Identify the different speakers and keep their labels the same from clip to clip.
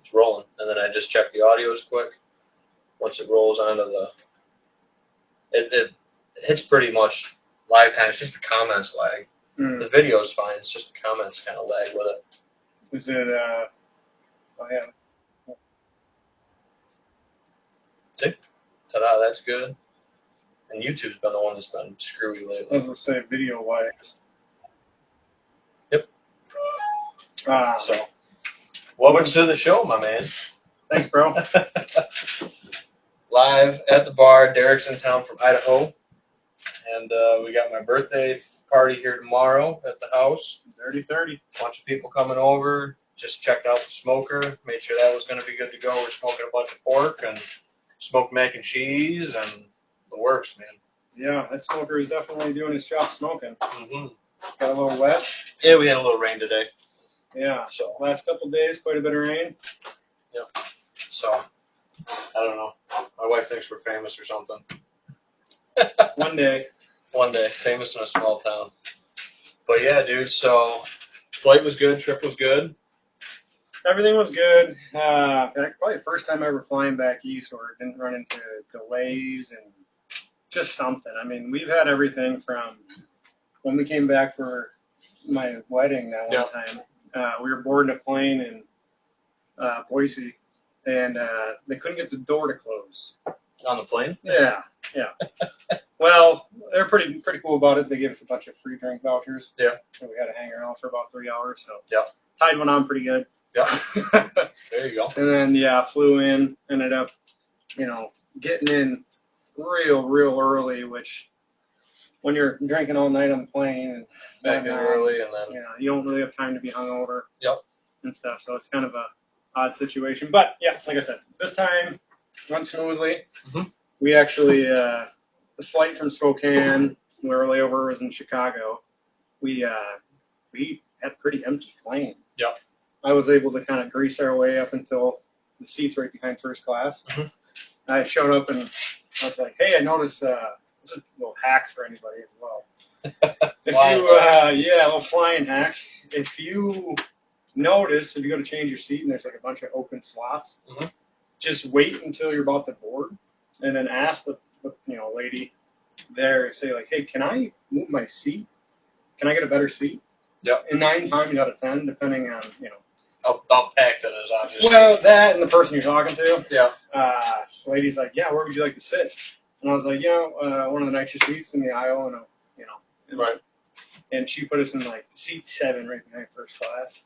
Speaker 1: it's rolling. And then I just check the audios quick. Once it rolls onto it hits pretty much live time. It's just the comments lag. The video's fine. It's just the comments kind of lag with it.
Speaker 2: Is it, oh yeah.
Speaker 1: See? Ta-da, that's good. And YouTube's been the one that's been screwy lately.
Speaker 2: I was going to say video-wise.
Speaker 1: Yep. So, welcome to the show, my man.
Speaker 2: Thanks, bro.
Speaker 1: Live at the bar. Derrick's in town from Idaho. And we got my birthday party here tomorrow at the house.
Speaker 2: 30-30.
Speaker 1: Bunch of people coming over. Just checked out the smoker. Made sure that was going to be good to go. We're smoking a bunch of pork and smoked mac and cheese and the works, man.
Speaker 2: Yeah, that smoker is definitely doing his job smoking.
Speaker 1: Mm-hmm.
Speaker 2: Got a little wet.
Speaker 1: Yeah, we had a little rain today.
Speaker 2: Yeah.
Speaker 1: So
Speaker 2: last couple of days, quite a bit of rain.
Speaker 1: Yeah. So I don't know. My wife thinks we're famous or something.
Speaker 2: One day.
Speaker 1: One day, famous in a small town. But yeah, dude. So flight was good. Trip was good.
Speaker 2: Everything was good. Probably the first time ever flying back east where it didn't run into delays and just something. I mean, we've had everything from when we came back for my wedding that one time. We were boarding a plane in Boise, and they couldn't get the door to close.
Speaker 1: On the plane?
Speaker 2: Yeah. Well, they're pretty cool about it. They gave us a bunch of free drink vouchers.
Speaker 1: Yeah.
Speaker 2: And we had to hang around for about 3 hours. So
Speaker 1: yeah,
Speaker 2: tied one on pretty good.
Speaker 1: Yeah. There you go.
Speaker 2: And then flew in. Ended up, getting in real early, which when you're drinking all night on the plane and
Speaker 1: back in early, and then
Speaker 2: you don't really have time to be hungover.
Speaker 1: Yep.
Speaker 2: And stuff. So it's kind of a odd situation. But yeah, like I said, this time went smoothly.
Speaker 1: Mm-hmm.
Speaker 2: We actually the flight from Spokane, where our layover was in Chicago, we had a pretty empty plane.
Speaker 1: Yep.
Speaker 2: I was able to kind of grease our way up until the seats right behind first class.
Speaker 1: Mm-hmm.
Speaker 2: I showed up and I was like, hey, I noticed this is a little hack for anybody as well. A little flying hack. If you notice, if you go to change your seat and there's like a bunch of open slots,
Speaker 1: mm-hmm.
Speaker 2: just wait until you're about to board and then ask the lady there, say like, hey, can I move my seat? Can I get a better seat?
Speaker 1: Yep.
Speaker 2: And 9 times out of 10, depending on,
Speaker 1: how packed it is, obviously.
Speaker 2: Well, that and the person you're talking to.
Speaker 1: Yeah.
Speaker 2: The lady's like, yeah, where would you like to sit? And I was like, one of the nicer seats in the aisle, and
Speaker 1: right.
Speaker 2: And she put us in like seat 7 right behind first class,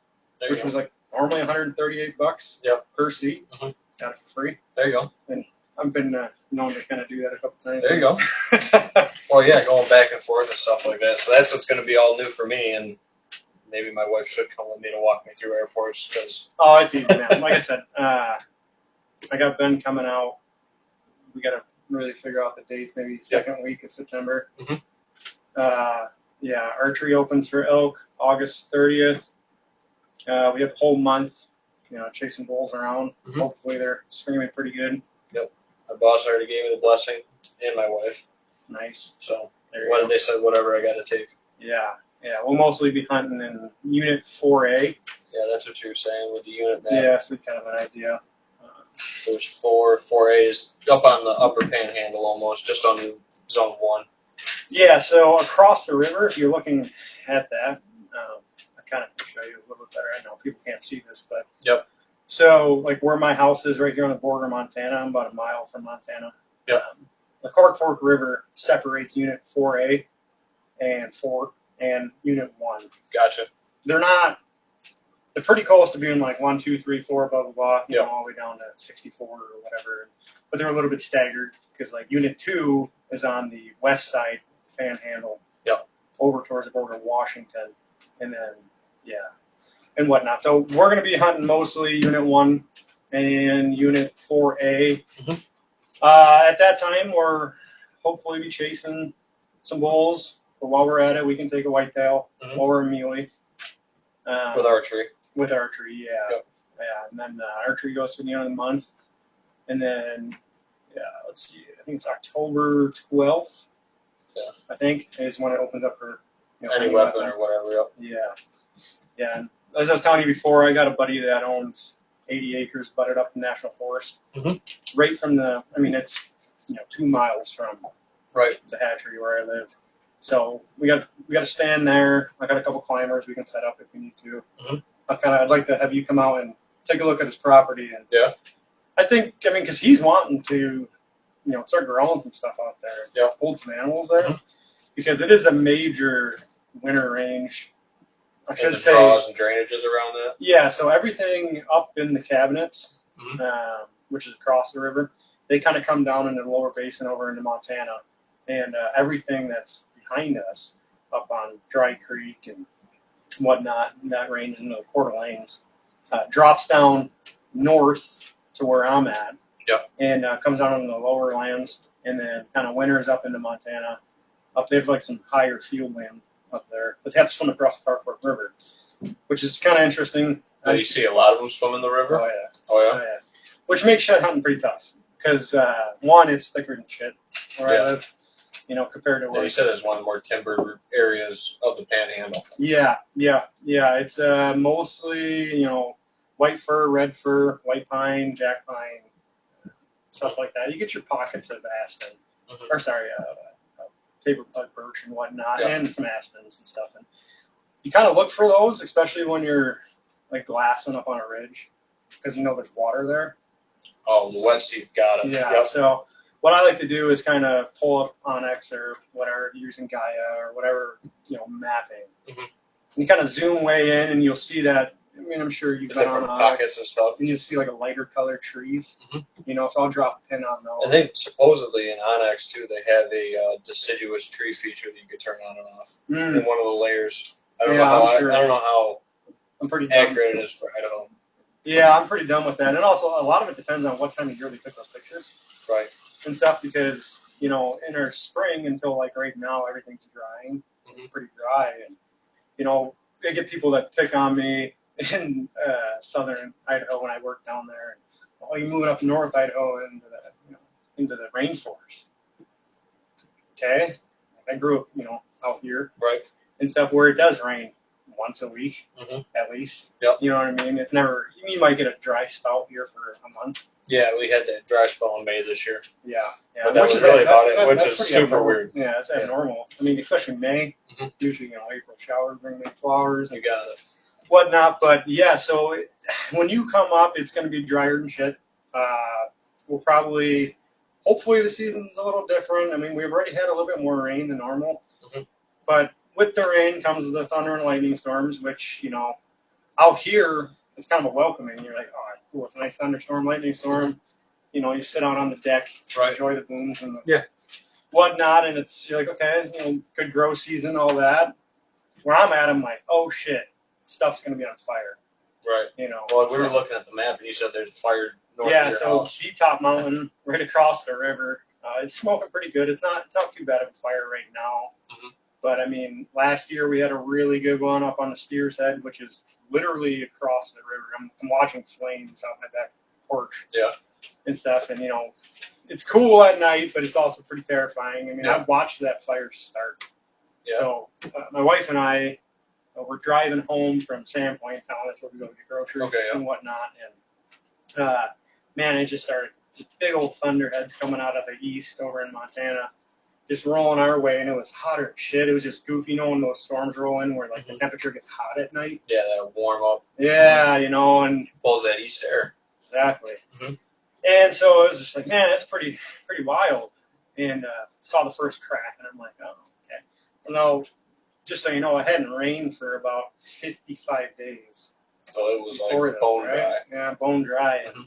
Speaker 1: which
Speaker 2: was like normally $138
Speaker 1: yep.
Speaker 2: per seat.
Speaker 1: Mm-hmm.
Speaker 2: Got it for free.
Speaker 1: There you go.
Speaker 2: And I've been known to kind of do that a couple times.
Speaker 1: There you go. Well, yeah, going back and forth and stuff like that. So that's what's going to be all new for me, and maybe my wife should come with me to walk me through airports because.
Speaker 2: Oh, it's easy, man. Like I said, I got Ben coming out. We got to really figure out the dates. Maybe second week of September.
Speaker 1: Mm-hmm.
Speaker 2: Archery opens for elk August 30th. We have the whole month, chasing bulls around.
Speaker 1: Mm-hmm.
Speaker 2: Hopefully they're screaming pretty good.
Speaker 1: Yep. My boss already gave me the blessing, and my wife.
Speaker 2: Nice.
Speaker 1: So they said whatever I got to take.
Speaker 2: Yeah. We'll mostly be hunting in Unit 4A.
Speaker 1: Yeah, that's what you were saying with the unit map.
Speaker 2: Yeah, so kind of an idea.
Speaker 1: There's 4A is up on the upper panhandle almost, just on zone 1.
Speaker 2: Yeah, so across the river, if you're looking at that, I kind of can show you a little bit better. I know people can't see this, but
Speaker 1: yep.
Speaker 2: So like where my house is right here on the border of Montana, I'm about a mile from Montana.
Speaker 1: Yep.
Speaker 2: The Clark Fork River separates Unit 4A and Unit 1.
Speaker 1: Gotcha.
Speaker 2: They're pretty close to being like 1, 2, 3, 4, blah, blah, blah,
Speaker 1: yep.
Speaker 2: All the way down to 64 or whatever. But they're a little bit staggered because like Unit 2 is on the west side panhandle,
Speaker 1: yep.
Speaker 2: over towards the border of Washington, and then, and whatnot. So we're going to be hunting mostly Unit 1 and Unit 4A.
Speaker 1: Mm-hmm.
Speaker 2: At that time, we're hopefully be chasing some bulls, but while we're at it, we can take a whitetail
Speaker 1: mm-hmm.
Speaker 2: while we're a muley.
Speaker 1: With archery.
Speaker 2: With archery, yeah.
Speaker 1: Yep.
Speaker 2: Yeah, and then archery goes to the end of the month. And then, let's see, I think it's October 12th, I think, is when it opens up for
Speaker 1: any weapon or whatever. Yep.
Speaker 2: Yeah. And as I was telling you before, I got a buddy that owns 80 acres butted up in national forest,
Speaker 1: Mhm.
Speaker 2: right from the. I mean, it's 2 miles from
Speaker 1: Right.
Speaker 2: the hatchery where I live. So we got a stand there. I got a couple climbers we can set up if we need to.
Speaker 1: Mhm.
Speaker 2: I'd like to have you come out and take a look at his property. And
Speaker 1: Yeah.
Speaker 2: I think, because he's wanting to, start growing some stuff out there.
Speaker 1: Yeah.
Speaker 2: Hold some animals there.
Speaker 1: Mhm.
Speaker 2: Because it is a major winter range. I
Speaker 1: And
Speaker 2: should
Speaker 1: the
Speaker 2: say.
Speaker 1: draws and drainages around that.
Speaker 2: Yeah, so everything up in the cabinets,
Speaker 1: Mhm.
Speaker 2: which is across the river, they kind of come down into the lower basin over into Montana. And everything that's behind us up on Dry Creek and whatnot, in that range into the Coeur d'Alenes, drops down north to where I'm at.
Speaker 1: Yep.
Speaker 2: And comes down into the lower lands, and then kind of winters up into Montana. Up they have like some higher field land up there, but they have to swim across the Park Fork River, which is kind of interesing.
Speaker 1: You see a lot of them swim in the river.
Speaker 2: Oh yeah.
Speaker 1: Oh yeah.
Speaker 2: Oh, yeah. Which makes shed hunting pretty tough, because one, it's thicker than shit where I live, compared to
Speaker 1: Yeah,
Speaker 2: where.
Speaker 1: you said it's one of the more timbered areas of the Panhandle.
Speaker 2: Yeah. It's mostly white fir, red fir, white pine, jack pine, stuff like that. You get your pockets of aspen,
Speaker 1: Mhm.
Speaker 2: or sorry, paper bud birch and whatnot,
Speaker 1: Yeah.
Speaker 2: and some aspens and stuff. And you kind of look for those, especially when you're like glassing up on a ridge, because there's water there.
Speaker 1: Oh, the wet seat, got it.
Speaker 2: Yeah.
Speaker 1: Yep.
Speaker 2: So what I like to do is kind of pull up Onyx or whatever, using Gaia or whatever, mapping.
Speaker 1: Mhm.
Speaker 2: You kind of zoom way in, and you'll see that. I'm sure you've
Speaker 1: The
Speaker 2: been on
Speaker 1: different
Speaker 2: Onyx,
Speaker 1: pockets and stuff.
Speaker 2: and you'll see like a lighter colored trees.
Speaker 1: Mhm.
Speaker 2: So I'll drop a pin on those.
Speaker 1: I think supposedly in Onyx too, they have a deciduous tree feature that you could turn on and off in one of the layers. I don't know how. I don't know how
Speaker 2: I'm pretty dumb.
Speaker 1: accurate it is for Idaho.
Speaker 2: Yeah, I'm pretty done with that. And also, a lot of it depends on what time of year they took those pictures.
Speaker 1: Right.
Speaker 2: And stuff, because, in our spring until like right now, everything's drying. It's pretty dry. And, they get people that pick on me in southern Idaho when I work down there. And, you're moving up north Idaho into the rainforest. Okay? I grew up, out here.
Speaker 1: Right.
Speaker 2: And stuff where it does rain once a week,
Speaker 1: Mhm.
Speaker 2: at least.
Speaker 1: Yep.
Speaker 2: You know what I mean? It's never, you might get a dry spout here for a month.
Speaker 1: Yeah, we had that dry spell in May this year.
Speaker 2: Yeah.
Speaker 1: But that was really about it, which is
Speaker 2: pretty
Speaker 1: super
Speaker 2: abnormal.
Speaker 1: weird.
Speaker 2: Yeah, it's abnormal. I mean, especially May.
Speaker 1: Mhm.
Speaker 2: Usually, April showers bring me flowers
Speaker 1: You
Speaker 2: and
Speaker 1: got it.
Speaker 2: whatnot. But yeah, so when you come up, it's going to be drier than shit. We'll probably, hopefully the season's a little different. I mean, we've already had a little bit more rain than normal.
Speaker 1: Mhm.
Speaker 2: But with the rain comes the thunder and lightning storms, which, out here, it's kind of a welcoming. You're like, oh, cool, it's a nice thunderstorm, lightning storm. You sit out on the deck,
Speaker 1: Right.
Speaker 2: enjoy the booms and the whatnot, and you're like, okay, good grow season, all that. Where I'm at, I'm like, oh shit, stuff's gonna be on fire.
Speaker 1: Right. Well, we were looking at the map, and you said there's fire north of your house.
Speaker 2: Deep Top Mountain, right across the river. It's smoking pretty good. It's not too bad of a fire right now.
Speaker 1: Mhm.
Speaker 2: But I mean, last year we had a really good one up on the Steer's Head, which is literally across the river. I'm watching flames out my back porch.
Speaker 1: Yeah.
Speaker 2: And stuff, and it's cool at night, but it's also pretty terrifying. I mean,
Speaker 1: Yeah.
Speaker 2: I've watched that fire start.
Speaker 1: Yeah.
Speaker 2: So my wife and I were driving home from Sandpoint town. That's where we go to get groceries
Speaker 1: Okay, yeah.
Speaker 2: and whatnot. And man, it just started. Just big old thunderheads coming out of the east over in Montana, just rolling our way, and it was hotter than shit. It was just goofy, when those storms roll in where like the temperature gets hot at night.
Speaker 1: Yeah, that'll warm up.
Speaker 2: Yeah, and
Speaker 1: Pulls that east air.
Speaker 2: exactly.
Speaker 1: Mhm.
Speaker 2: And so it was just like, man, that's pretty wild. And saw the first crack, and I'm like, oh, okay. Well, just so you know, it hadn't rained for about 55 days.
Speaker 1: So it was
Speaker 2: before
Speaker 1: like
Speaker 2: this,
Speaker 1: bone
Speaker 2: right?
Speaker 1: dry.
Speaker 2: Yeah, bone dry. And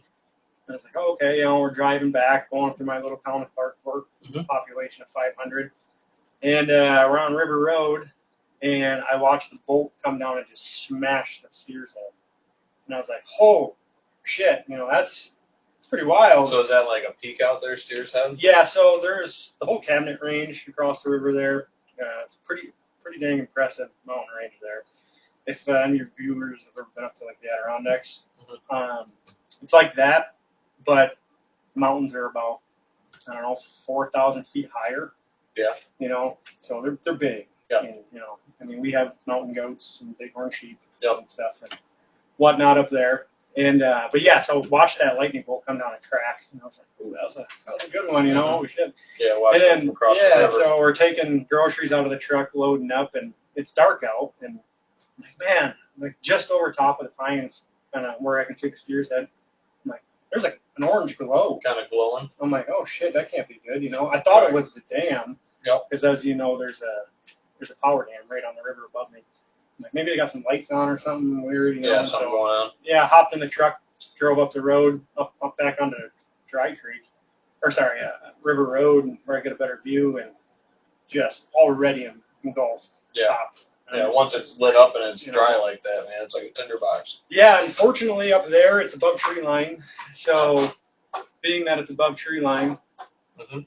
Speaker 2: I was like, oh, okay, we're driving back, going through my little town of Clark Fork, population of 500. And we're on River Road, and I watched the bolt come down and just smash the Steer's Head. And I was like, oh, shit, it's pretty wild.
Speaker 1: So is that like a peak out there, Steer's Head?
Speaker 2: Yeah, so there's the whole Cabinet Range across the river there. It's pretty dang impressive mountain range there. If any of your viewers have ever been up to like the Adirondacks, it's like that, but mountains are about 4,000 feet higher.
Speaker 1: Yeah.
Speaker 2: So they're big.
Speaker 1: Yeah.
Speaker 2: And, we have mountain goats and bighorn sheep
Speaker 1: Yep.
Speaker 2: and stuff and whatnot up there. And but yeah, so watch that lightning bolt come down a crack, and I was like, "Ooh, that was a good one, you know."
Speaker 1: Mhm.
Speaker 2: We should.
Speaker 1: Yeah, watch
Speaker 2: And
Speaker 1: it
Speaker 2: then
Speaker 1: from across the
Speaker 2: yeah,
Speaker 1: river.
Speaker 2: so we're taking groceries out of the truck, loading up, and it's dark out, and I'm like, man, like just over top of the pines, kind of where I can see the steer's head. I'm like, there's like an orange glow.
Speaker 1: Kind of glowing.
Speaker 2: I'm like, oh shit, that can't be good, you know. I thought it was the dam,
Speaker 1: Yep.
Speaker 2: because as you know, there's a power dam right on the river above me. I'm like, maybe they got some lights on or something weird, you know.
Speaker 1: Yeah, something going on.
Speaker 2: Yeah, hopped in the truck, drove up the road, up back onto Dry Creek, or sorry, River Road, where I get a better view, and just already engulfed.
Speaker 1: Yeah.
Speaker 2: Top.
Speaker 1: Yeah, once it's lit up and it's
Speaker 2: You
Speaker 1: dry
Speaker 2: know.
Speaker 1: like that, man, it's like a tinderbox.
Speaker 2: Yeah, unfortunately up there it's above tree line, so being that it's above tree line,
Speaker 1: Mhm.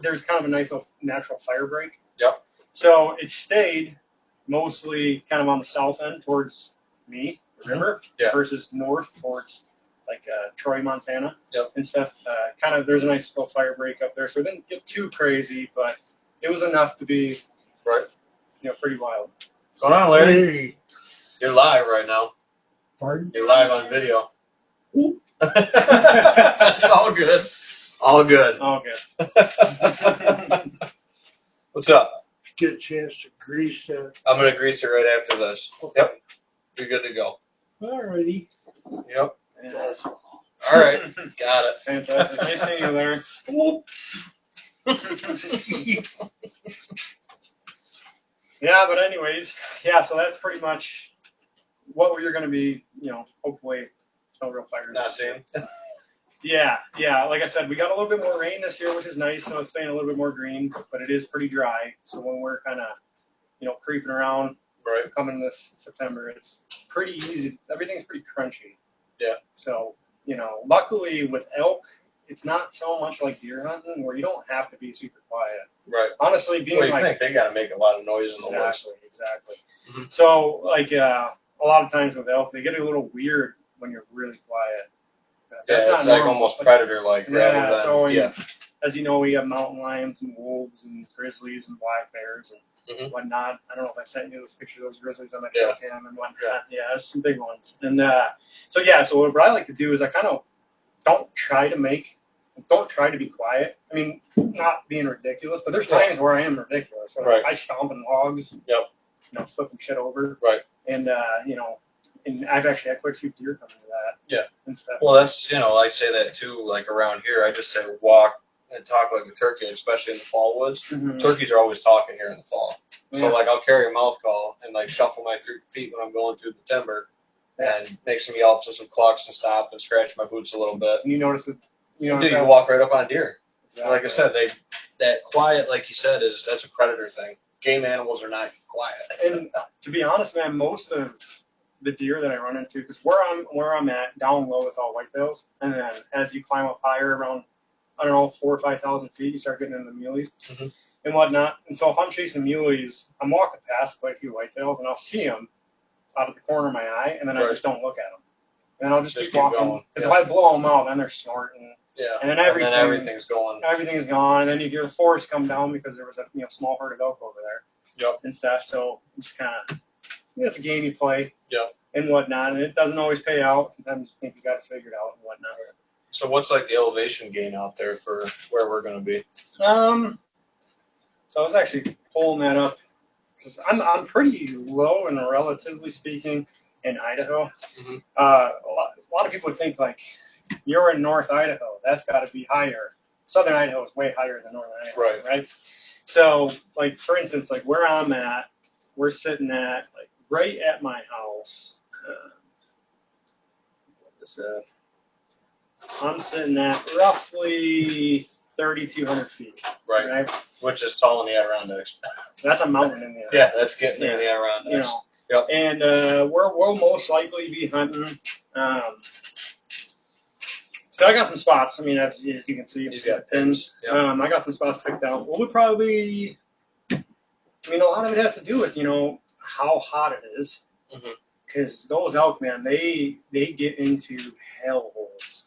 Speaker 2: there's kind of a nice little natural fire break.
Speaker 1: Yep.
Speaker 2: So it stayed mostly kind of on the south end towards me, the river,
Speaker 1: Yeah.
Speaker 2: versus north towards like Troy, Montana,
Speaker 1: Yep.
Speaker 2: and stuff. Kind of there's a nice little fire break up there, so it didn't get too crazy, but it was enough to be
Speaker 1: Right.
Speaker 2: pretty wild.
Speaker 1: What's going on, Larry?
Speaker 3: Hey,
Speaker 1: You're live right now.
Speaker 3: pardon?
Speaker 1: You're live on video.
Speaker 3: Ooh.
Speaker 1: It's all good. All good.
Speaker 2: Oh, good.
Speaker 1: What's up?
Speaker 3: Get a chance to grease
Speaker 1: I'm gonna grease it right after this. Yep. You're good to go.
Speaker 3: Alrighty.
Speaker 1: Yep.
Speaker 2: Yeah.
Speaker 1: All right. Got it.
Speaker 2: Fantastic. Nice seeing you there. Yeah, but anyways, yeah, so that's pretty much what we're going to be, hopefully no real fires.
Speaker 1: Not seeing.
Speaker 2: Yeah, like I said, we got a little bit more rain this year, which is nice, so it's staying a little bit more green, but it is pretty dry. So when we're kind of, creeping around,
Speaker 1: Right.
Speaker 2: coming this September, it's pretty easy. Everything's pretty crunchy.
Speaker 1: Yeah.
Speaker 2: So, luckily with elk, it's not so much like deer hunting where you don't have to be super quiet.
Speaker 1: Right.
Speaker 2: Honestly, being
Speaker 1: What do you
Speaker 2: like
Speaker 1: think? They got to make a lot of noise in the woods.
Speaker 2: exactly.
Speaker 1: Mhm.
Speaker 2: So like a lot of times with elk, they get a little weird when you're really quiet.
Speaker 1: Yeah, it's like almost predator-like rather than.
Speaker 2: So
Speaker 1: Yeah.
Speaker 2: as you know, we have mountain lions and wolves and grizzlies and black bears and
Speaker 1: Mhm.
Speaker 2: whatnot. I don't know if I sent you those pictures of those grizzlies on my
Speaker 1: Yeah.
Speaker 2: trail cam and whatnot. Yeah, that's some big ones. And so what I like to do is I kind of don't try to be quiet. I mean, not being ridiculous, but there's times where I am ridiculous. So
Speaker 1: Right.
Speaker 2: I stomp in logs.
Speaker 1: Yep.
Speaker 2: Flipping shit over.
Speaker 1: Right.
Speaker 2: And and I've actually had quite a few deer come into that.
Speaker 1: Yeah.
Speaker 2: And stuff.
Speaker 1: Well, that's, I say that too, like around here, I just say walk and talk like a turkey, especially in the fall woods.
Speaker 2: Mhm.
Speaker 1: Turkeys are always talking here in the fall.
Speaker 2: Yeah.
Speaker 1: So, like, I'll carry a mouth call and, like, shuffle my feet when I'm going through the timber and make some yelps and some clucks and stop and scratch my boots a little bit.
Speaker 2: And you notice that,
Speaker 1: Dude, you can walk right up on deer.
Speaker 2: Exactly.
Speaker 1: Like I said, that quiet, like you said, that's a predator thing. Game animals are not quiet.
Speaker 2: And to be honest, man, most of the deer that I run into, because where I'm at, down low, it's all whitetails, and then as you climb up higher, around 4,000 or 5,000 feet, you start getting into the muleys
Speaker 1: Mhm.
Speaker 2: and whatnot. And so if I'm chasing muleys, I'm walking past quite a few whitetails, and I'll see them out of the corner of my eye, and then I
Speaker 1: Right.
Speaker 2: just don't look at them, and I'll just keep
Speaker 1: keep
Speaker 2: walking.
Speaker 1: going.
Speaker 2: Because
Speaker 1: Yeah.
Speaker 2: if I blow them out, then they're snorting.
Speaker 1: Yeah.
Speaker 2: And then
Speaker 1: everything's going.
Speaker 2: everything's gone, and then you hear the forest come down because there was a small herd of elk over there.
Speaker 1: Yep.
Speaker 2: And stuff. So just kind of, it's a game you play.
Speaker 1: Yep.
Speaker 2: And whatnot, and it doesn't always pay out. Sometimes you think you got to figure it out and whatnot.
Speaker 1: So what's like the elevation gain out there for where we're going to be?
Speaker 2: So I was actually pulling that up because I'm pretty low, and relatively speaking, in Idaho.
Speaker 1: Mhm.
Speaker 2: A lot of people think like you're in North Idaho, that's got to be higher. Southern Idaho is way higher than Northern Idaho, right? So like for instance, like where I'm at, we're sitting at like right at my house. I'm sitting at roughly 3,200 feet.
Speaker 1: Right. Which is tall in the Adirondacks.
Speaker 2: That's a mountain in the Adirondacks.
Speaker 1: Yeah, that's getting in the Adirondacks. Yep.
Speaker 2: And we'll most likely be hunting. So I got some spots. I mean, as you can see,
Speaker 1: He's got
Speaker 2: pins.
Speaker 1: Yep.
Speaker 2: I got some spots picked out. Well, we probably. I mean, a lot of it has to do with how hot it is.
Speaker 1: Mhm.
Speaker 2: Because those elk, man, they get into hell holes.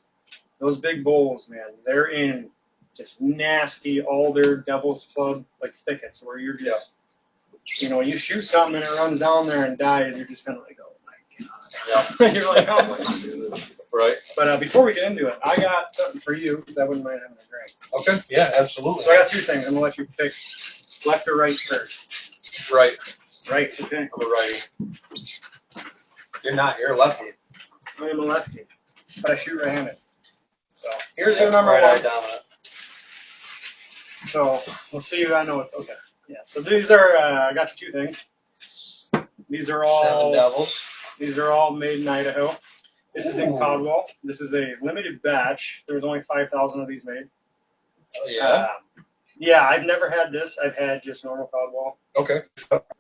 Speaker 2: Those big bulls, man, they're in just nasty alder devil's club like thickets where you're just, you shoot something and it runs down there and dies. You're just kind of like, oh my
Speaker 1: Yeah.
Speaker 2: You're like, how am I going to do this?
Speaker 1: Right.
Speaker 2: But before we get into it, I got something for you because I wouldn't mind having a drink.
Speaker 1: Okay. Yeah, absolutely.
Speaker 2: So I got two things. I'm going to let you pick left or right first.
Speaker 1: Right.
Speaker 2: Right, okay.
Speaker 1: I'm a righty. You're not. You're a lefty.
Speaker 2: I am a lefty, but I shoot right-handed. So here's your number
Speaker 1: right
Speaker 2: one.
Speaker 1: eye dominant.
Speaker 2: So we'll see if I know it. Okay. Yeah. So these are, I got you two things. These are all
Speaker 1: 7 Devils.
Speaker 2: These are all made in Idaho. This is in
Speaker 1: Ooh.
Speaker 2: Caldwell. This is a limited batch. There was only 5,000 of these made.
Speaker 1: Oh, yeah.
Speaker 2: Yeah, I've never had this. I've had just normal Caldwell.
Speaker 1: Okay.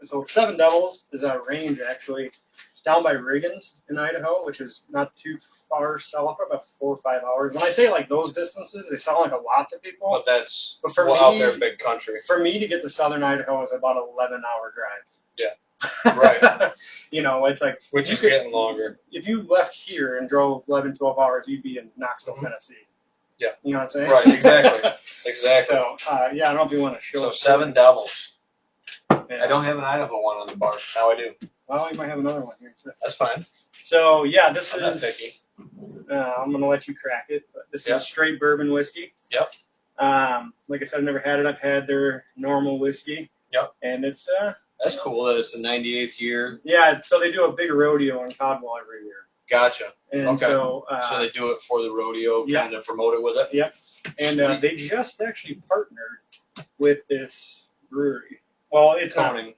Speaker 2: So 7 Devils is a range actually down by Riggins in Idaho, which is not too far south, about 4 or 5 hours. When I say like those distances, they sound like a lot to people.
Speaker 1: But that's
Speaker 2: But for
Speaker 1: out
Speaker 2: me-
Speaker 1: there, big country.
Speaker 2: For me to get to southern Idaho is about an 11-hour drive.
Speaker 1: Yeah. Right.
Speaker 2: You know, it's like
Speaker 1: Which
Speaker 2: you
Speaker 1: is
Speaker 2: could-
Speaker 1: getting longer.
Speaker 2: if you left here and drove 11, 12 hours, you'd be in Knoxville,
Speaker 1: Mhm.
Speaker 2: Tennessee.
Speaker 1: Yeah.
Speaker 2: You know what I'm saying?
Speaker 1: Right, exactly. Exactly.
Speaker 2: So, yeah, I don't know if you want to show
Speaker 1: So
Speaker 2: us.
Speaker 1: 7 Devils.
Speaker 2: Yeah.
Speaker 1: I don't have an Idaho one on the bar. Now I do.
Speaker 2: Well, you might have another one here. Too.
Speaker 1: That's fine.
Speaker 2: So, yeah, this
Speaker 1: I'm not
Speaker 2: is.
Speaker 1: picky.
Speaker 2: I'm going to let you crack it, but this
Speaker 1: Yeah.
Speaker 2: is straight bourbon whiskey.
Speaker 1: Yep.
Speaker 2: Like I said, I've never had it. I've had their normal whiskey.
Speaker 1: Yep.
Speaker 2: And it's.
Speaker 1: That's cool that it's the 98th year.
Speaker 2: Yeah, so they do a big rodeo in Caldwell every year.
Speaker 1: Gotcha.
Speaker 2: And
Speaker 1: Okay.
Speaker 2: so.
Speaker 1: So they do it for the rodeo,
Speaker 2: yeah.
Speaker 1: kind of promote it with it.
Speaker 2: Yep. And
Speaker 1: Sweet.
Speaker 2: they just actually partnered with this brewery. Well, it's not a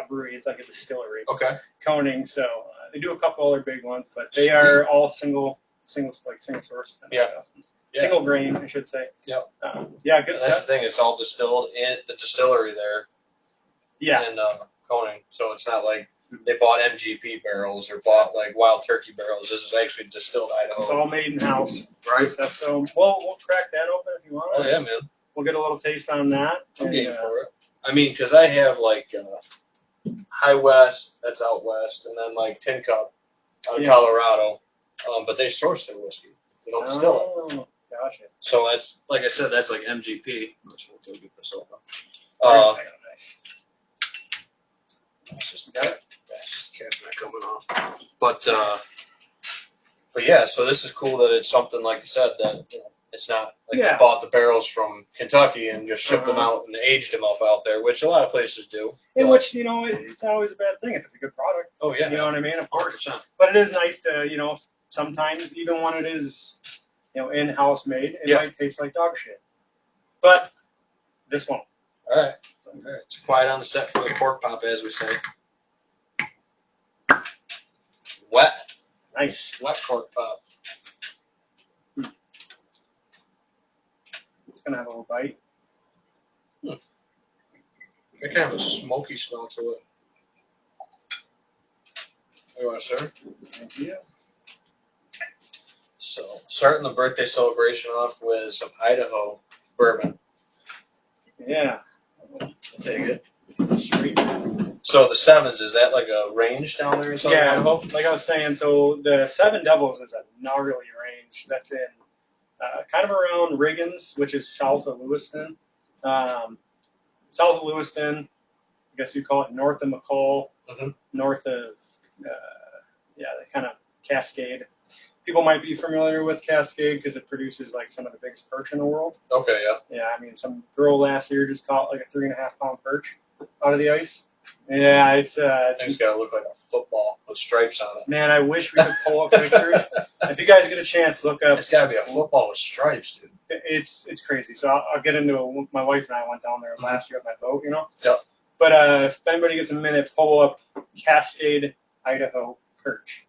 Speaker 2: brewery. It's like a distillery.
Speaker 1: Okay.
Speaker 2: Coning. So they do a couple other big ones, but they are all single source kind of
Speaker 1: Yeah.
Speaker 2: stuff.
Speaker 1: Yeah.
Speaker 2: Single grain, I should say.
Speaker 1: Yep.
Speaker 2: Yeah, good
Speaker 1: And that's the
Speaker 2: stuff.
Speaker 1: thing. It's all distilled in the distillery there
Speaker 2: Yeah.
Speaker 1: in Coning. So it's not like they bought MGP barrels or bought like Wild Turkey barrels. This is actually distilled
Speaker 2: It's
Speaker 1: Idaho.
Speaker 2: all made in house.
Speaker 1: Right.
Speaker 2: Stuff. So we'll crack that open if you want.
Speaker 1: Oh yeah, man.
Speaker 2: We'll get a little taste on that.
Speaker 1: I'm
Speaker 2: And,
Speaker 1: game for it. I mean, because I have like High West, that's out west, and then like Tin Cup out of
Speaker 2: Yeah.
Speaker 1: Colorado. But they source their whiskey. They don't distill it.
Speaker 2: Oh, gotcha.
Speaker 1: So that's, like I said, that's like MGP. Let's go get this over.
Speaker 2: Nice.
Speaker 1: That's just the cap. That's just the cap not coming off. But yeah, so this is cool that it's something like you said that it's not like
Speaker 2: Yeah.
Speaker 1: they bought the barrels from Kentucky and just shipped them
Speaker 2: Uh-huh.
Speaker 1: out and aged them up out there, which a lot of places do.
Speaker 2: In
Speaker 1: But-
Speaker 2: which, it's not always a bad thing if it's a good product.
Speaker 1: oh yeah,
Speaker 2: You know what I mean? Of course.
Speaker 1: 100%.
Speaker 2: But it is nice to, sometimes even when it is, in-house made, it
Speaker 1: Yeah.
Speaker 2: might taste like dog shit. But this won't.
Speaker 1: All right. It's quiet on the set for the pork pop, as we say. Wet
Speaker 2: Nice.
Speaker 1: pork pop.
Speaker 2: It's going to have a little bite.
Speaker 1: Got kind of a smoky smell to it. You want to serve?
Speaker 2: Thank you.
Speaker 1: So, starting the birthday celebration off with some Idaho bourbon.
Speaker 2: Yeah.
Speaker 1: I'll take it.
Speaker 2: Sweet.
Speaker 1: So the 7s, is that like a range down there in Southern
Speaker 2: Yeah,
Speaker 1: Idaho?
Speaker 2: like I was saying, so the 7 Devils is a gnarly range that's in kind of around Riggins, which is south of Lewiston. South of Lewiston, I guess you call it north of McCall,
Speaker 1: Mhm.
Speaker 2: north of, the kind of Cascade. People might be familiar with Cascade because it produces like some of the biggest perch in the world.
Speaker 1: Okay, yeah.
Speaker 2: Yeah, I mean, some girl last year just caught like a 3.5 pound perch out of the ice. Yeah, it's
Speaker 1: Thing's got to look like a football with stripes on it.
Speaker 2: man, I wish we could pull up pictures. If you guys get a chance, look up.
Speaker 1: It's got to be a football with stripes, dude.
Speaker 2: It's crazy. So I'll get into it. My wife and I went down there last year with my boat,
Speaker 1: Yep.
Speaker 2: But if anybody gets a minute, pull up Cascade, Idaho perch.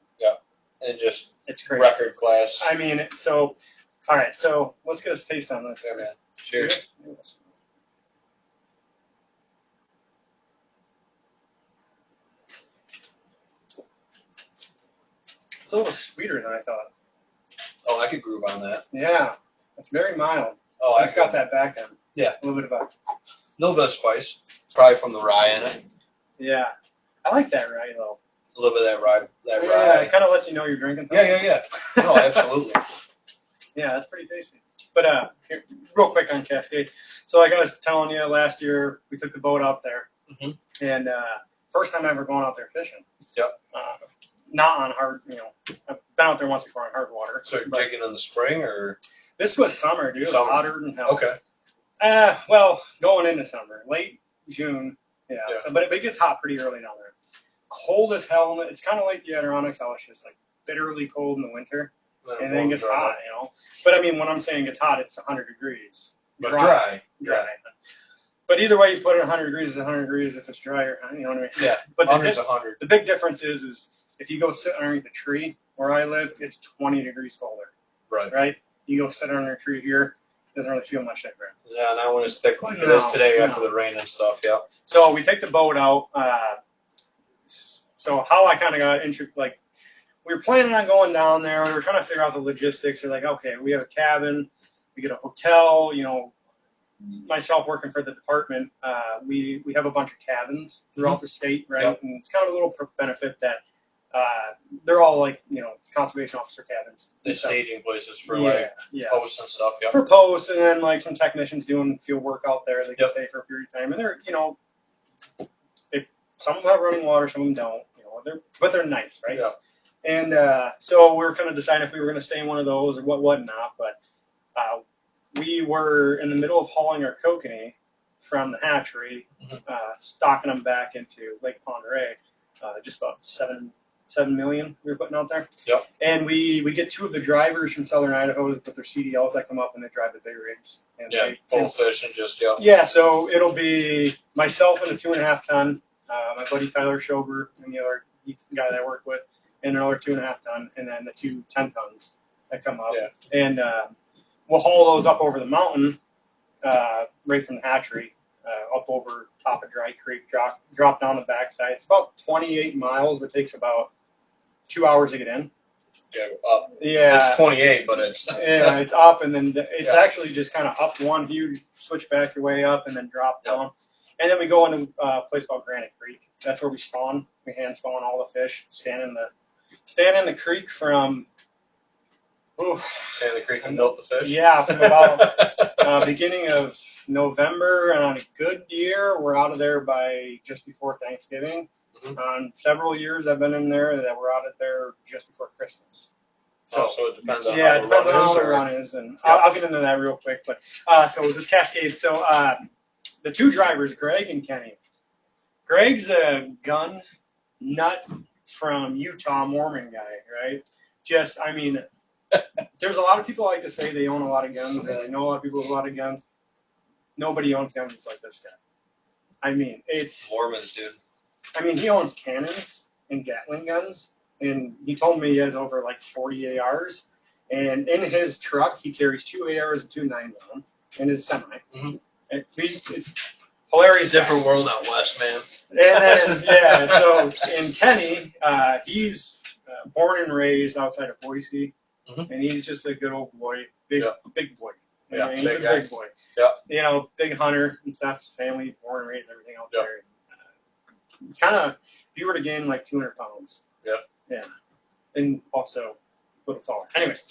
Speaker 1: And just
Speaker 2: It's crazy.
Speaker 1: record class.
Speaker 2: I mean, so all right. So let's get a taste on this.
Speaker 1: Yeah, man. Cheers.
Speaker 2: It's a little sweeter than I thought.
Speaker 1: Oh, I could groove on that.
Speaker 2: Yeah, it's very mild.
Speaker 1: Oh,
Speaker 2: It's got that back end.
Speaker 1: Yeah.
Speaker 2: A little bit of a.
Speaker 1: little bit of spice. Probably from the rye in it.
Speaker 2: Yeah, I like that rye though.
Speaker 1: A little bit of that rye. That
Speaker 2: Yeah,
Speaker 1: rye.
Speaker 2: it kind of lets you know you're drinking something.
Speaker 1: Yeah. No, absolutely.
Speaker 2: Yeah, that's pretty tasty. But here, real quick on Cascade. So like I was telling you, last year we took the boat out there,
Speaker 1: Mhm.
Speaker 2: and first time ever going out there fishing.
Speaker 1: Yep.
Speaker 2: not on hard, I've been out there once before on hard water.
Speaker 1: So you're
Speaker 2: but
Speaker 1: jigging in the spring or?
Speaker 2: This was summer, dude. It was
Speaker 1: Summer.
Speaker 2: hotter than hell.
Speaker 1: Okay.
Speaker 2: Well, going into summer, late June. Yeah.
Speaker 1: Yeah.
Speaker 2: So, but it gets hot pretty early down there. Cold as hell. It's kind of like the Adirondacks. How it's just like bitterly cold in the winter, and then it gets hot. But I mean, when I'm saying it's hot, it's 100 degrees.
Speaker 1: But dry.
Speaker 2: Dry. But either way you put it, 100 degrees is 100 degrees. If it's dry, or you know what I mean.
Speaker 1: Yeah.
Speaker 2: But
Speaker 1: 100's 100.
Speaker 2: the big difference is if you go sit underneath the tree where I live, it's 20 degrees colder.
Speaker 1: Right.
Speaker 2: Right. You go sit under a tree here, it doesn't really feel much different.
Speaker 1: Yeah, not when it's thick like it is today after the rain and stuff. Yeah.
Speaker 2: So we take the boat out. So how I kind of got interested, like, we were planning on going down there. We were trying to figure out the logistics. We're like, okay, we have a cabin, we get a hotel. Myself working for the department, we have a bunch of cabins throughout the state, right?
Speaker 1: Yep.
Speaker 2: And it's kind of a little benefit that they're all like, conservation officer cabins.
Speaker 1: The staging places for
Speaker 2: yeah.
Speaker 1: posts and stuff. Yeah.
Speaker 2: For posts, and then like some technicians doing field work out there. They can stay for a period of time, and they're, some of them have running water, some of them don't. But they're nice, right?
Speaker 1: Yeah.
Speaker 2: And so we were kind of deciding if we were going to stay in one of those or what not. But we were in the middle of hauling our kokanee from the hatchery, stocking them back into Lake Ponderay, just about 7 million we were putting out there.
Speaker 1: Yep.
Speaker 2: And we get two of the drivers from Southern Idaho with their CDLs that come up and they drive the big rigs. And
Speaker 1: full fish and just
Speaker 2: Yeah, so it'll be myself and a 2.5 ton, my buddy Tyler Schober and the other guy that I work with, and another 2.5 ton, and then the 2 10 tons that come up.
Speaker 1: Yeah.
Speaker 2: And we'll haul those up over the mountain, right from the hatchery, up over top of Dry Creek, drop down the backside. It's about 28 miles. It takes about 2 hours to get in.
Speaker 1: Yeah, up.
Speaker 2: Yeah.
Speaker 1: It's 28, but it's
Speaker 2: yeah, it's up, and then it's actually just kind of up one. You switch back your way up, and then drop down. And then we go into a place called Granite Creek. That's where we spawn. We hand spawn all the fish. Stand in the creek from.
Speaker 1: Stand in the creek and milk the fish.
Speaker 2: Yeah, from about beginning of November, and on a good year, we're out of there by just before Thanksgiving. On several years I've been in there that we're out of there just before Christmas.
Speaker 1: So it depends on
Speaker 2: how the
Speaker 1: run
Speaker 2: is, and I'll get into that real quick. But so this Cascade, the two drivers, Greg and Kenny. Greg's a gun nut from Utah, Mormon guy, right? There's a lot of people like to say they own a lot of guns, and I know a lot of people with a lot of guns. Nobody owns guns like this guy. It's
Speaker 1: Mormons, dude.
Speaker 2: he owns cannons and Gatling guns, and he told me he has over like 40 ARs, and in his truck he carries 2 ARs and 2 9mm in his semi. It's hilarious.
Speaker 1: Different world out west, man.
Speaker 2: And then, and Kenny, he's born and raised outside of Boise, and he's just a good old boy, big boy. He's a big boy. Yeah. Big hunter and stuff. His family, born and raised, everything out there. Kind of, if you were to gain like 200 pounds. Yeah. And also a little taller. Anyways.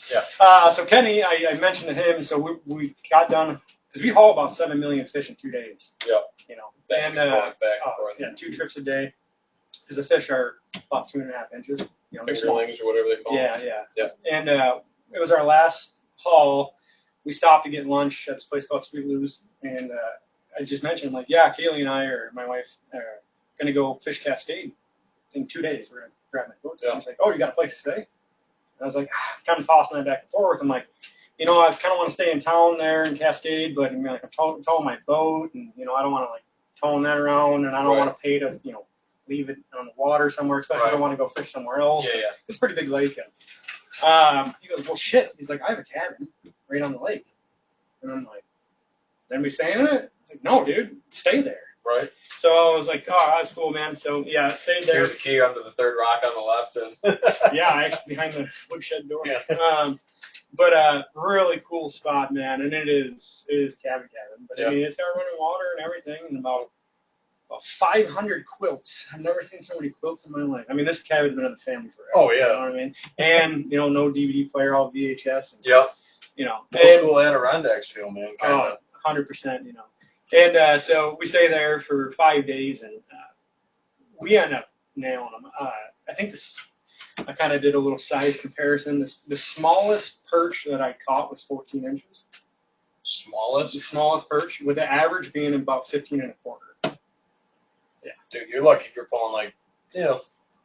Speaker 2: So Kenny, I mentioned to him, so we got done, because we haul about 7 million fish in 2 days.
Speaker 1: Back and forth.
Speaker 2: 2 trips a day, because the fish are about 2.5 inches.
Speaker 1: Fingerlings or whatever they call them.
Speaker 2: Yeah. And it was our last haul. We stopped to get lunch at this place called Sweet Lou's, and I just mentioned, Kaylee and I, or my wife, are going to go fish Cascade in 2 days. We're going to grab my boat. He's like, oh, you got a place to stay? And I was like, kind of tossing that back and forth. I'm like, I kind of want to stay in town there in Cascade, but I'm towing my boat, and, I don't want to, towing that around, and I don't want to pay to, leave it on the water somewhere, especially if I want to go fish somewhere else. It's a pretty big lake. And he goes, well, shit. He's like, I have a cabin right on the lake. And I'm like, is anybody staying in it? He's like, no, dude, stay there.
Speaker 1: Right.
Speaker 2: So I was like, oh, that's cool, man. So, I stayed there.
Speaker 1: Here's the key under the third rock on the left. And
Speaker 2: Actually behind the woodshed door. But really cool spot, man. And it is cabin. But, it's got running water and everything, and about 500 quilts. I've never seen so many quilts in my life. This cabin's been in the family forever.
Speaker 1: Oh, yeah.
Speaker 2: You know what I mean? And, no DVD player, all VHS. And,
Speaker 1: Old school Adirondacks feel, man.
Speaker 2: 100%, And so we stay there for 5 days, and we end up nailing them. I think I kind of did a little size comparison. The smallest perch that I caught was 14 inches.
Speaker 1: Smallest?
Speaker 2: The smallest perch, with the average being about 15 and a quarter. Yeah.
Speaker 1: Dude, you're lucky if you're pulling like,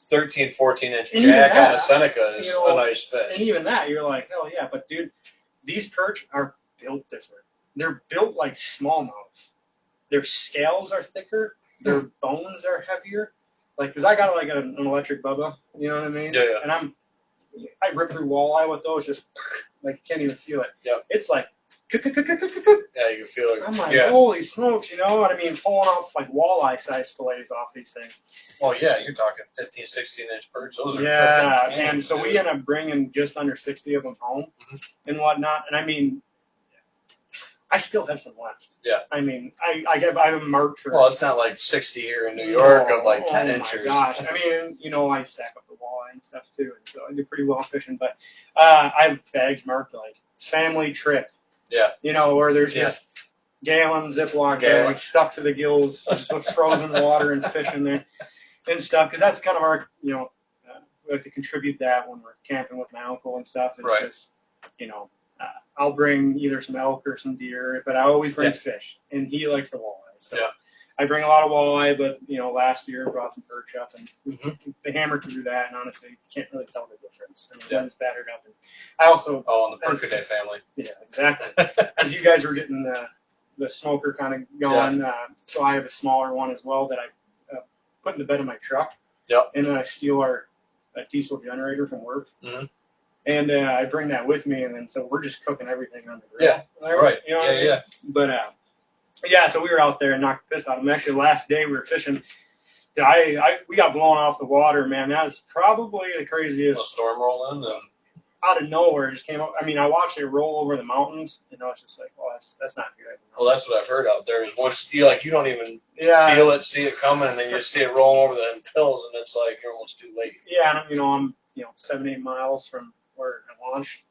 Speaker 1: 13, 14-inch
Speaker 2: And even
Speaker 1: jack on a
Speaker 2: that,
Speaker 1: Seneca is
Speaker 2: you know,
Speaker 1: a nice fish.
Speaker 2: And even that, you're like, hell yeah. But dude, these perch are built different. They're built like smallmouth. Their scales are thicker. Their bones are heavier. Like, cause I got like an electric Bubba, you know what I mean?
Speaker 1: Yeah.
Speaker 2: And I rip through walleye with those, just like you can't even feel it.
Speaker 1: Yep.
Speaker 2: It's like,
Speaker 1: Yeah, you can feel it.
Speaker 2: I'm like,
Speaker 1: Yeah.
Speaker 2: holy smokes, you know what I mean? Pulling off like walleye size fillets off these things.
Speaker 1: Well, yeah, you're talking 15, 16-inch perch. Those are
Speaker 2: Yeah,
Speaker 1: freaking
Speaker 2: and
Speaker 1: tins,
Speaker 2: so
Speaker 1: dude.
Speaker 2: we end up bringing just under 60 of them home and whatnot. And I mean, I still have some left.
Speaker 1: Yeah.
Speaker 2: I mean, I have them marked for.
Speaker 1: Well, it's not like 60 here in New York of like 10
Speaker 2: oh
Speaker 1: inches.
Speaker 2: my gosh. I mean, I stack up the walleye and stuff too, and so I do pretty well fishing. But I have bags marked like family trip.
Speaker 1: Yeah.
Speaker 2: Where there's just gallon Ziploc
Speaker 1: Gallon.
Speaker 2: bags stuffed to the gills, just with frozen water and fish in there and stuff. Because that's kind of our, we like to contribute that when we're camping with my uncle and stuff. It's
Speaker 1: Right.
Speaker 2: just, I'll bring either some elk or some deer, but I always bring fish, and he likes the walleye. So
Speaker 1: Yeah.
Speaker 2: I bring a lot of walleye, but last year I brought some perch up, and
Speaker 1: Mhm.
Speaker 2: they hammered through that, and honestly, you can't really tell the difference. I mean,
Speaker 1: Yeah.
Speaker 2: one's battered up, and I also,
Speaker 1: Oh, and the Percaday family.
Speaker 2: yeah, exactly. As you guys were getting the smoker kind of going, so I have a smaller one as well that I put in the bed of my truck.
Speaker 1: Yep.
Speaker 2: And then I steal our diesel generator from work.
Speaker 1: Mhm.
Speaker 2: And I bring that with me, and then so we're just cooking everything on the grill.
Speaker 1: Yeah, right.
Speaker 2: You know what I mean?
Speaker 1: Yeah.
Speaker 2: But so we were out there and knocked the piss out of them. Actually, the last day we were fishing, we got blown off the water, man. That was probably the
Speaker 1: A
Speaker 2: craziest.
Speaker 1: storm rolling.
Speaker 2: Out of nowhere, it just came up. I mean, I watched it roll over the mountains, and I was just like, well, that's not good.
Speaker 1: Well, that's what I've heard out there is once you don't even
Speaker 2: Yeah.
Speaker 1: feel it, see it coming, and then you see it rolling over the hills, and it's like you're almost too late.
Speaker 2: Yeah, and I'm 7-8 miles from where I launched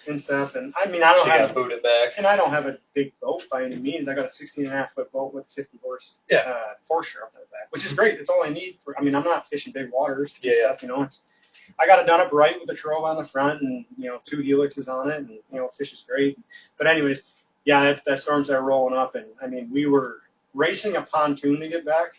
Speaker 2: and stuff, and I mean I
Speaker 1: So
Speaker 2: don't
Speaker 1: you got
Speaker 2: have
Speaker 1: to boot it back.
Speaker 2: and I don't have a big boat by any means. I got a 16.5-foot boat with 50 horse four-stroke on the back, which is great. It's all I need for. I mean, I'm not fishing big waters and stuff. I got it done up right with the trove on the front and 2 helixes on it, and fish is great. But anyways, that storm started rolling up, and I mean we were racing a pontoon to get back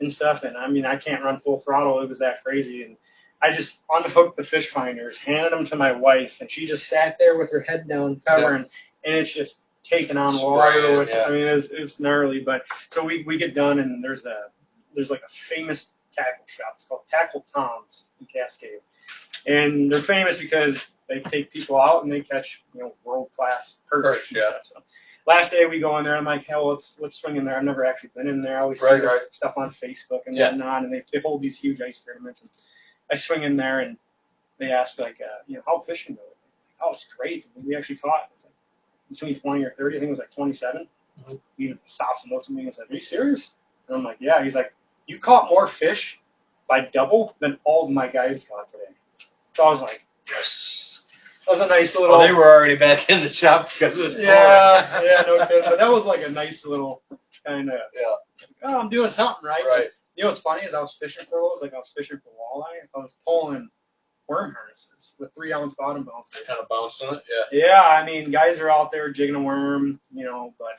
Speaker 2: and stuff, and I mean I can't run full throttle. It was that crazy, and I just unhooked the fish finders, handed them to my wife, and she just sat there with her head down, covering, and it's just taking on water. I mean, it's gnarly. But so we get done, and there's like a famous tackle shop. It's called Tackle Tom's in Cascade, and they're famous because they take people out and they catch world class perch and stuff. So last day we go in there, I'm like, hell, let's swing in there. I've never actually been in there. I always see their stuff on Facebook and whatnot, and they hold these huge ice tournaments. And I swing in there, and they ask like, how fishing goes? Oh, it's great. We actually caught between 20 or 30. I think it was like 27.
Speaker 1: Mm-hmm.
Speaker 2: He stops and looks at me and said, "Are you serious?" And I'm like, "Yeah." He's like, "You caught more fish by double than all of my guides caught today." So I was like, "Yes." That was a nice little.
Speaker 1: Well, they were already back in the shop because it was
Speaker 2: no kidding. But that was like a nice little kind of. Oh, I'm doing something right.
Speaker 1: Right.
Speaker 2: You know what's funny is I was fishing for those, like I was fishing for walleye. I was pulling worm harnesses with 3-ounce bottom bouncers.
Speaker 1: Kind of bounced on it,
Speaker 2: Yeah, I mean, guys are out there jigging a worm, but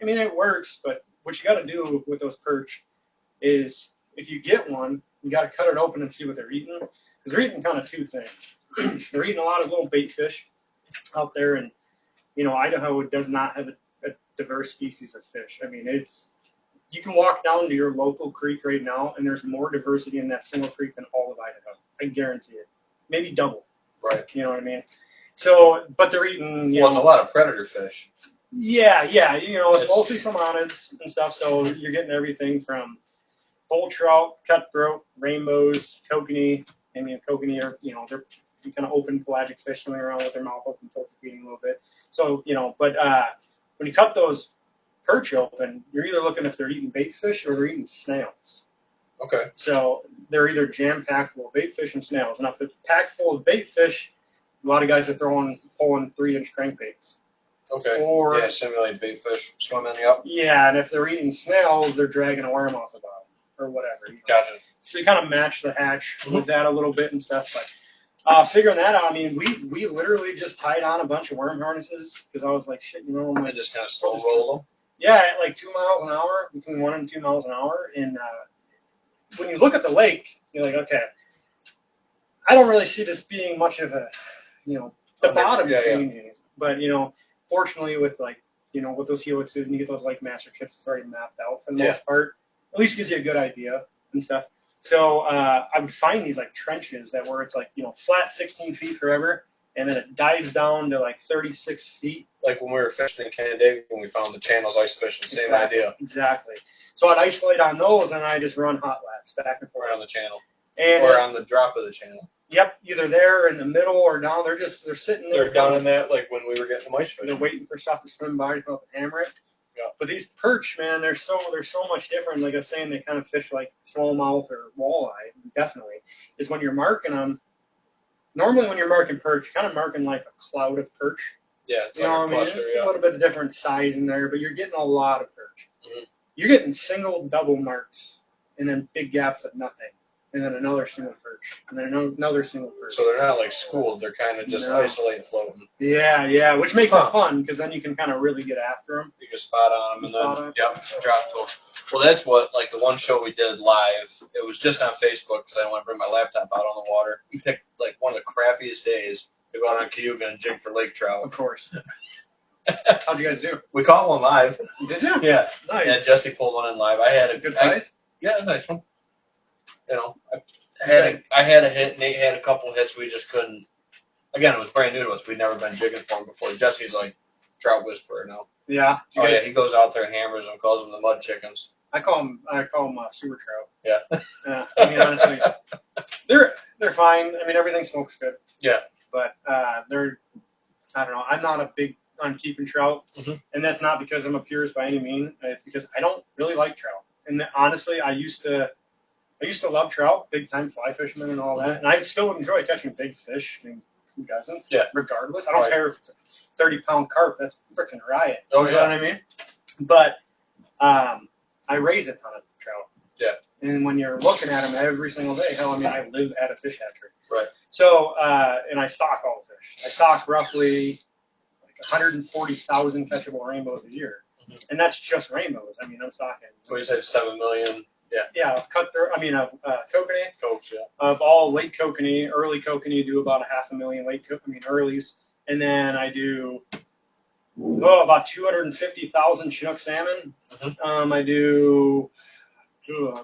Speaker 2: I mean, it works. But what you got to do with those perch is if you get one, you got to cut it open and see what they're eating. Because they're eating kind of 2 things. They're eating a lot of little bait fish out there. And, Idaho does not have a diverse species of fish. I mean, you can walk down to your local creek right now, and there's more diversity in that single creek than all of Idaho. I guarantee it. Maybe double.
Speaker 1: Right.
Speaker 2: You know what I mean? So, but they're eating.
Speaker 1: Well, it's a lot of predator fish.
Speaker 2: Yeah. It's mostly salmonids and stuff. So you're getting everything from bull trout, cutthroat, rainbows, kokanee. I mean, kokanee are they're kind of open pelagic fish swimming around with their mouth open, filter feeding a little bit. So but when you cut those perch open, you're either looking if they're eating bait fish or they're eating snails.
Speaker 1: Okay.
Speaker 2: So they're either jam-packed full of bait fish and snails. Now, if they're packed full of bait fish, a lot of guys are pulling 3-inch crankbaits.
Speaker 1: Okay.
Speaker 2: Or
Speaker 1: simulate bait fish swimming. Yep.
Speaker 2: Yeah, and if they're eating snails, they're dragging a worm off the bottom or whatever.
Speaker 1: Gotcha.
Speaker 2: So you kind of match the hatch with that a little bit and stuff. But Figuring that out, I mean, we literally just tied on a bunch of worm harnesses because I was like, shit, you know, I'm
Speaker 1: And
Speaker 2: like,
Speaker 1: just kind of slow roll them.
Speaker 2: yeah, at like 2 miles an hour, between 1 and 2 miles an hour. And when you look at the lake, you're like, okay, I don't really see this being much of a, you know, the bottom changing. But, you know, fortunately with like, you know, with those helixes and you get those like master chips, it's already mapped out for the most part. At least gives you a good idea and stuff. So I would find these like trenches that where it's like, you know, flat 16 feet forever, and then it dives down to like 36 feet.
Speaker 1: Like when we were fishing in Canada, when we found the channels ice fishing, same idea.
Speaker 2: Exactly. So I'd isolate on those, and I just run hot laps back and forth.
Speaker 1: Or on the channel.
Speaker 2: And
Speaker 1: or on the drop of the channel.
Speaker 2: Yep, either there in the middle or down. They're sitting there.
Speaker 1: They're down in that, like when we were getting the ice fishing.
Speaker 2: They're waiting for stuff to swim by to come up and hammer it.
Speaker 1: Yeah.
Speaker 2: But these perch, man, they're so much different. Like I was saying, they kind of fish like smallmouth or walleye. Definitely is when you're marking them. Normally, when you're marking perch, you're kind of marking like a cloud of perch.
Speaker 1: Yeah, it's
Speaker 2: you know
Speaker 1: like a
Speaker 2: what I mean?
Speaker 1: cluster.
Speaker 2: It's a little bit of different size in there, but you're getting a lot of perch.
Speaker 1: Mm-hmm.
Speaker 2: You're getting single, double marks, and then big gaps of nothing, and then another single perch, and then another single perch.
Speaker 1: So they're not like schooled; they're kind of just isolated floating.
Speaker 2: Yeah, which makes it fun because then you can kind of really get after them.
Speaker 1: You can spot on them and then drop to them. Well, that's what like the one show we did live. It was just on Facebook because I didn't want to bring my laptop out on the water. We picked like one of the crappiest days to go out on Cayuga and jig for lake trout.
Speaker 2: Of course. How'd you guys do?
Speaker 1: We caught one live.
Speaker 2: Did you?
Speaker 1: Yeah.
Speaker 2: Nice.
Speaker 1: Yeah, Jesse pulled one in live. I had a
Speaker 2: good size.
Speaker 1: Yeah, a nice one. You know, I had a hit. Nate had a couple hits. We just couldn't. Again, it was brand new to us. We'd never been jigging for him before. Jesse's like trout whisperer now.
Speaker 2: Yeah.
Speaker 1: Yeah. He goes out there and hammers them. Calls them the mud chickens.
Speaker 2: I call them sewer trout.
Speaker 1: Yeah.
Speaker 2: I mean, honestly, they're fine. I mean, everything smokes good.
Speaker 1: Yeah.
Speaker 2: But I don't know. I'm not a big on keeping trout, and that's not because I'm a purist by any means. It's because I don't really like trout. And honestly, I used to love trout, big time fly fisherman and all that, and I still enjoy catching big fish. I mean, who doesn't?
Speaker 1: Yeah.
Speaker 2: Regardless, I don't care if it's a 30-pound carp. That's freaking riot.
Speaker 1: Oh,
Speaker 2: you know what I mean? But I raise a ton of trout.
Speaker 1: Yeah.
Speaker 2: And when you're looking at them every single day, hell, I mean, I live at a fish hatchery.
Speaker 1: Right.
Speaker 2: So, and I stock all the fish. I stock roughly like 140,000 catchable rainbows a year. And that's just rainbows. I mean, I'm stocking.
Speaker 1: So you said 7 million. Yeah.
Speaker 2: Yeah, of cutthroat. I mean, of kokanee.
Speaker 1: Coach, yeah.
Speaker 2: Of all late kokanee, early kokanee, do about 500,000 earlies, and then I do about 250,000 Chinook salmon. I do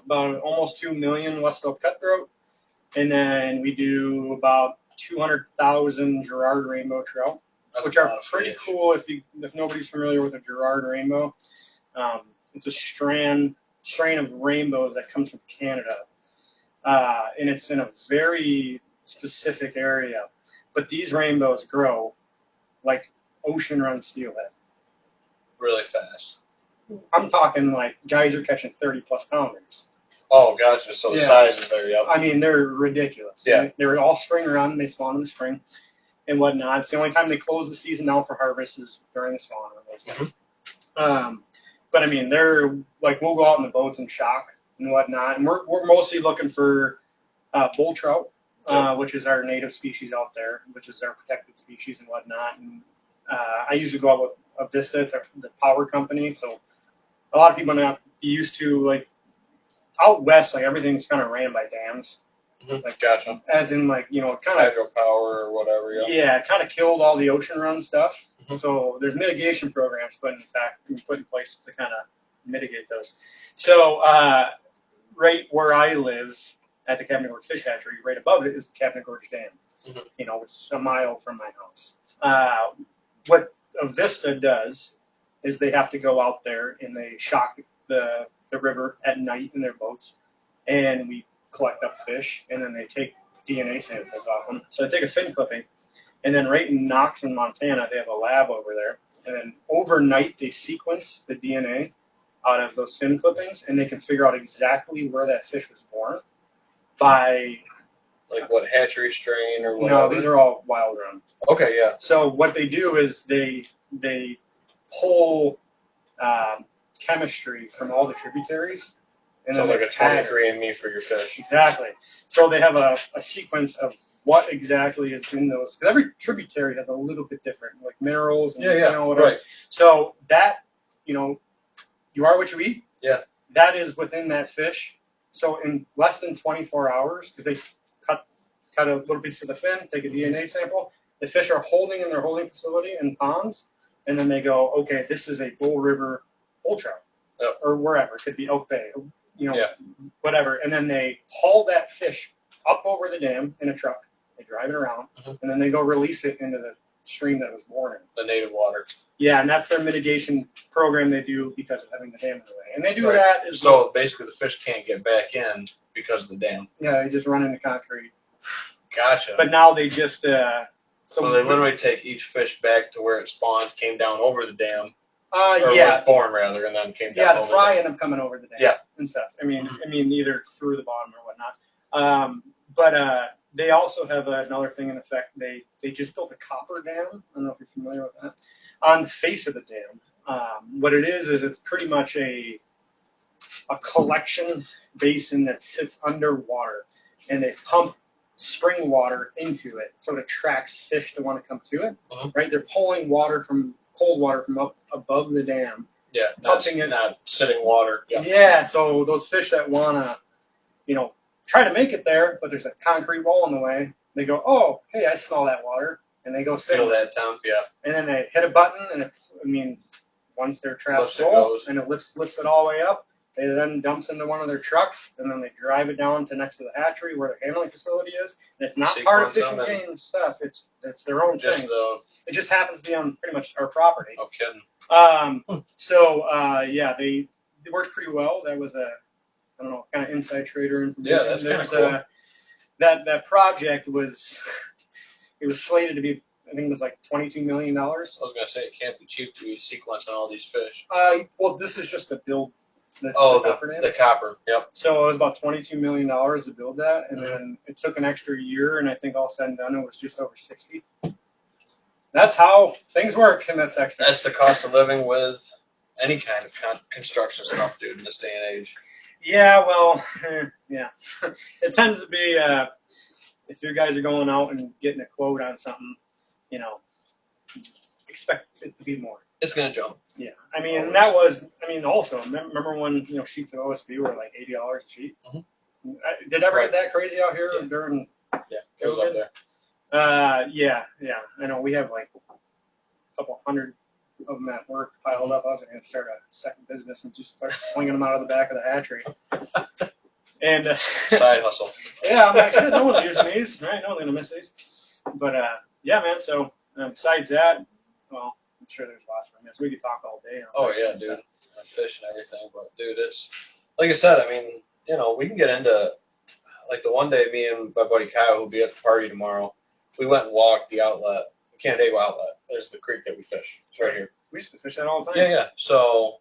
Speaker 2: about almost 2 million West Slope cutthroat, and then we do about 200,000 Girard rainbow trout. Which are pretty cool if nobody's familiar with a Girard rainbow. It's a strain of rainbows that comes from Canada. And it's in a very specific area. But these rainbows grow like ocean run steelhead.
Speaker 1: Really fast.
Speaker 2: I'm talking like guys are catching 30-plus pounders.
Speaker 1: Oh, gotcha. So the size is there, yep.
Speaker 2: I mean, they're ridiculous.
Speaker 1: Yeah.
Speaker 2: They're all spring run. They spawn in the spring and whatnot. It's the only time they close the season now for harvest is during the spawn of those things. But I mean, they're like, we'll go out in the boats and shock and whatnot. And we're mostly looking for bull trout, which is our native species out there, which is our protected species and whatnot. And I usually go out with a Vista. It's the power company. So a lot of people are not used to, like, out west, like everything's kind of ran by dams.
Speaker 1: Like, gotcha.
Speaker 2: As in, like, you know, kind of
Speaker 1: hydropower or whatever.
Speaker 2: Yeah, it kind of killed all the ocean run stuff. So there's mitigation programs, but in fact, we put in place to kind of mitigate those. So right where I live at the Cabinet Gorge Fish Hatchery, right above it is the Cabinet Gorge Dam. You know, it's a mile from my house. What a Vista does is they have to go out there and they shock the river at night in their boats, and we collect up fish, and then they take DNA samples off them. So they take a fin clipping, and then right in Knox in Montana, they have a lab over there, and then overnight they sequence the DNA out of those fin clippings, and they can figure out exactly where that fish was born by...
Speaker 1: Like what, hatchery strain or whatever?
Speaker 2: No, these are all wild run.
Speaker 1: Okay, yeah.
Speaker 2: So what they do is they pull chemistry from all the tributaries. And
Speaker 1: So
Speaker 2: then
Speaker 1: like a 23andMe for your fish.
Speaker 2: Exactly. So they have a sequence of what exactly is in those, because every tributary has a little bit different, like minerals and whatever.
Speaker 1: Right.
Speaker 2: So that, you are what you eat.
Speaker 1: Yeah.
Speaker 2: That is within that fish. So in less than 24 hours, because they cut a little piece of the fin, take a DNA sample, the fish are holding in their holding facility in ponds, and then they go, okay, this is a Bull River bull trout, or wherever. It could be Oak Bay, whatever. And then they haul that fish up over the dam in a truck. They drive it around, and then they go release it into the stream that was born in.
Speaker 1: The native water.
Speaker 2: Yeah, and that's their mitigation program they do because of having the dam in the way. And they do that as
Speaker 1: so basically the fish can't get back in because of the dam.
Speaker 2: Yeah, they just run into concrete.
Speaker 1: Gotcha.
Speaker 2: But now they just
Speaker 1: so they literally take each fish back to where it spawned, came down over the dam.
Speaker 2: Or
Speaker 1: was born rather, and then came down.
Speaker 2: Yeah, the fry ended up coming over the dam. And stuff. I mean, either through the bottom or whatnot. But they also have another thing in effect. They just built a copper dam. I don't know if you're familiar with that. On the face of the dam, what it is it's pretty much a collection basin that sits underwater, and they pump spring water into it, so it attracts fish to want to come to it. Right? They're pulling cold water from up above the dam.
Speaker 1: Yeah,
Speaker 2: pumping it,
Speaker 1: not sitting water.
Speaker 2: Yeah, so those fish that wanna, try to make it there, but there's a concrete wall in the way, they go, oh, hey, I smell that water, and they go sit.
Speaker 1: Feel that temp,
Speaker 2: and then they hit a button, and once their trap's full, and it lifts it all the way up, it then dumps into one of their trucks, and then they drive it down to next to the hatchery where their handling facility is. And it's not part of Fish and Game stuff. It's their own thing. It just happens to be on pretty much our property.
Speaker 1: No kidding.
Speaker 2: They worked pretty well. That was kind of inside trader information.
Speaker 1: Yeah, that's kind of cool.
Speaker 2: That project was, it was slated to be, I think it was like $22 million. I
Speaker 1: was going to say, it can't be cheap to be sequencing all these fish.
Speaker 2: Well, this is just the build. The
Speaker 1: copper, yep.
Speaker 2: So it was about $22 million to build that, and then it took an extra year, and I think all said and done, it was just over 60. That's how things work in this sector.
Speaker 1: That's the cost of living with any kind of construction stuff, dude, in this day and age.
Speaker 2: Yeah, well, yeah. It tends to be, if you guys are going out and getting a quote on something, expect it to be more.
Speaker 1: It's going to jump.
Speaker 2: Yeah. And also, remember when, sheets of OSB were like $80 a sheet? Did it ever get that crazy out here during
Speaker 1: Yeah, it was up there.
Speaker 2: Yeah. I know we have like a couple hundred of them at work piled up. I was going to start a second business and just start slinging them out of the back of the hatchery. And
Speaker 1: side hustle.
Speaker 2: Yeah, I'm like, shit, no one's using these. Right? No one's going to miss these. But yeah, man. So besides that, well, I'm sure there's lots of this. We could talk all day.
Speaker 1: Oh yeah, dude. On fish and everything, but dude, it's like I said. I mean, we can get into like the one day me and my buddy Kyle, who'll be at the party tomorrow. We went and walked the outlet, the Canandaigua outlet. There's the creek that we fish. It's right here.
Speaker 2: We used to fish that all the time.
Speaker 1: Yeah. So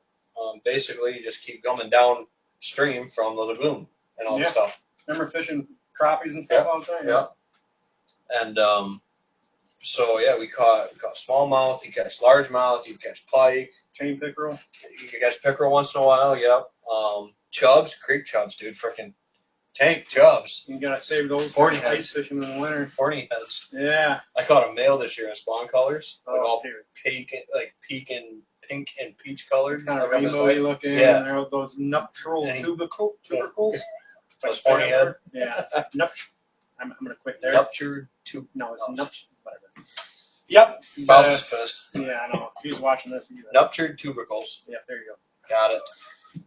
Speaker 1: basically, you just keep coming downstream from the lagoon and all the stuff.
Speaker 2: Remember fishing crappies and stuff all the time?
Speaker 1: Yeah. And so yeah, we caught smallmouth. You catch largemouth. You catch pike.
Speaker 2: Chain pickerel.
Speaker 1: You can catch pickerel once in a while. Yep. Chubs, creek chubs, dude. Freaking tank chubs.
Speaker 2: You gotta save those for ice fishing in the winter.
Speaker 1: Horny heads.
Speaker 2: Yeah.
Speaker 1: I caught a male this year in spawn colors.
Speaker 2: Oh,
Speaker 1: all peak and pink and peach colors.
Speaker 2: Kind of rainbowy looking.
Speaker 1: Yeah.
Speaker 2: And there are those nuptial tubercles.
Speaker 1: Those horny head.
Speaker 2: Yeah. I'm gonna quit there.
Speaker 1: Nuptured
Speaker 2: No, it's nuptial. Whatever. Yep.
Speaker 1: Faust fist.
Speaker 2: Yeah, I know. If he's watching this, either.
Speaker 1: Nuptured tubercles.
Speaker 2: Yeah, there you go.
Speaker 1: Got it.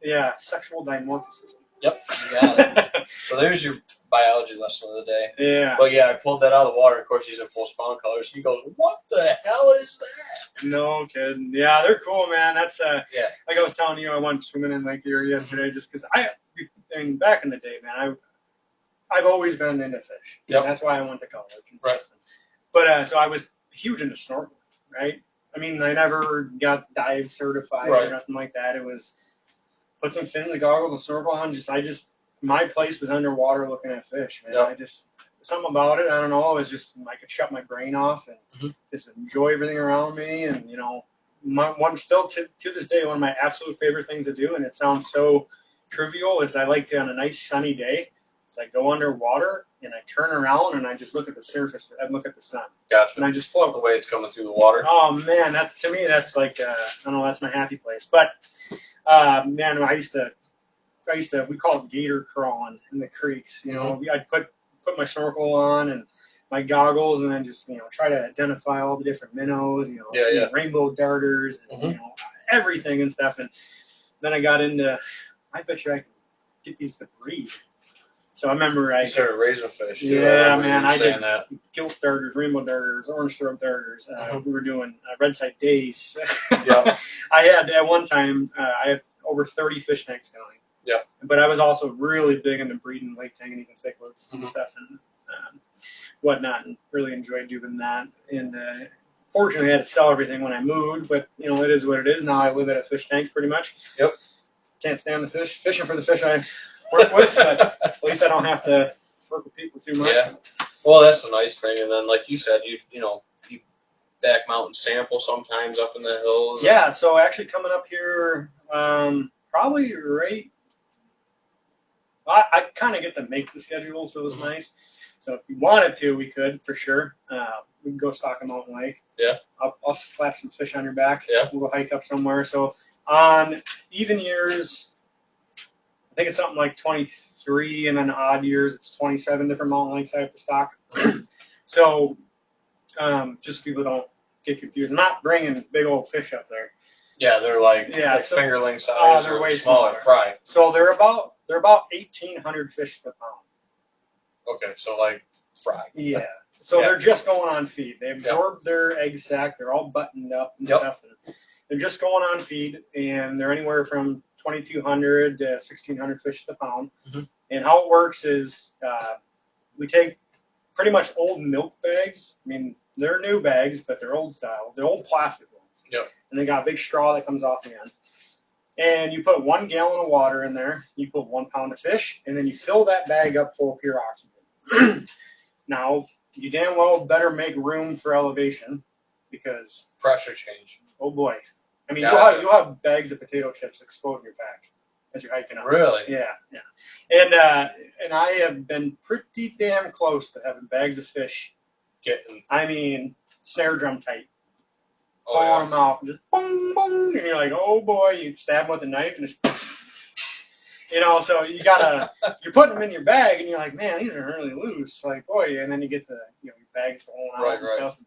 Speaker 2: Yeah, sexual dimorphism.
Speaker 1: Yep, you got it. So there's your biology lesson of the day.
Speaker 2: Yeah.
Speaker 1: But yeah, I pulled that out of the water. Of course, he's in full spawn colors. He goes, "What the hell is that?"
Speaker 2: No kidding. Yeah, they're cool, man. That's
Speaker 1: yeah.
Speaker 2: Like I was telling you, I went swimming in Lake Erie yesterday just because back in the day, man, I've always been into fish.
Speaker 1: Yep.
Speaker 2: That's why I went to college. And
Speaker 1: right.
Speaker 2: Stuff. But so I was huge into snorkeling, right? I mean, I never got dive certified or nothing like that. It was put some fins and goggles and snorkel on. My place was underwater looking at fish, man.
Speaker 1: Yep.
Speaker 2: Something about it, I don't know. It was just I could shut my brain off and just enjoy everything around me. And still to this day, one of my absolute favorite things to do, and it sounds so trivial, is I like to, on a nice sunny day, I go underwater and I turn around and I just look at the surface. I look at the sun.
Speaker 1: Gotcha.
Speaker 2: And I just float.
Speaker 1: The way it's coming through the water.
Speaker 2: Oh man, to me that's like I don't know, that's my happy place. But man, I used to we call it gator crawling in the creeks. You know, I'd put my snorkel on and my goggles and then just try to identify all the different minnows. Rainbow darters and everything and stuff. And then I got into, I bet you I can get these to breed. So I remember I
Speaker 1: started raising fish too.
Speaker 2: Yeah, man, I did
Speaker 1: that.
Speaker 2: gilt darters, rainbow darters, orange throat darters. We were doing red side days.
Speaker 1: Yeah.
Speaker 2: I had at one time I had over 30 fish tanks going.
Speaker 1: Yeah.
Speaker 2: But I was also really big into breeding lake Tanganyikan cichlids and stuff and whatnot, and really enjoyed doing that. And fortunately, I had to sell everything when I moved, but it is what it is. Now I live at a fish tank pretty much.
Speaker 1: Yep.
Speaker 2: Can't stand the fish. Fishing for the fish I work with, but at least I don't have to work with people too much.
Speaker 1: Yeah. Well, that's the nice thing. And then, like you said, you back mountain sample sometimes up in the hills.
Speaker 2: Yeah. So actually coming up here, probably right. I kind of get to make the schedule, so it was nice. So if we wanted to, we could for sure. We can go stalk a mountain lake.
Speaker 1: Yeah.
Speaker 2: I'll slap some fish on your back.
Speaker 1: Yeah.
Speaker 2: We'll go hike up somewhere. So on even years, I think it's something like 23, and then odd years, it's 27 different mountain lakes I have to stock. So just so people don't get confused. I'm not bringing big old fish up there.
Speaker 1: Yeah, they're like fingerling size
Speaker 2: they're
Speaker 1: or
Speaker 2: way
Speaker 1: smaller fry.
Speaker 2: So they're about 1,800 fish per pound.
Speaker 1: Okay, so like fry.
Speaker 2: Yeah. So they're just going on feed. They absorb their egg sac. They're all buttoned up and stuff. And they're just going on feed, and they're anywhere from 2,200 to 1,600 fish a pound. And how it works is we take pretty much old milk bags. I mean, they're new bags, but they're old style. They're old plastic ones.
Speaker 1: Yep.
Speaker 2: And they got a big straw that comes off the end. And you put 1 gallon of water in there. You put 1 pound of fish, and then you fill that bag up full of pure oxygen. Now, you damn well better make room for elevation because
Speaker 1: pressure change.
Speaker 2: Oh boy. I mean, you'll have bags of potato chips explode in your pack as you're hiking up.
Speaker 1: Really?
Speaker 2: Yeah, yeah. And I have been pretty damn close to having bags of fish I mean, snare drum tight. Pour them out, and just boom, boom, and you're like, oh boy, you stab them with a knife and just, so you're putting them in your bag and you're like, man, these are really loose, like, boy, and then you get to, your bag's falling out and stuff.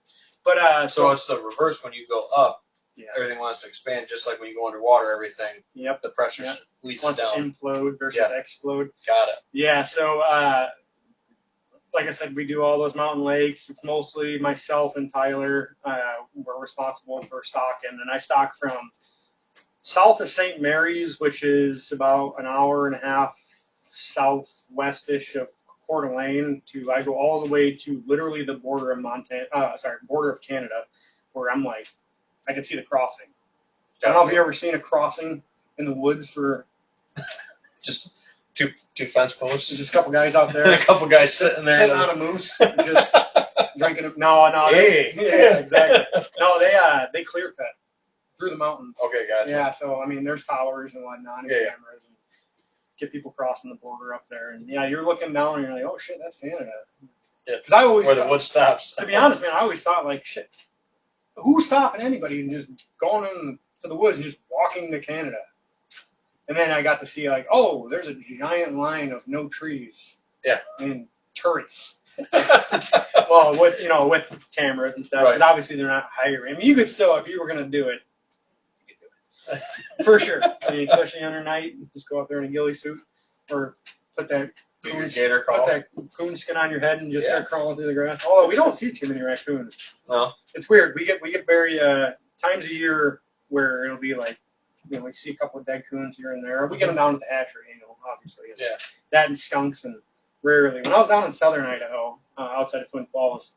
Speaker 2: But,
Speaker 1: so it's the reverse when you go up, everything wants to expand, just like when you go underwater, everything, the pressure squeezes down.
Speaker 2: Implode versus explode.
Speaker 1: Got it.
Speaker 2: Yeah, so, like I said, we do all those mountain lakes. It's mostly myself and Tyler. We're responsible for stocking. And I stock from south of St. Mary's, which is about an hour and a half southwestish of Coeur d'Alene, I go all the way to literally the border of border of Canada, where I'm like, I can see the crossing. I don't know if you've ever seen a crossing in the woods for
Speaker 1: just two fence posts.
Speaker 2: Just a couple guys out there.
Speaker 1: And a couple guys sitting there.
Speaker 2: Sitting on a moose, just drinking. No.
Speaker 1: Hey.
Speaker 2: Yeah, exactly. No, they clear cut through the mountains.
Speaker 1: Okay, gotcha.
Speaker 2: Yeah, so I mean, there's towers and whatnot, and cameras, and get people crossing the border up there, and you're looking down and you're like, oh shit, that's Canada.
Speaker 1: Yeah.
Speaker 2: Because I always
Speaker 1: where the wood stops.
Speaker 2: To be honest, man, I always thought like, shit, who's stopping anybody and just going into the woods and just walking to Canada? And then I got to see like, oh, there's a giant line of no trees.
Speaker 1: Yeah.
Speaker 2: And turrets. Well, with cameras and stuff, because obviously they're not hiring. I mean, you could still, if you were gonna do it, you could do it for sure. I mean, especially under night, just go up there in a ghillie suit, or put that coon skin on your head and just start crawling through the grass. Although we don't see too many raccoons.
Speaker 1: No.
Speaker 2: It's weird. We get very times a year where it'll be like, we see a couple of dead coons here and there. We get them down at the hatchery, obviously.
Speaker 1: Yeah.
Speaker 2: That and skunks, and rarely. When I was down in southern Idaho, outside of Twin Falls,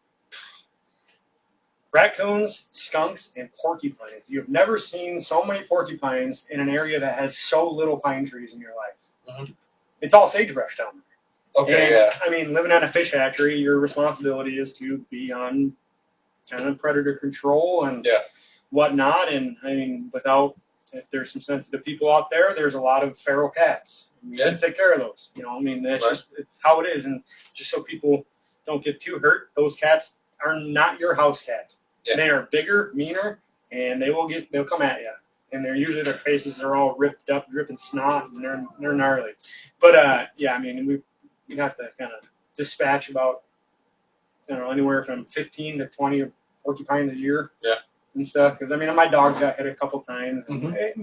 Speaker 2: raccoons, skunks, and porcupines. You've never seen so many porcupines in an area that has so little pine trees in your life. It's all sagebrush down there.
Speaker 1: Okay,
Speaker 2: and, I mean, living on a fish hatchery, your responsibility is to be on kind of predator control and whatnot. And I mean, without if there's some sensitive people out there, there's a lot of feral cats. You got to take care of those. You know, I mean, that's just it's how it is. And just so people don't get too hurt, those cats are not your house cat. Yeah. They are bigger, meaner, and they'll come at you. And they're usually their faces are all ripped up, dripping snot, and they're gnarly. But yeah, I mean, we have to kind of dispatch about, you know, anywhere from 15 to 20 porcupines a year. Yeah. And stuff, because I mean, my dog's got hit a couple times. Mm-hmm.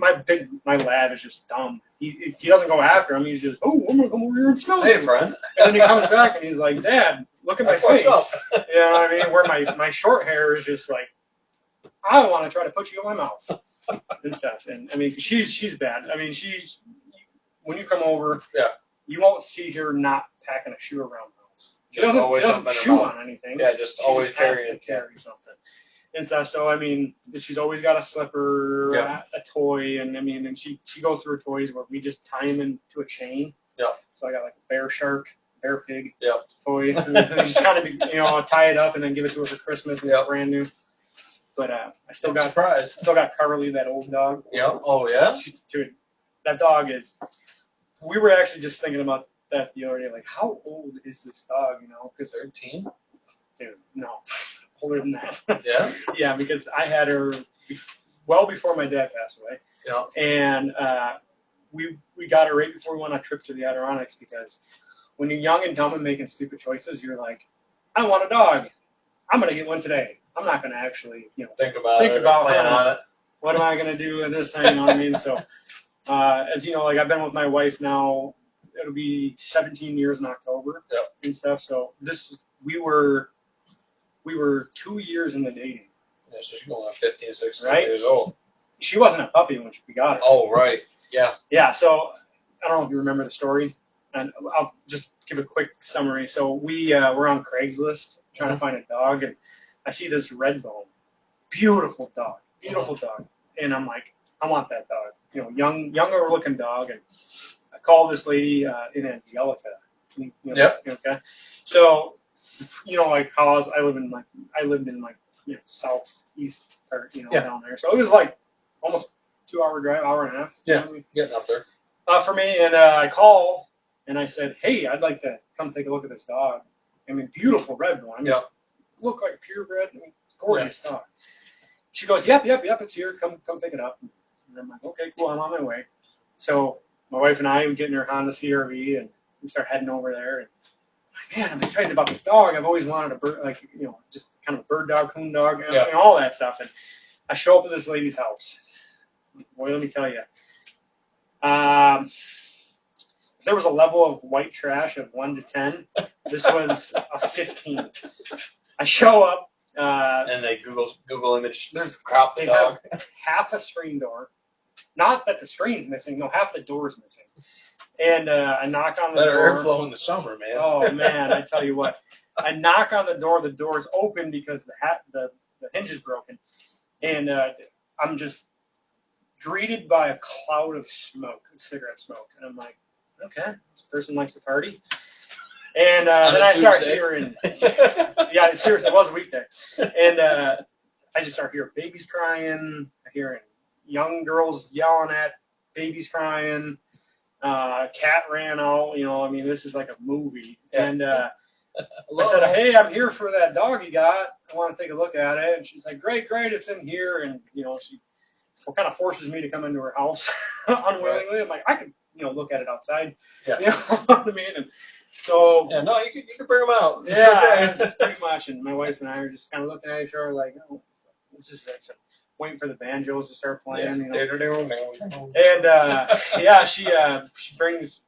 Speaker 2: My lab is just dumb. He doesn't go after him. He's just, oh, I'm gonna come over here and smell
Speaker 1: you. Hey, friend.
Speaker 2: And then he comes back and he's like, Dad, look at my face. You know what I mean? Where my short hair is just like, I want to try to put you in my mouth and stuff. And I mean, she's bad. I mean, when you come over, you won't see her not packing a shoe around the house. She doesn't chew on anything.
Speaker 1: Yeah, just always carry
Speaker 2: something. And stuff. So I mean, she's always got a slipper, a toy, and I mean, and she goes through her toys where we just tie them into a chain. Yeah. So I got like a bear shark, bear pig toy, and just kind of tie it up and then give it to her for Christmas when it's brand new. But I still got Carly, that old dog.
Speaker 1: Yeah. Oh yeah.
Speaker 2: Dude, that dog is. We were actually just thinking about that the other day. Like, how old is this dog? You know, because
Speaker 1: 13.
Speaker 2: Dude, no. Older than that.
Speaker 1: Yeah?
Speaker 2: Yeah, because I had her well before my dad passed away. Yeah. And we got her right before we went on a trip to the Adirondacks, because when you're young and dumb and making stupid choices, you're like, I want a dog. I'm going to get one today. I'm not going to actually,
Speaker 1: think about plan on it.
Speaker 2: What am I going to do at this time, you know what I mean? So, as you know, like I've been with my wife now, it'll be 17 years in October and stuff. So we were 2 years into dating.
Speaker 1: Yeah, so she's going on 15, 16 years old.
Speaker 2: She wasn't a puppy when we got her.
Speaker 1: Oh, right. Yeah.
Speaker 2: Yeah, so I don't know if you remember the story. And I'll just give a quick summary. So we were on Craigslist trying to find a dog, and I see this red bone. Beautiful dog. And I'm like, I want that dog. Younger looking dog. And I called this lady in Angelica. Okay. So, like how I lived in southeast part, down there. So it was like almost 2 hour drive, hour and a half.
Speaker 1: Yeah, getting up there.
Speaker 2: For me, and I call and I said, hey, I'd like to come take a look at this dog. I mean, beautiful red one. I mean, look like purebred. I mean, gorgeous dog. She goes, yep, it's here. Come pick it up. And I'm like, okay, cool. I'm on my way. So my wife and I get in her Honda CRV and we start heading over there. And man, I'm excited about this dog. I've always wanted a bird, just kind of a bird dog, coon dog, and all that stuff. And I show up at this lady's house. Boy, let me tell you. There was a level of white trash of 1 to 10. This was a 15. I show up.
Speaker 1: And they Google image. There's crop the dog.
Speaker 2: Half a screen door. Not that the screen's missing. No, half the door's missing. And I knock on the door.
Speaker 1: Better airflow in the summer, man.
Speaker 2: Oh man, I tell you what. I knock on the door. The door's open because the hinge is broken, and I'm just greeted by a cloud of smoke, cigarette smoke, and I'm like, okay, this person likes to party. And then I start hearing, yeah, seriously, it was a weekday, and I just start hearing babies crying, hearing young girls yelling at babies crying. Cat ran out, I mean, this is like a movie. And I said, hey, I'm here for that dog you got. I want to take a look at it. And she's like, great, it's in here. And, she kind of forces me to come into her house unwillingly. I'm like, I can, look at it outside. Yeah. You know what I mean? And so.
Speaker 1: Yeah, no, you can bring them out.
Speaker 2: Yeah, that's pretty much. And my wife and I are just kind of looking at each other like, oh, this is like some. Waiting for the banjos to start playing, And she brings.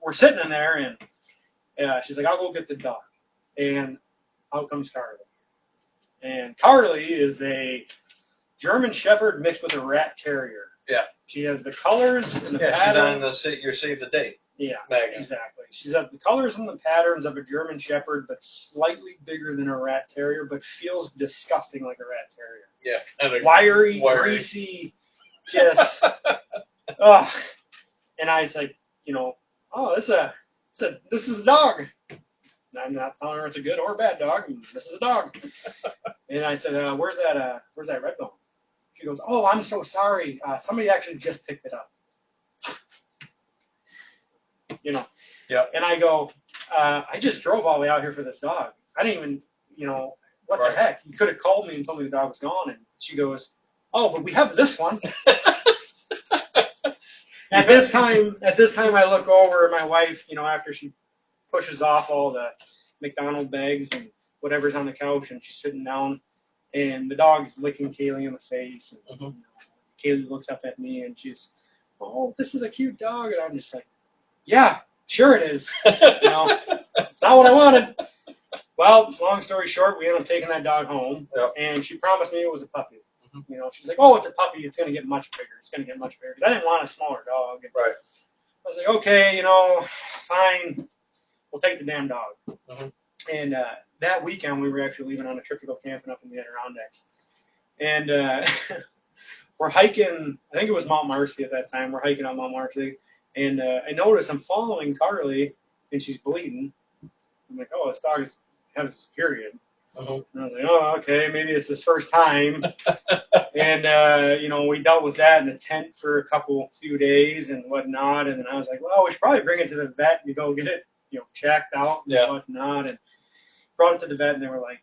Speaker 2: We're sitting in there, and she's like, "I'll go get the dog," and out comes Carly. And Carly is a German Shepherd mixed with a Rat Terrier.
Speaker 1: Yeah.
Speaker 2: She has the colors and the patterns.
Speaker 1: She's on your Save the Date.
Speaker 2: Yeah,
Speaker 1: magazine.
Speaker 2: Exactly. She's got the colors and the patterns of a German Shepherd, but slightly bigger than a Rat Terrier, but feels disgusting like a Rat Terrier.
Speaker 1: Yeah. Kind of
Speaker 2: wiry, greasy, just. Oh. And I was like, this is a dog. I'm not telling her it's a good or a bad dog. This is a dog. And I said, where's that red bone? She goes, "Oh, I'm so sorry. Somebody actually just picked it up." You know.
Speaker 1: Yeah.
Speaker 2: And I go, "I just drove all the way out here for this dog. I didn't even, what
Speaker 1: Right.
Speaker 2: the heck? You could have called me and told me the dog was gone." And she goes, "Oh, but we have this one." At this time, I look over at my wife, after she pushes off all the McDonald bags and whatever's on the couch, and she's sitting down, and the dog's licking Kaylee in the face. And Kaylee looks up at me, and she's, "Oh, this is a cute dog," and I'm just like, "Yeah, sure it is." It's not what I wanted. Well, long story short, we ended up taking that dog home, and she promised me it was a puppy. She's like, "Oh, it's a puppy. It's going to get much bigger. It's going to get much bigger." Because I didn't want a smaller dog. And
Speaker 1: Right.
Speaker 2: I was like, "Okay, fine. We'll take the damn dog." And that weekend, we were actually leaving on a trip to go camping up in the Adirondacks. And we're hiking. I think it was Mount Marcy at that time. We're hiking on Mount Marcy. And I noticed I'm following Carly, and she's bleeding. I'm like, "Oh, this dog has his period." And I was like, "Oh, okay, maybe it's his first time." And, we dealt with that in the tent for a few days and whatnot. And then I was like, "Well, we should probably bring it to the vet and go get it, checked out and whatnot." And brought it to the vet, and they were like,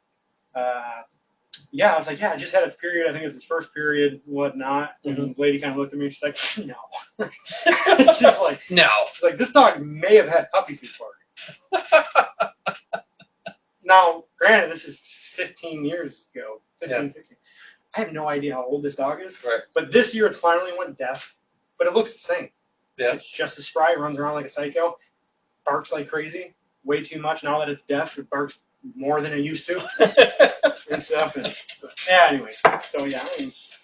Speaker 2: "Yeah." I was like, "Yeah, I just had its period. I think it's its first period, whatnot." And the lady kind of looked at me. She's like, "No." She's like,
Speaker 1: "No."
Speaker 2: She's like, "This dog may have had puppies before." Now, granted, this is 15 years ago, 16. I have no idea how old this dog is.
Speaker 1: Right.
Speaker 2: But this year, it's finally went deaf. But it looks the same.
Speaker 1: Yeah.
Speaker 2: It's just as spry, runs around like a psycho, barks like crazy, way too much. Now that it's deaf, it barks more than it used to and stuff. Anyways. So, yeah, it's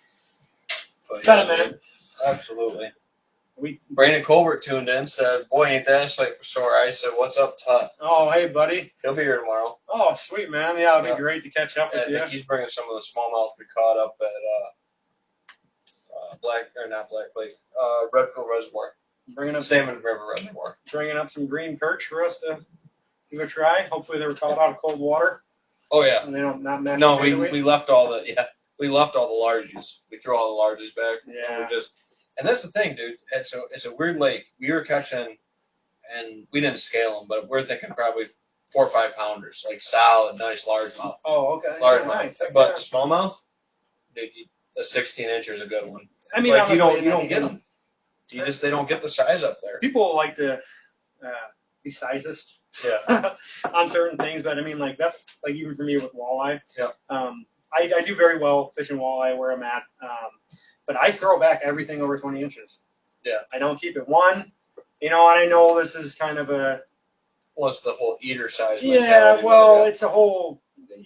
Speaker 2: been a minute.
Speaker 1: Absolutely. Brandon Colbert tuned in, said, "Boy, ain't that sight for sore." I said, "What's up, Tut?"
Speaker 2: "Oh, hey, buddy."
Speaker 1: He'll be here tomorrow.
Speaker 2: "Oh, sweet, man. Yeah, it'll be great to catch up with you."
Speaker 1: I think he's bringing some of the smallmouth we caught up at Redfield Reservoir.
Speaker 2: Bringing up
Speaker 1: Salmon River Reservoir.
Speaker 2: Bringing up some green perch for us to give a try. Hopefully they were caught out of cold water.
Speaker 1: Oh yeah.
Speaker 2: And they don't not match.
Speaker 1: No, we left all the larges. We threw all the larges back.
Speaker 2: Yeah.
Speaker 1: And that's the thing, dude. It's a weird lake. We were catching, and we didn't scale them, but we're thinking probably 4 or 5 pounders, like solid, nice largemouth.
Speaker 2: Oh, okay.
Speaker 1: Largemouth.
Speaker 2: Nice. Okay.
Speaker 1: But the smallmouth, dude, the 16-incher is a good one.
Speaker 2: I mean,
Speaker 1: like,
Speaker 2: honestly,
Speaker 1: you don't get them. They don't get the size up there.
Speaker 2: People like to be sizist on certain things, but I mean, like that's like even for me with walleye.
Speaker 1: Yeah.
Speaker 2: I do very well fishing walleye where I'm at, but I throw back everything over 20 inches.
Speaker 1: Yeah.
Speaker 2: I don't keep it one. And I know this is kind of a.
Speaker 1: Well, it's the whole eater size
Speaker 2: Yeah,
Speaker 1: mentality.
Speaker 2: well, it's a whole.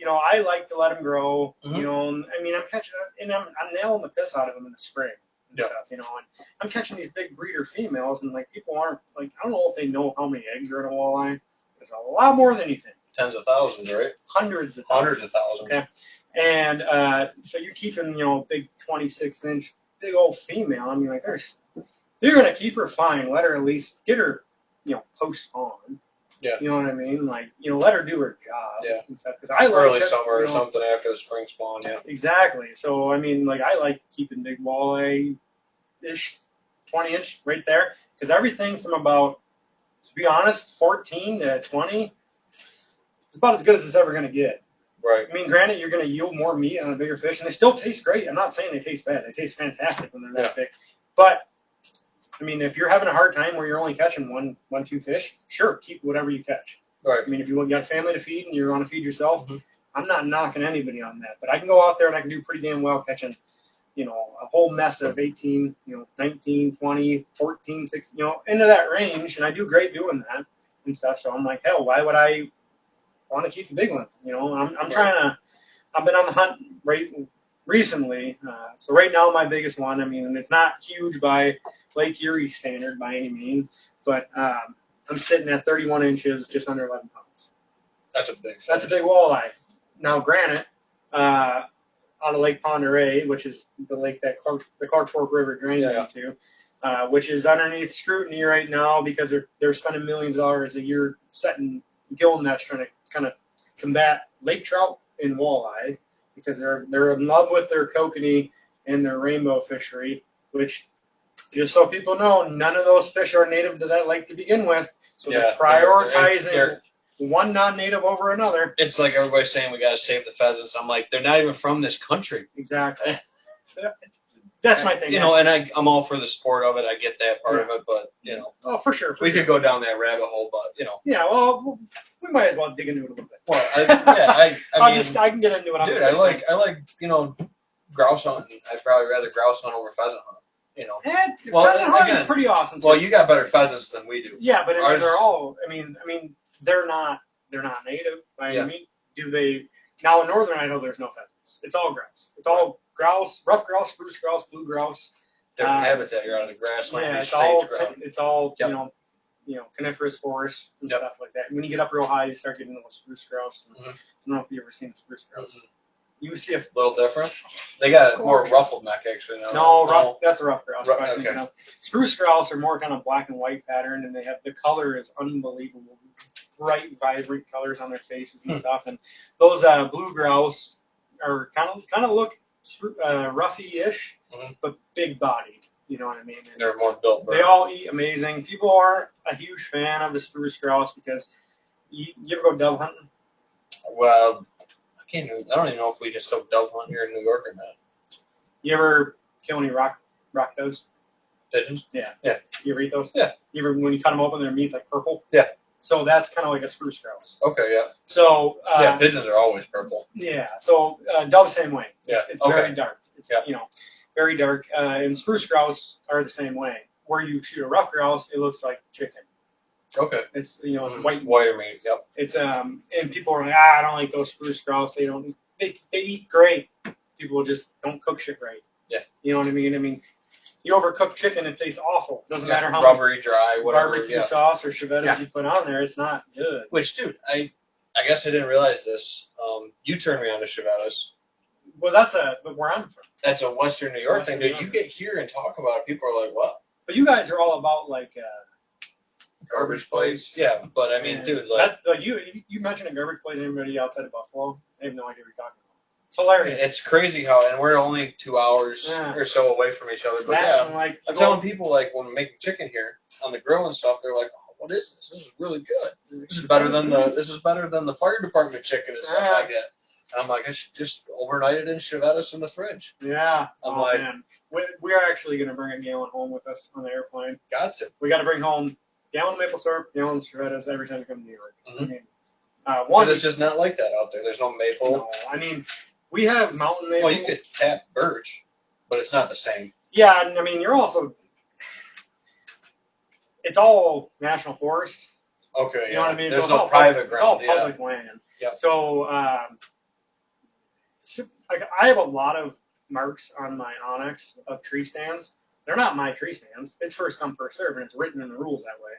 Speaker 2: I like to let them grow.
Speaker 1: Mm-hmm.
Speaker 2: I mean, I'm catching, and I'm nailing the piss out of them in the spring.
Speaker 1: Yeah.
Speaker 2: Stuff, and I'm catching these big breeder females, and like people aren't like I don't know if they know how many eggs are in a walleye. There's a lot more than you think.
Speaker 1: Tens of thousands, right?
Speaker 2: Hundreds of
Speaker 1: thousands.
Speaker 2: Okay, and so you're keeping big 26-inch big old female. I mean, like they're gonna keep her fine. Let her at least get her post on.
Speaker 1: Yeah.
Speaker 2: You know what I mean? Like let her do her job.
Speaker 1: Yeah.
Speaker 2: And stuff. Because I like
Speaker 1: early summer or something after the spring spawn. Yeah.
Speaker 2: Exactly. So I mean, like I like keeping big walleye-ish 20-inch right there because everything from about, to be honest, 14 to 20, it's about as good as it's ever going to get.
Speaker 1: Right.
Speaker 2: I mean, granted, you're going to yield more meat on a bigger fish, and they still taste great. I'm not saying they taste bad. They taste fantastic when they're that big. But I mean, if you're having a hard time where you're only catching one, 2 fish, sure, keep whatever you catch.
Speaker 1: Right.
Speaker 2: I mean, if you got a family to feed and you want to feed yourself, I'm not knocking anybody on that. But I can go out there and I can do pretty damn well catching, a whole mess of 18, 19, 20, 14, 16, into that range. And I do great doing that and stuff. So I'm like, hell, why would I want to keep the big ones? I'm trying to, I've been on the hunt recently. So right now my biggest one, I mean, it's not huge by Lake Erie standard by any means, but I'm sitting at 31 inches, just under 11 pounds.
Speaker 1: That's a big fish.
Speaker 2: That's a big walleye. Now, granted, out of Lake Ponderay, which is the lake that the Clark Fork River drains into, which is underneath scrutiny right now because they're spending millions of dollars a year setting gill nets trying to kind of combat lake trout and walleye because they're in love with their kokanee in their rainbow fishery, which, just so people know, none of those fish are native to that lake to begin with. So they're prioritizing one non-native over another.
Speaker 1: It's like everybody's saying we got to save the pheasants. I'm like, they're not even from this country.
Speaker 2: Exactly. That's my thing.
Speaker 1: You know, and I'm all for the sport of it. I get that part of it, but, you know.
Speaker 2: Oh, for sure.
Speaker 1: We could go down that rabbit hole, but, you know.
Speaker 2: Yeah, well, we might as well dig into it a little bit.
Speaker 1: Well, I mean,
Speaker 2: I can get into it.
Speaker 1: Dude, I like, you know, grouse hunting. I'd probably rather grouse hunt over pheasant hunt. You know.
Speaker 2: Pheasant hunting is pretty awesome too.
Speaker 1: Well, you got better pheasants than we do.
Speaker 2: Yeah, but they're all. I mean, they're not native. I mean, do they? Now in northern Idaho, there's no pheasants. It's all grouse. It's all grouse, rough grouse, spruce grouse, blue grouse.
Speaker 1: Different habitat. You're on the grassland.
Speaker 2: Yeah, it's all you know, coniferous forests and stuff like that. When you get up real high, you start getting into spruce grouse. And I don't know if you've ever seen a spruce grouse. You see a
Speaker 1: little different. They got a more ruffled neck actually.
Speaker 2: No, that's a rough grouse.
Speaker 1: Okay.
Speaker 2: Spruce grouse are more kind of black and white pattern, and they have the color is unbelievable, bright, vibrant colors on their faces and stuff. And those blue grouse are kind of look roughy-ish, but big bodied. You know what I mean? And
Speaker 1: they're more built.
Speaker 2: They all eat amazing. People aren't a huge fan of the spruce grouse because you ever go dove hunting?
Speaker 1: Well, I don't even know if we can still dove hunt here in New York or not.
Speaker 2: You ever kill any rock does?
Speaker 1: Pigeons?
Speaker 2: Yeah.
Speaker 1: Yeah.
Speaker 2: You ever eat those?
Speaker 1: Yeah.
Speaker 2: You ever, when you cut them open, their meat's like purple?
Speaker 1: Yeah.
Speaker 2: So that's kind of like a spruce grouse.
Speaker 1: Okay, yeah.
Speaker 2: So
Speaker 1: yeah, pigeons are always purple.
Speaker 2: Yeah. So dove same way.
Speaker 1: Yeah.
Speaker 2: It's very dark. It's you know, very dark. And spruce grouse are the same way. Where you shoot a rough grouse, it looks like chicken.
Speaker 1: Okay.
Speaker 2: It's white
Speaker 1: meat. Yep.
Speaker 2: It's and people are like, I don't like those spruce grouse. They eat great. People just don't cook shit right.
Speaker 1: Yeah.
Speaker 2: You know what I mean? I mean, you overcook chicken, it tastes awful. Doesn't matter how
Speaker 1: rubbery, dry, whatever.
Speaker 2: Barbecue sauce or chevettes you put on there, it's not good.
Speaker 1: Which, dude, I guess I didn't realize this. You turned me on to chevettes.
Speaker 2: Well, but where I'm from.
Speaker 1: That's a Western New York thing, dude. You get here and talk about it, people are like, what?
Speaker 2: But you guys are all about like
Speaker 1: garbage plates. Yeah, but I mean, dude, like
Speaker 2: you mentioned a garbage plate to anybody outside of Buffalo, they have no idea what you're talking about. It's hilarious.
Speaker 1: It's crazy how, and we're only 2 hours or so away from each other. But I'm telling people, like, when we're making chicken here on the grill and stuff, they're like, oh, what is this? This is really good. This is better than the fire department chicken and stuff like that. And I'm like, I should just overnight it in chevettes in the fridge.
Speaker 2: Yeah.
Speaker 1: I'm like,
Speaker 2: man. We are actually going to bring a gallon home with us on the airplane.
Speaker 1: Got to.
Speaker 2: We got to bring home gallon of maple syrup, gallon of chevettes every time we come to New York.
Speaker 1: Mm-hmm.
Speaker 2: I mean,
Speaker 1: it's just not like that out there. There's no maple.
Speaker 2: No, I mean, we have mountain maple.
Speaker 1: Well, you could tap birch, but it's not the same.
Speaker 2: Yeah, and I mean, you're also. It's all national forest.
Speaker 1: Okay.
Speaker 2: You know what I mean?
Speaker 1: There's no private ground.
Speaker 2: It's all public land.
Speaker 1: Yeah.
Speaker 2: So, like, I have a lot of marks on my Onyx of tree stands. They're not my tree stands. It's first come, first serve, and it's written in the rules that way.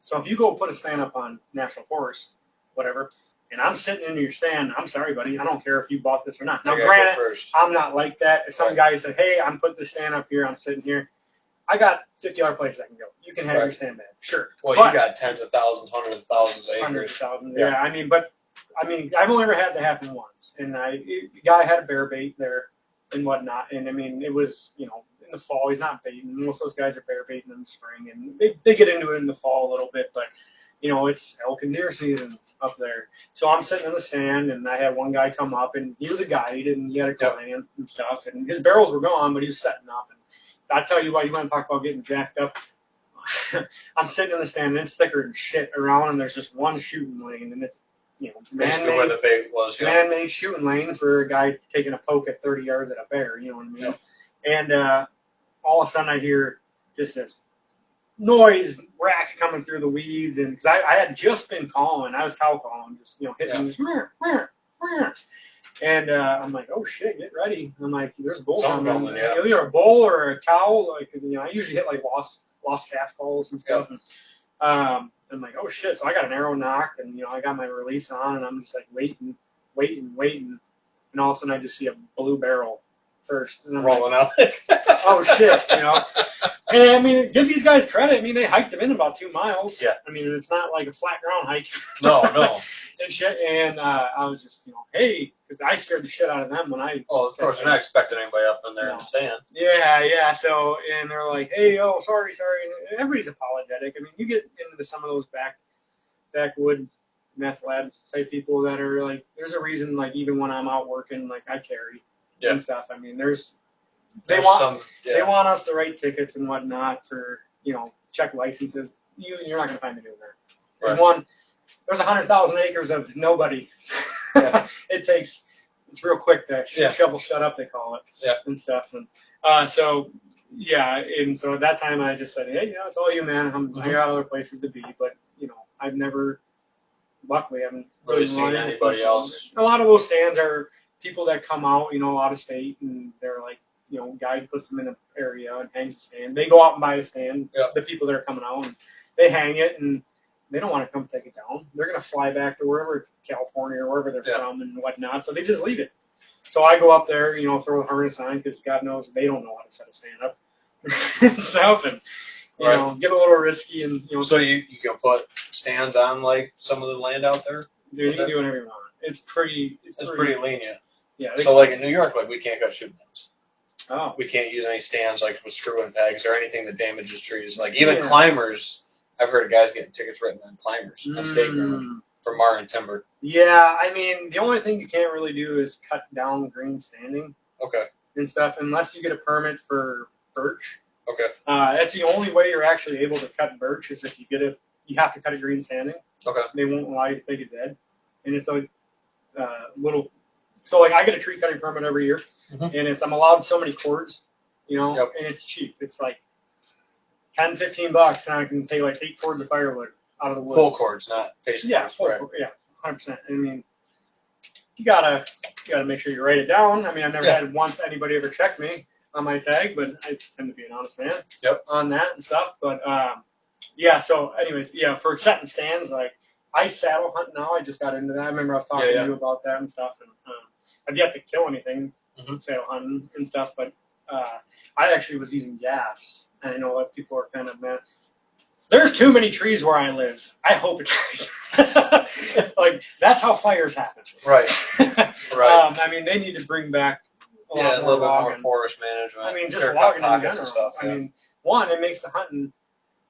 Speaker 2: So if you go put a stand up on National Forest, whatever, and I'm sitting in your stand, I'm sorry, buddy. I don't care if you bought this or not. Now, granted, I'm not like that. If some guy said, hey, I'm putting the stand up here, I'm sitting here, I got 50 other places I can go. You can have your stand back. Sure.
Speaker 1: Well, you got tens of thousands, hundreds of thousands of acres.
Speaker 2: Hundreds of thousands, yeah. I mean, I've only ever had that happen once. And the guy had a bear bait there and whatnot. And, I mean, it was, in the fall. He's not baiting. Most of those guys are bear baiting in the spring. And they get into it in the fall a little bit. But, it's elk and deer season up there. So I'm sitting in the stand, and I had one guy come up, and he was a guide, and he had a client and stuff. And his barrels were gone, but he was setting up. And I tell you what, you want to talk about getting jacked up. I'm sitting in the stand, and it's thicker than shit around, and there's just one shooting lane, and it's,
Speaker 1: basically where the bait was.
Speaker 2: Man-made shooting lane for a guy taking a poke at 30 yards at a bear, you know what I mean? Yeah. And all of a sudden I hear just this noise, rack coming through the weeds, and because I had just been calling, I was cow calling, just, hitting this, and I'm like, oh shit, get ready. I'm like, there's a bull coming. Either a bull or a cow, like, I usually hit like lost calf calls and stuff. And, I'm like, oh shit. So I got an arrow knocked, and I got my release on, and I'm just like waiting. And all of a sudden I just see a blue barrel first. And I'm like,
Speaker 1: rolling out.
Speaker 2: oh shit, you know. And I mean, give these guys credit. I mean, they hiked them in about 2 miles.
Speaker 1: Yeah.
Speaker 2: I mean, it's not like a flat ground hike.
Speaker 1: No.
Speaker 2: And shit. And I was just, you know, hey, because I scared the shit out of them when I.
Speaker 1: Oh, of course, you're not expecting anybody up in there
Speaker 2: No.
Speaker 1: to stand.
Speaker 2: Yeah. So, and they're like, hey, oh, sorry. And everybody's apologetic. I mean, you get into some of those backwood meth lab type people that are like, there's a reason, like, even when I'm out working, like, I carry and stuff. I mean, they want us to write tickets and whatnot for, you know, check licenses. You're not going to find me doing that.
Speaker 1: Right.
Speaker 2: There's 100,000 acres of nobody.
Speaker 1: Yeah.
Speaker 2: It's real quick to shovel shut up, they call it.
Speaker 1: Yeah.
Speaker 2: And stuff. And so at that time I just said, hey, you know, it's all you, man. I got other places to be, but, you know, luckily haven't
Speaker 1: really seen anybody else.
Speaker 2: A lot of those stands are people that come out, you know, out of state, and they're like, you know, guy puts them in an area and hangs the stand. They go out and buy a stand, the people that are coming out, and they hang it, and they don't want to come take it down. They're going to fly back to wherever, California or wherever they're from and whatnot, so they just leave it. So I go up there, you know, throw a harness on, because God knows they don't know how to set a stand up and stuff, and, you know, get a little risky. And, you know.
Speaker 1: So you can put stands on, like, some of the land out there?
Speaker 2: Dude, you can do whatever you want. It's pretty
Speaker 1: lenient.
Speaker 2: Yeah.
Speaker 1: So, like, in New York, like, we can't cut shooting guns.
Speaker 2: Oh.
Speaker 1: We can't use any stands, like, with screw and pegs or anything that damages trees. Like, even climbers, I've heard of guys getting tickets written on climbers on state ground for marring timber.
Speaker 2: Yeah, I mean, the only thing you can't really do is cut down green standing.
Speaker 1: Okay.
Speaker 2: And stuff, unless you get a permit for birch.
Speaker 1: Okay.
Speaker 2: That's the only way you're actually able to cut birch, is if you have to cut a green standing.
Speaker 1: Okay.
Speaker 2: They won't allow you to take it dead. And it's a little, so like I get a tree cutting permit every year, and I'm allowed so many cords, you know, and it's cheap. It's like $10-15, and I can take like 8 cords of firewood out of the woods.
Speaker 1: Full cords, not face cords.
Speaker 2: Yeah, full cord, 100%. I mean, you gotta make sure you write it down. I mean, I've never had once anybody ever check me on my tag, but I tend to be an honest man on that and stuff. But so anyways, for setting stands, like I saddle hunt now. I just got into that. I remember I was talking to you about that and stuff, and I've yet to kill anything saddle hunting and stuff, but I actually was using gas, and I know that people are kind of mad. There's too many trees where I live. I hope it dies. Like, that's how fires happen.
Speaker 1: Right.
Speaker 2: I mean, they need to bring back a lot
Speaker 1: little bit
Speaker 2: logging.
Speaker 1: more forest management.
Speaker 2: I mean, just logging in general.
Speaker 1: And stuff,
Speaker 2: I mean, one, it makes the hunting,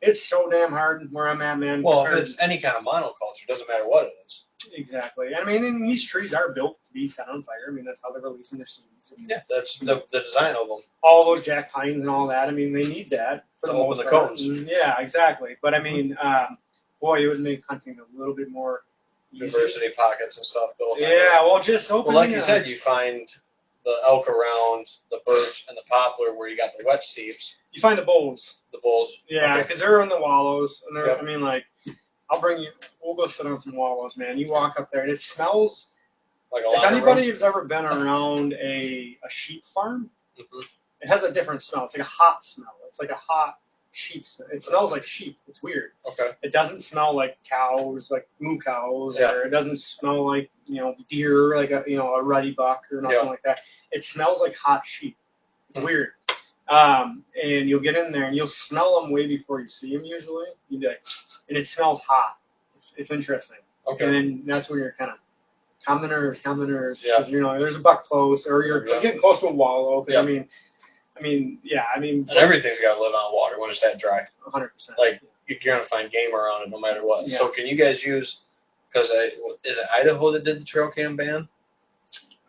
Speaker 2: it's so damn hard where I'm at, man.
Speaker 1: Well, if it's any kind of monoculture, it doesn't matter what it is.
Speaker 2: Exactly. I mean, and these trees are built to be set on fire. I mean, that's how they're releasing their seeds. And
Speaker 1: that's the design of them.
Speaker 2: All those jack pines and all that. I mean, they need that for
Speaker 1: to
Speaker 2: the
Speaker 1: open the
Speaker 2: part.
Speaker 1: cones.
Speaker 2: Yeah, exactly. But I mean, boy, it would make hunting a little bit more easy.
Speaker 1: Diversity pockets and stuff.
Speaker 2: Yeah, well, just open.
Speaker 1: Well, like you said, you find the elk around, the birch and the poplar where you got the wet steeps.
Speaker 2: You find the bulls.
Speaker 1: The bulls.
Speaker 2: Yeah, because they're in the wallows, and they're. I mean, like, I'll bring you. We'll go sit on some wallows, man. You walk up there, and it smells.
Speaker 1: Like a
Speaker 2: if anybody has ever been around a sheep farm, it has a different smell. It's like a hot smell. It's like a hot sheep smell. It smells like sheep. It's weird.
Speaker 1: Okay.
Speaker 2: It doesn't smell like cows, like moo cows, or it doesn't smell like, you know, deer, like a ruddy buck or nothing like that. It smells like hot sheep. It's weird. And you'll get in there and you'll smell them way before you see them usually. You'd be like, and it smells hot. It's interesting.
Speaker 1: Okay.
Speaker 2: And then that's when you're kind of commoners, because you know there's a buck close, or you're getting close to a wallow. I mean,
Speaker 1: and everything's got to live on water when it's that dry.
Speaker 2: 100%.
Speaker 1: Like you're gonna find game around it no matter what.
Speaker 2: Yeah.
Speaker 1: So can you guys use? Because is it Idaho that did the trail cam ban?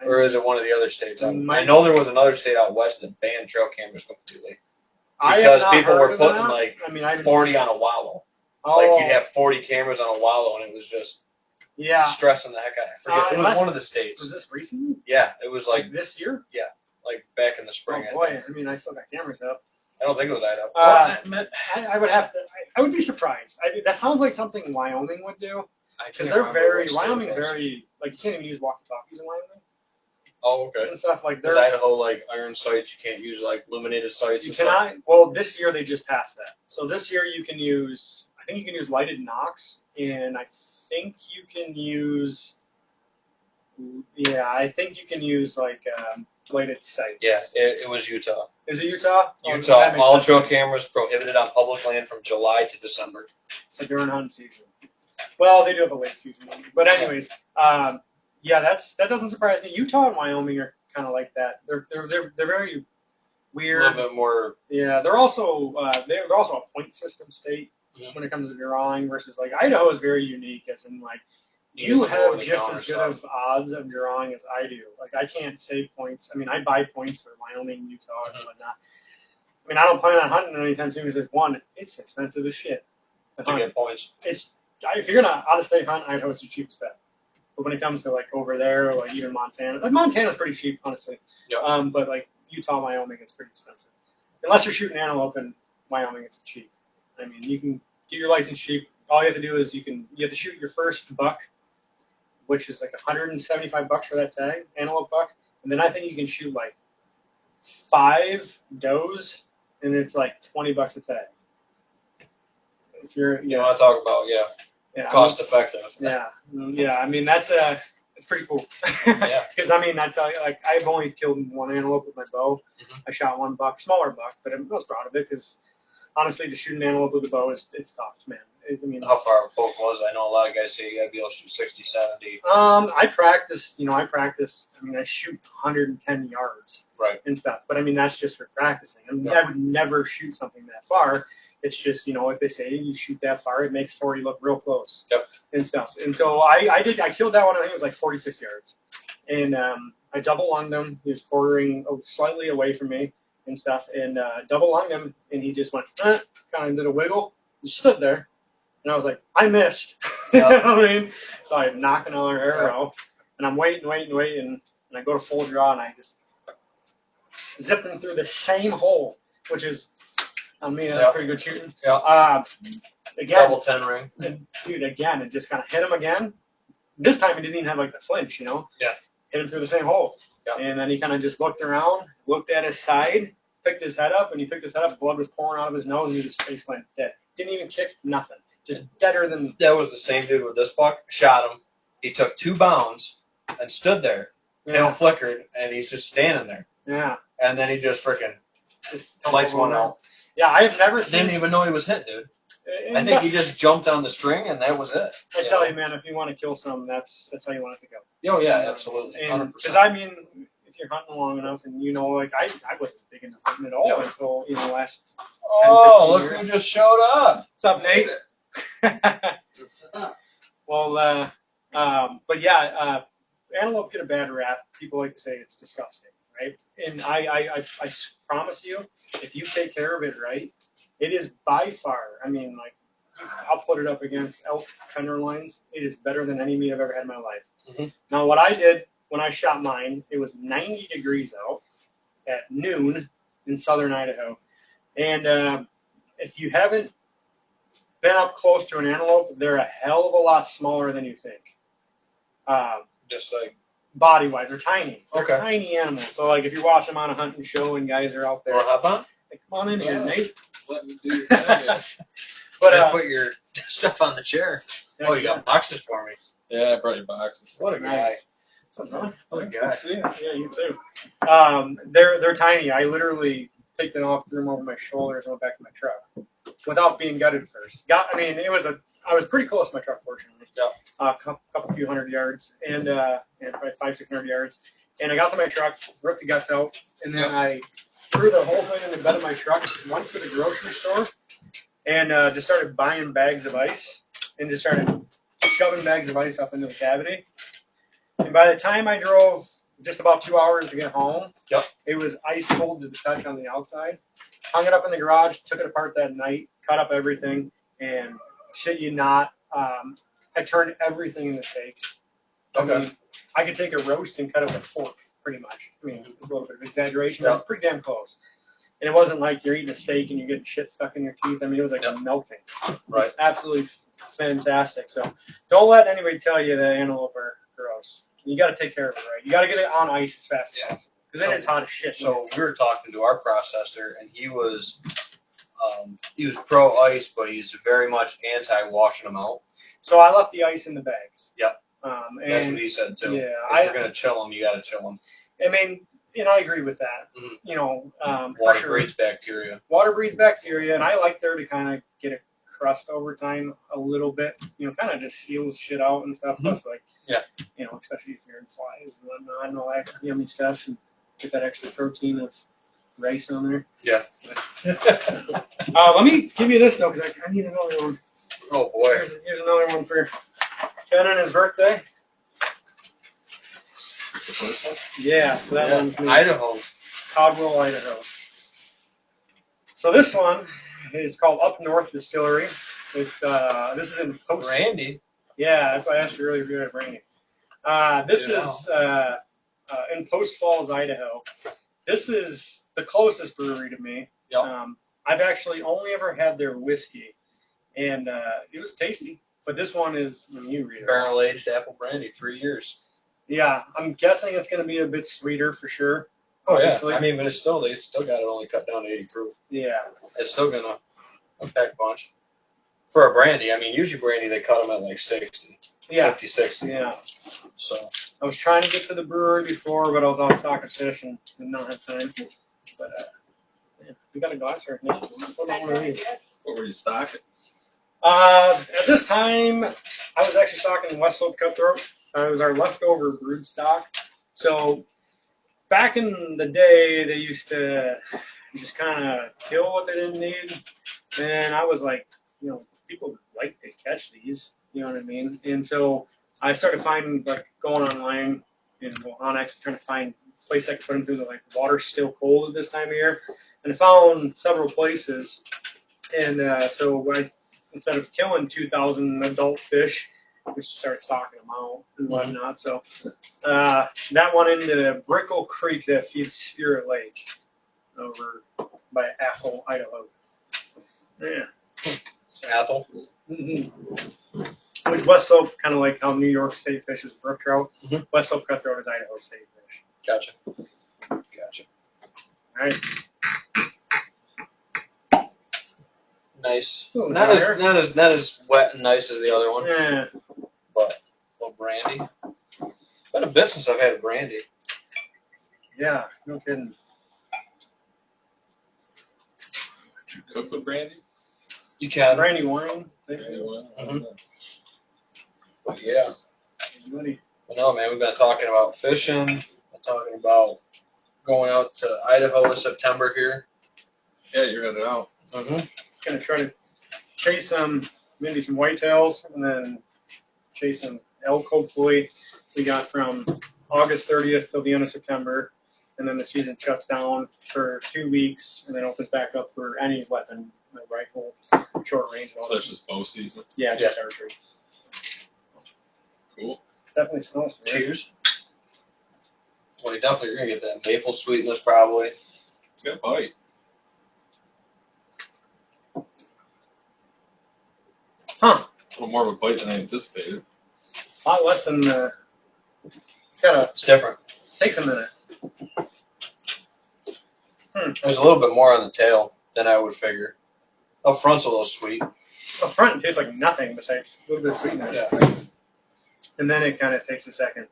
Speaker 1: Or is it one of the other states? I know there was another state out west that banned trail cameras completely. Because people were putting like 40 on a wallow. Like you'd have 40 cameras on a wallow, and it was just stressing the heck out. I forget. It was one of the states.
Speaker 2: Was this recently?
Speaker 1: Yeah, it was like
Speaker 2: this year?
Speaker 1: Yeah, like back in the spring.
Speaker 2: Oh boy, I mean, I still got cameras up.
Speaker 1: I don't think it was Idaho.
Speaker 2: I would have to. I would be surprised. That sounds like something Wyoming would do. Because they're Wyoming's very, like, you can't even use walkie-talkies in Wyoming.
Speaker 1: Oh, okay.
Speaker 2: And stuff like that.
Speaker 1: Is Idaho like iron sights? You can't use like illuminated sights.
Speaker 2: You cannot. Well, this year they just passed that. So this year you can use. I think you can use lighted knocks, and I think you can use. Yeah, I think you can use like bladed sights.
Speaker 1: Yeah, it was Utah.
Speaker 2: Is it Utah?
Speaker 1: Utah,
Speaker 2: That makes
Speaker 1: all
Speaker 2: sense.
Speaker 1: trail cameras prohibited on public land from July to December.
Speaker 2: So during hunting season. Well, they do have a late season one. But anyways, yeah, that doesn't surprise me. Utah and Wyoming are kind of like that. They're very
Speaker 1: A
Speaker 2: weird.
Speaker 1: little bit more.
Speaker 2: Yeah, they're also a point system state when it comes to drawing versus like Idaho is very unique as in like you
Speaker 1: use more
Speaker 2: have
Speaker 1: of the
Speaker 2: just
Speaker 1: counter
Speaker 2: as good
Speaker 1: stuff.
Speaker 2: of odds of drawing as I do. Like I can't save points. I mean, I buy points for Wyoming, Utah, and whatnot. I mean, I don't plan on hunting anytime soon because one, it's expensive as shit to
Speaker 1: To
Speaker 2: hunt.
Speaker 1: get points.
Speaker 2: If you're gonna out of state hunt, Idaho's the cheapest bet. But when it comes to like over there, or like even Montana, like Montana's pretty cheap, honestly.
Speaker 1: Yep.
Speaker 2: But like Utah, Wyoming, it's pretty expensive. Unless you're shooting antelope in Wyoming, it's cheap. I mean, you can get your license cheap. All you have to do is you have to shoot your first buck, which is like $175 for that tag, antelope buck, and then I think you can shoot like 5 does, and it's like $20 a tag. If you're,
Speaker 1: You want to talk about cost effective.
Speaker 2: Yeah. I mean that's pretty cool.
Speaker 1: Yeah.
Speaker 2: Because I mean that's like I've only killed one antelope with my bow.
Speaker 1: Mhm.
Speaker 2: I shot one buck, smaller buck, but I was proud of it because honestly, to shoot an antelope with a bow it's tough, man. I mean,
Speaker 1: How far a poke was? I know a lot of guys say you gotta be able to shoot 60, 70.
Speaker 2: I practice. I mean, I shoot 110 yards.
Speaker 1: Right.
Speaker 2: And stuff, but I mean that's just for practicing. I mean,
Speaker 1: Yeah.
Speaker 2: I would never shoot something that far. It's just, like they say, you shoot that far, it makes 40 look real close.
Speaker 1: Yep.
Speaker 2: And stuff. And so I killed that one, I think it was like 46 yards. And I double lunged him. He was quartering slightly away from me and stuff. And double lunged him, and he just went, kind of did a wiggle, and stood there. And I was like, I missed. You know what I mean? So I knock another arrow, and I'm waiting, and I go to full draw, and I just zip him through the same hole, which is, I mean, that's pretty good shooting.
Speaker 1: Yeah.
Speaker 2: Again,
Speaker 1: Double 10 ring.
Speaker 2: dude, again, it just kind of hit him again. This time he didn't even have like the flinch,
Speaker 1: Yeah.
Speaker 2: Hit him through the same hole.
Speaker 1: Yeah.
Speaker 2: And then he kind of just looked around, looked at his side, picked his head up, and he picked his head up, blood was pouring out of his nose, and he just face went dead. Didn't even kick, nothing. Just deader than.
Speaker 1: That was the same dude with this buck. Shot him. He took 2 bounds and stood there. Tail flickered, and he's just standing there.
Speaker 2: Yeah.
Speaker 1: And then he just freaking
Speaker 2: Just
Speaker 1: lights one out.
Speaker 2: Yeah, I have never seen.
Speaker 1: Didn't even know he was hit, dude.
Speaker 2: And
Speaker 1: I think he
Speaker 2: that's-
Speaker 1: just jumped on the string, and that was it.
Speaker 2: I tell you, man, if you want to kill some, that's how you want it to go.
Speaker 1: Oh, yeah, absolutely. 100%.
Speaker 2: Because I mean, if you're hunting long enough, and like I wasn't big into hunting at all until last. 10, 15
Speaker 1: look
Speaker 2: years.
Speaker 1: who just showed up.
Speaker 2: What's up, Nate? Well, but yeah, antelope get a bad rap. People like to say it's disgusting, right? And I promise you, if you take care of it right, it is by far. I mean, like I'll put it up against elk tenderloins. It is better than any meat I've ever had in my life.
Speaker 1: Mm-hmm.
Speaker 2: Now, what I did when I shot mine, it was 90 degrees out at noon in southern Idaho, and if you haven't been up close to an antelope, they're a hell of a lot smaller than you think.
Speaker 1: Just like
Speaker 2: Body-wise, they're tiny. They're
Speaker 1: Okay.
Speaker 2: tiny animals. So, like, if you watch them on a hunting show and guys are out there,
Speaker 1: or hop on.
Speaker 2: like, come on in here,
Speaker 1: Yeah.
Speaker 2: Nate.
Speaker 1: Let me do your thing.
Speaker 2: But
Speaker 1: Just put your stuff on the chair. Oh, you got boxes for me.
Speaker 4: Yeah, I brought you boxes.
Speaker 1: What a guy.
Speaker 2: nice. What's up, man?
Speaker 1: What a guy.
Speaker 2: Yeah, you too. They're tiny. I literally take them off, threw them over my shoulders, and went back to my truck without being gutted first. I was pretty close to my truck, fortunately.
Speaker 1: Yeah.
Speaker 2: A couple few hundred yards, and probably 500-600 yards. And I got to my truck, ripped the guts out, and then I threw the whole thing in the bed of my truck, went to the grocery store, and just started buying bags of ice, and just started shoving bags of ice up into the cavity. And by the time I drove just about 2 hours to get home, it was ice cold to the touch on the outside. Hung it up in the garage, took it apart that night, cut up everything, and shit you not, I turned everything into steaks.
Speaker 1: Okay.
Speaker 2: I mean, I could take a roast and cut it with a fork, pretty much. I mean, it's a little bit of exaggeration, but it's pretty damn close. And it wasn't like you're eating a steak and you're getting shit stuck in your teeth. I mean, it was like melting.
Speaker 1: Right.
Speaker 2: It's absolutely fantastic. So don't let anybody tell you that antelope are gross. You got to take care of it right. You got to get it on ice as fast as possible because it is hot as shit.
Speaker 1: So we were talking to our processor, and he was pro ice, but he's very much anti washing them out.
Speaker 2: So I left the ice in the bags.
Speaker 1: Yep.
Speaker 2: And
Speaker 1: That's what he said too.
Speaker 2: Yeah,
Speaker 1: if you're gonna chill them, you gotta chill them.
Speaker 2: I mean, and I agree with that.
Speaker 1: Mhm.
Speaker 2: You know, for
Speaker 1: Water
Speaker 2: sure.
Speaker 1: breeds bacteria.
Speaker 2: Water breeds bacteria, and I like there to kind of get a crust over time a little bit. You know, kind of just seals shit out and stuff.
Speaker 1: Mhm.
Speaker 2: Plus, like,
Speaker 1: Yeah.
Speaker 2: you know, especially if you're in flies and whatnot and all that yummy stuff, and get that extra protein of rice on there.
Speaker 1: Yeah.
Speaker 2: Let me give you this though, because I need another one.
Speaker 1: Oh boy.
Speaker 2: Here's another one for Ben on his birthday. Yeah, so that one's me.
Speaker 1: Idaho.
Speaker 2: Caldwell, Idaho. So this one is called Up North Distillery. It's this is in Post.
Speaker 1: Brandy.
Speaker 2: Yeah, that's why I asked you earlier if you had brandy. This is in Post Falls, Idaho. This is the closest brewery to me.
Speaker 1: Yep.
Speaker 2: I've actually only ever had their whiskey, and it was tasty. But this one is, when you read it,
Speaker 1: Barrel aged apple brandy, 3 years.
Speaker 2: yeah, I'm guessing it's going to be a bit sweeter for sure.
Speaker 1: Oh
Speaker 2: Obviously.
Speaker 1: yeah. I mean, but it's still, they still got it only cut down to 80 proof.
Speaker 2: Yeah.
Speaker 1: It's still gonna pack a bunch. For a brandy, I mean, usually brandy they cut them at like 60,
Speaker 2: Yeah.
Speaker 1: 50, 60.
Speaker 2: Yeah.
Speaker 1: So
Speaker 2: I was trying to get to the brewery before, but I was out stocking fish and did not have time. But yeah, we got a glass here. Yeah, what one of these?
Speaker 4: What were you stocking?
Speaker 2: At this time, I was actually stocking West Slope Cutthroat. It was our leftover brood stock. So back in the day, they used to just kind of kill what they didn't need. And I was like, you know, people like to catch these, you know what I mean? And so I started finding, like, going online and on X, trying to find a place I could put them through. Like, the water's still cold at this time of year. And I found several places. And so instead of killing 2,000 adult fish, we started stocking them out and whatnot. So that one into Brickle Creek that feeds Spirit Lake over by Athol, Idaho. Yeah.
Speaker 1: Athol.
Speaker 2: Mm-hmm. Which West Slope, kind of like how New York State fishes brook trout.
Speaker 1: Mm-hmm.
Speaker 2: West Slope Cutthroat is Idaho State fish.
Speaker 1: Gotcha. Gotcha.
Speaker 2: All right.
Speaker 1: Nice.
Speaker 2: Ooh,
Speaker 1: Not as wet and nice as the other one,
Speaker 2: Yeah.
Speaker 1: but a little brandy. Been a bit since I've had a brandy.
Speaker 2: Yeah. No kidding.
Speaker 4: Did you cook with brandy?
Speaker 1: You can.
Speaker 2: Brandy wine.
Speaker 4: Brandy wine? I don't know.
Speaker 1: But yeah.
Speaker 2: Buddy.
Speaker 1: But no, man, we've been talking about fishing. Been talking about going out to Idaho in September here.
Speaker 4: Yeah, you're headed out.
Speaker 1: Mm-hmm.
Speaker 2: Gonna try to chase maybe some whitetails, and then chase some elk. Hopefully, we got from August 30th till the end of September, and then the season shuts down for 2 weeks, and then opens back up for any weapon, like rifle, short range.
Speaker 4: So that's just bow season.
Speaker 2: Yeah, just archery.
Speaker 4: Cool.
Speaker 2: Definitely smells.
Speaker 1: Cheers. Well, you definitely are gonna get that maple sweetness probably.
Speaker 4: It's got a bite.
Speaker 2: Huh?
Speaker 4: A little more of a bite than I anticipated.
Speaker 2: A lot less than it's got a.
Speaker 1: It's different.
Speaker 2: Takes a minute.
Speaker 1: There's a little bit more on the tail than I would figure. Up front's a little sweet.
Speaker 2: Up front, it tastes like nothing besides a little bit of sweetness.
Speaker 1: Yeah.
Speaker 2: And then it kind of takes a second.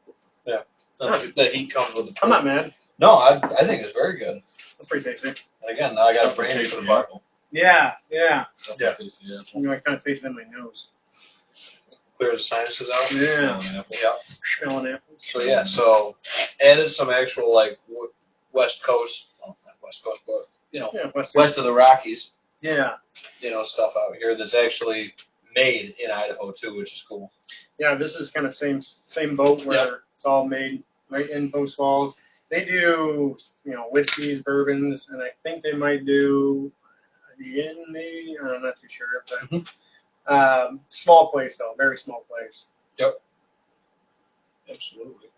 Speaker 1: The heat comes with the.
Speaker 2: I'm not mad.
Speaker 1: No, I think it's very good.
Speaker 2: That's pretty tasty.
Speaker 1: And again, now I got a brandy for the buckle.
Speaker 2: Yeah, yeah.
Speaker 1: Yeah.
Speaker 4: Yeah.
Speaker 2: You know, I kind of taste it in my nose.
Speaker 1: Clears the sinuses out.
Speaker 2: Yeah.
Speaker 4: Smelling apple.
Speaker 1: Yeah.
Speaker 2: Smelling apples.
Speaker 1: So yeah, so added some actual like West Coast, well, not West Coast, but you know,
Speaker 2: Yeah,
Speaker 1: west of the Rockies,
Speaker 2: Yeah.
Speaker 1: you know, stuff out here that's actually made in Idaho too, which is cool.
Speaker 2: Yeah, this is kind of same boat where it's all made right in Post Falls. They do, you know, whiskeys, bourbons, and I think they might do gin, maybe. I'm not too sure, but small place though, very small place.
Speaker 1: Yep. Absolutely.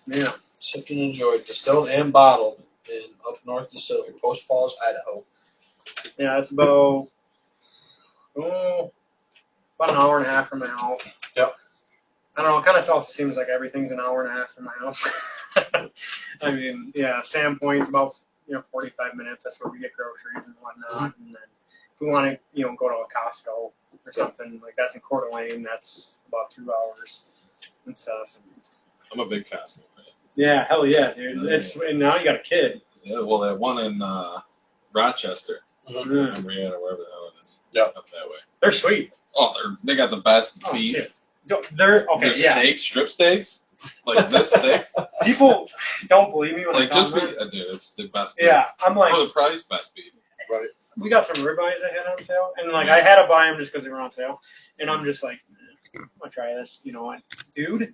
Speaker 2: Yeah.
Speaker 1: Sipped and enjoyed, distilled and bottled in Up North Distillery, Post Falls, Idaho.
Speaker 2: Yeah, it's about an hour and a half from my house.
Speaker 1: Yep.
Speaker 2: I don't know. It kind of also seems like everything's an hour and a half from my house. I mean, yeah, Sandpoint's about 45 minutes. That's where we get groceries and whatnot. And then if we want to go to a Costco or something like that's in Coeur d'Alene, that's about 2 hours and stuff.
Speaker 4: I'm a big Costco fan.
Speaker 2: Yeah, hell yeah, dude.
Speaker 4: Yeah.
Speaker 2: And now you got a kid.
Speaker 4: Yeah, well, that one in Rochester,
Speaker 1: Mhm.
Speaker 4: Henrietta, wherever the hell it is.
Speaker 1: Yep.
Speaker 4: Up that way.
Speaker 2: They're sweet.
Speaker 4: Oh, they got the best
Speaker 2: Oh,
Speaker 4: beef.
Speaker 2: dude. They're okay.
Speaker 4: Their
Speaker 2: Yeah.
Speaker 4: steaks, strip steaks, like this thick.
Speaker 2: People don't believe me when
Speaker 4: Like
Speaker 2: I tell
Speaker 4: just
Speaker 2: them
Speaker 4: be,
Speaker 2: that.
Speaker 4: dude, it's the best. Beef.
Speaker 2: Yeah, I'm like,
Speaker 4: For the price, best beef.
Speaker 1: Right.
Speaker 2: we got some ribeyes that had on sale, and like I had to buy them just because they were on sale, and I'm just like, I'm gonna try this. You know what, dude?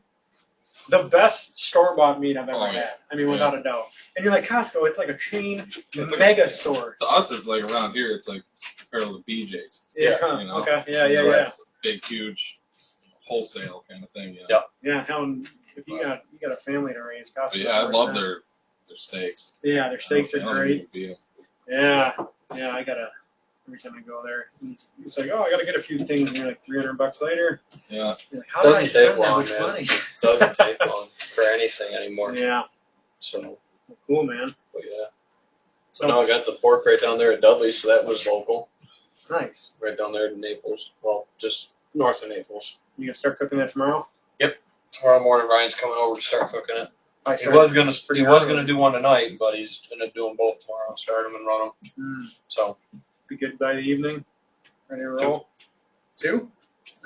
Speaker 2: The best store-bought meat I've ever
Speaker 4: Oh, yeah.
Speaker 2: had. I mean, without a doubt. And you're like, Costco, it's like a chain
Speaker 4: It's
Speaker 2: mega store.
Speaker 4: To us, it's like around here, it's like comparable to BJ's.
Speaker 2: Yeah.
Speaker 4: You know?
Speaker 2: Okay. Yeah. Yeah.
Speaker 4: Right.
Speaker 2: Yeah.
Speaker 4: It's a big, huge wholesale kind of thing. You know?
Speaker 1: Yeah.
Speaker 2: Yeah. Hell, if you got a family to raise, Costco.
Speaker 4: But yeah, I love their steaks.
Speaker 2: Yeah, their steaks
Speaker 4: I
Speaker 2: are
Speaker 4: don't
Speaker 2: great.
Speaker 4: even beat 'em.
Speaker 2: Yeah. Yeah. I gotta. Every time I go there, it's like, oh, I gotta get a few things, and you're like $300 later.
Speaker 4: Yeah.
Speaker 2: You're like, how did I
Speaker 1: Doesn't
Speaker 2: spend
Speaker 1: take
Speaker 2: that
Speaker 1: long,
Speaker 2: much
Speaker 1: man.
Speaker 2: money?
Speaker 1: Doesn't take long for anything anymore.
Speaker 2: Yeah.
Speaker 1: So,
Speaker 2: Cool, man.
Speaker 1: but yeah. So
Speaker 2: So
Speaker 1: now I got the pork right down there at Dudley's, so that was local,
Speaker 2: nice.
Speaker 1: right down there in Naples. Well, just north of Naples.
Speaker 2: You gonna start cooking that tomorrow?
Speaker 1: Tomorrow morning, Ryan's coming over to start cooking it.
Speaker 2: I
Speaker 1: He
Speaker 2: start-
Speaker 1: was gonna
Speaker 2: early.
Speaker 1: do one tonight, but he's gonna do them both tomorrow. Start them and run them.
Speaker 2: Mm,
Speaker 1: So
Speaker 2: be good by the evening. Ready to roll? Two?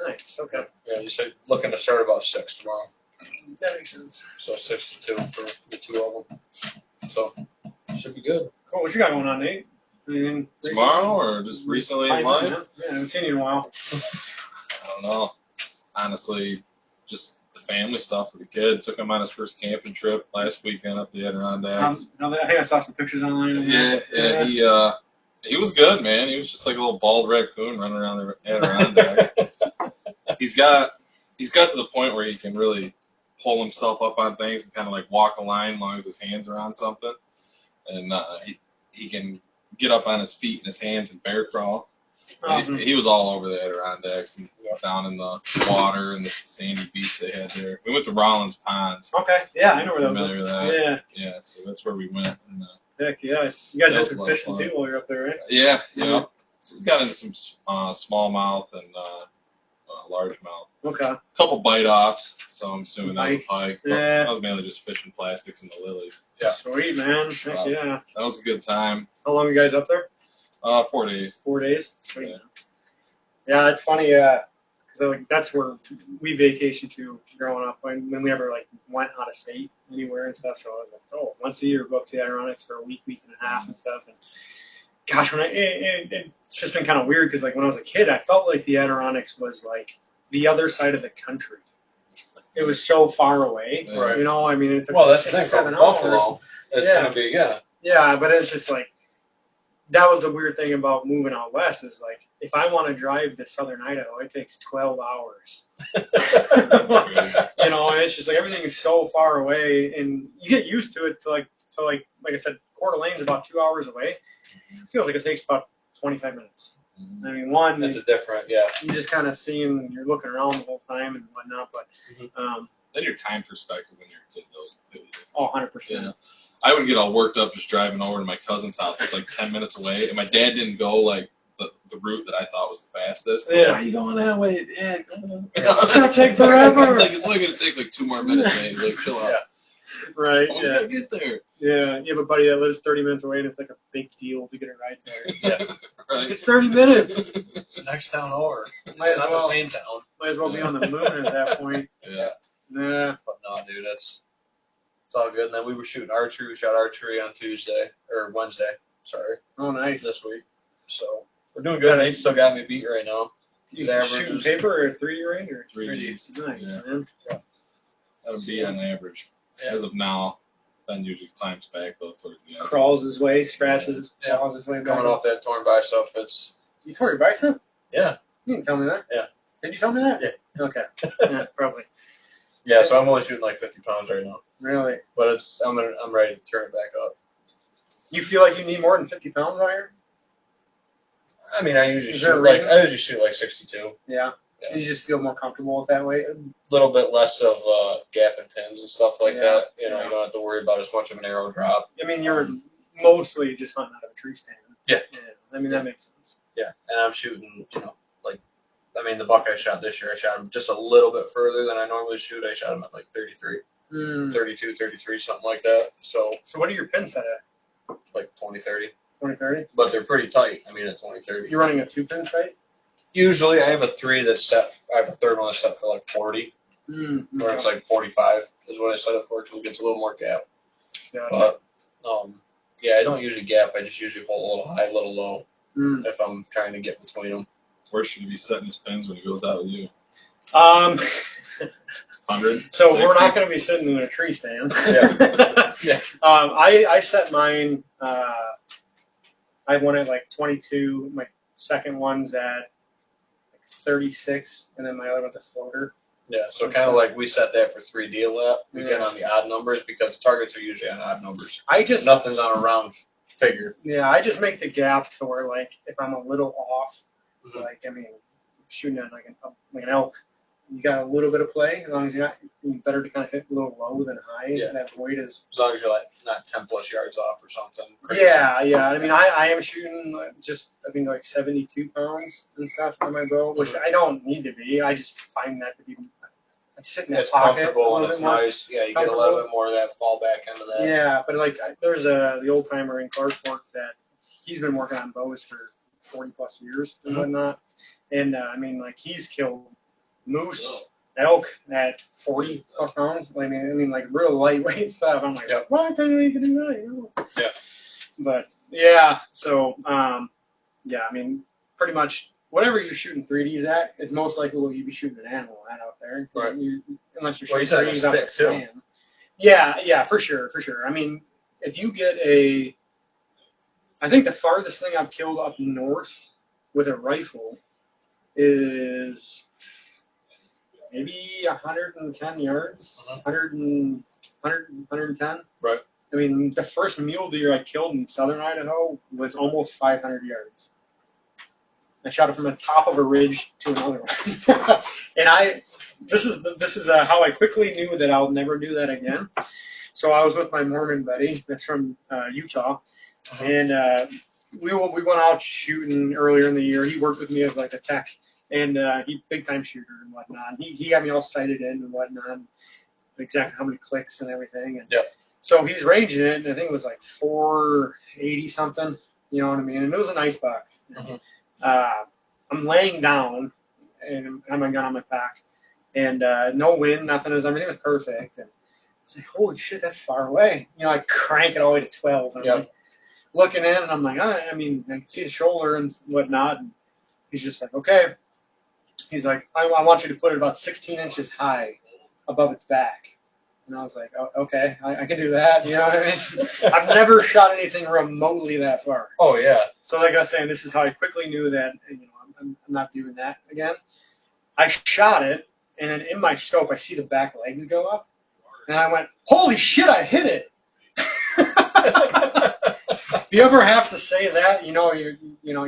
Speaker 2: Nice. Okay.
Speaker 1: yeah, you said looking to start about 6 tomorrow.
Speaker 2: That makes sense.
Speaker 1: So 6 to 2 for the 2 of them. So should be good.
Speaker 2: Cool. What you got going on, Nate? Anything recently?
Speaker 4: Tomorrow or just recently in life?
Speaker 2: Yeah, I haven't seen you in a while.
Speaker 4: I don't know. Honestly, just the family stuff with the kid. Took him on his first camping trip last weekend up the Adirondacks.
Speaker 2: I think I saw some pictures online. Of
Speaker 4: Yeah,
Speaker 2: that.
Speaker 4: yeah, he was good, man. He was just like a little bald raccoon running around the Adirondacks. he's got to the point where he can really pull himself up on things and kind of like walk a line as long as his hands are on something, and he can get up on his feet and his hands and bear crawl.
Speaker 2: Awesome.
Speaker 4: He was all over the Adirondacks and down in the water and the sandy beach they had there. We went to Rollins Ponds.
Speaker 2: Okay. Yeah, I know where that was.
Speaker 4: Familiar with that?
Speaker 2: Yeah.
Speaker 4: Yeah, so that's where we went. And,
Speaker 2: Heck yeah. You guys
Speaker 4: That
Speaker 2: did
Speaker 4: was
Speaker 2: some
Speaker 4: a lot of
Speaker 2: fishing
Speaker 4: fun.
Speaker 2: too while you're up there, right?
Speaker 4: yeah.
Speaker 2: Yeah.
Speaker 4: So we got into some smallmouth and largemouth.
Speaker 2: Okay.
Speaker 4: A couple bite offs, so I'm assuming that was a pike. But
Speaker 2: Yeah.
Speaker 4: I was mainly just fishing plastics and the lilies.
Speaker 1: Yeah.
Speaker 2: Sweet, man. Heck
Speaker 4: Wow.
Speaker 2: yeah.
Speaker 4: That was a good time.
Speaker 2: How long you guys up there?
Speaker 4: 4 days.
Speaker 2: 4 days. Sweet.
Speaker 4: Yeah.
Speaker 2: Yeah, it's funny. Because like that's where we vacationed to growing up. When we ever like went out of state anywhere and stuff. So I was like, oh, once a year go up to the Adirondacks for a week and a half and stuff. And gosh, it's just been kind of weird because like when I was a kid, I felt like the Adirondacks was like the other side of the country. It was so far away.
Speaker 4: Yeah.
Speaker 1: Right.
Speaker 2: You know, I mean, it took
Speaker 1: Well, that's the
Speaker 2: 6,
Speaker 1: thing. From
Speaker 2: 7 hours.
Speaker 1: Buffalo, it's
Speaker 2: Yeah.
Speaker 1: gonna be
Speaker 2: Yeah, but it's just like that was the weird thing about moving out west is like if I want to drive to southern Idaho, it takes 12 hours. You know, and it's just like everything is so far away, and you get used to it. Like I said, Coeur d'Alene's about 2 hours away. It feels like it takes about 25 minutes. I mean, one,
Speaker 1: It's a different, yeah.
Speaker 2: you just kind of seeing, you're looking around the whole time and whatnot. But
Speaker 4: Then your time perspective when you're a kid, those completely different.
Speaker 2: oh, 100%.
Speaker 4: Yeah. I would get all worked up just driving over to my cousin's house. It's like 10 minutes away, and my dad didn't go like the route that I thought was the fastest.
Speaker 2: Yeah.
Speaker 4: Why are you going that way? Yeah,
Speaker 2: It's gonna take forever.
Speaker 4: It's only gonna take like 2 more minutes, man. Like, chill out.
Speaker 2: Right.
Speaker 4: I'm
Speaker 2: Yeah.
Speaker 4: gonna get there.
Speaker 2: Yeah. You have a buddy that lives 30 minutes away, and it's like a big deal to get a ride there.
Speaker 1: Yeah.
Speaker 4: Right.
Speaker 2: It's 30 minutes.
Speaker 1: It's the next town over.
Speaker 2: Might
Speaker 1: It's
Speaker 2: as
Speaker 1: not
Speaker 2: well.
Speaker 1: the same town.
Speaker 2: Might as well be on the moon at that point.
Speaker 4: Yeah.
Speaker 2: Nah.
Speaker 1: But no, dude, it's all good. And then we were shooting archery. We shot archery on Wednesday. Sorry,
Speaker 2: Oh, nice.
Speaker 1: this week. So we're doing good. Nate still got me beat right now.
Speaker 2: You
Speaker 1: His average
Speaker 2: shooting
Speaker 1: is-
Speaker 2: paper or 3D range or
Speaker 4: 3D.
Speaker 2: Nice,
Speaker 4: Yeah.
Speaker 2: man.
Speaker 4: That would be on average.
Speaker 1: Yeah.
Speaker 4: As of now, Ben usually climbs back though towards the end.
Speaker 2: Crawls his way, scratches,
Speaker 1: Yeah.
Speaker 2: crawls his way back.
Speaker 1: Coming off that torn bicep, it's
Speaker 2: You tore your bicep?
Speaker 1: yeah.
Speaker 2: You didn't tell me that.
Speaker 1: Yeah.
Speaker 2: Did you tell me that?
Speaker 1: Yeah.
Speaker 2: Okay. Yeah, probably.
Speaker 1: Yeah, so I'm only shooting like 50 pounds right now,
Speaker 2: Really?
Speaker 1: but I'm ready to turn it back up.
Speaker 2: You feel like you need more than 50 pounds out here?
Speaker 1: I mean, I usually
Speaker 2: Is there a
Speaker 1: shoot like
Speaker 2: reason?
Speaker 1: 62.
Speaker 2: Yeah.
Speaker 1: Yeah.
Speaker 2: You just feel more comfortable with that weight?
Speaker 1: A little bit less of gap and pins and stuff like
Speaker 2: Yeah.
Speaker 1: that. You know,
Speaker 2: Yeah.
Speaker 1: you don't have to worry about as much of an arrow drop.
Speaker 2: I mean, you're mostly just hunting out of a tree stand.
Speaker 1: Yeah.
Speaker 2: I mean, that makes sense.
Speaker 1: Yeah, and I'm shooting, the buck I shot this year, I shot him just a little bit further than I normally shoot. I shot him at like 33. 32, 33, something like that. So
Speaker 2: what are your pins set at?
Speaker 1: like 20, 30.
Speaker 2: 20-30?
Speaker 1: But they're pretty tight. I mean, at 20, 30.
Speaker 2: You're running a 2-pin sight?
Speaker 1: Usually, I have a 3 that's set. I have a third one that's set for like 40, where it's like 45 is what I set it for because it gets a little more gap.
Speaker 2: Gotcha.
Speaker 1: But yeah, I don't usually gap. I just usually hold a little high, a little low if I'm trying to get between them.
Speaker 4: Where should he be setting his pins when he goes out with you? 100.
Speaker 2: So
Speaker 4: 60?
Speaker 2: we're not going to be sitting in a tree stand.
Speaker 1: Yeah. Yeah.
Speaker 2: I set mine. I won at like 22. My second one's at like 36, and then my other one's a floater.
Speaker 1: Yeah, so kind of like we set that for 3D a lot. We get on the odd numbers because targets are usually on odd numbers. Nothing's on a round figure.
Speaker 2: Yeah, I just make the gap to where like if I'm a little off, like I mean, shooting at like an elk, you got a little bit of play. As long as you're better to kind of hit a little low than high.
Speaker 1: Yeah.
Speaker 2: That void is.
Speaker 1: As long as you're like not 10 plus yards off or something. Crazy.
Speaker 2: Yeah. I mean, I am shooting just I think like 72 pounds and stuff on my bow, which I don't need to be. I just find that to be. I sit in that
Speaker 1: It's
Speaker 2: pocket
Speaker 1: comfortable
Speaker 2: a
Speaker 1: and
Speaker 2: little
Speaker 1: it's
Speaker 2: bit more.
Speaker 1: nice. Yeah, you get a little bit more of that fall back into that.
Speaker 2: Yeah, but like there's the old timer in Clarkport that he's been working on bows for 40 plus years and whatnot, and I mean like he's killed moose, elk at 40 plus pounds. I mean like real lightweight stuff. I'm like, why can't you even do that? You know?
Speaker 1: Yeah.
Speaker 2: But yeah, so yeah, I mean pretty much. Whatever you're shooting 3Ds at is most likely what you'd be shooting an animal at out there.
Speaker 1: Right.
Speaker 2: Unless you're shooting 3Ds
Speaker 1: out
Speaker 2: out the stand. Yeah, for sure. I mean, if you get I think the farthest thing I've killed up north with a rifle is maybe 110 yards, 110.
Speaker 1: Right.
Speaker 2: I mean, the first mule deer I killed in southern Idaho was almost 500 yards. I shot it from the top of a ridge to another one. And this is how I quickly knew that I'll never do that again. So I was with my Mormon buddy that's from Utah, and we went out shooting earlier in the year. He worked with me as like a tech, and he big time shooter and whatnot. He got me all sighted in and whatnot, exactly how many clicks and everything. And so he's ranging it, and I think it was like 480 something. You know what I mean? And it was a nice buck. I'm laying down, and I have my gun on my back, and no wind, nothing. Everything was perfect. And I was like, holy shit, that's far away. You know, I crank it all the way to 12. And I'm like, looking in, and I'm like, I mean, I can see the shoulder and whatnot. And he's just like, okay. He's like, I want you to put it about 16 inches high above its back. And I was like, oh, okay, I can do that. You know what I mean? I've never shot anything remotely that far.
Speaker 1: Oh, yeah.
Speaker 2: So like I was saying, this is how I quickly knew that, you know, I'm not doing that again. I shot it, and then in my scope, I see the back legs go up. And I went, holy shit, I hit it. If you ever have to say that, you know you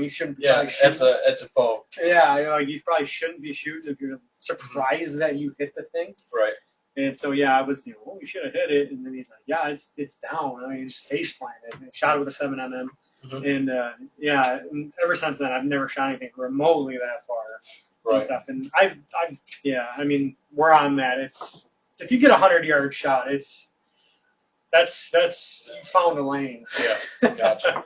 Speaker 2: shouldn't be shooting.
Speaker 1: It's a foe.
Speaker 2: Yeah, you know, you probably shouldn't be shooting if you're surprised that you hit the thing.
Speaker 1: Right.
Speaker 2: And so yeah, I was, holy shit, I hit it. And then he's like, yeah, it's down. I mean, it's face planted. And shot it with a 7mm. And yeah, and ever since then, I've never shot anything remotely that far.
Speaker 1: Right.
Speaker 2: And stuff. And I mean, where I'm at, it's if you get a 100-yard shot, that's you found a lane.
Speaker 1: Yeah, gotcha.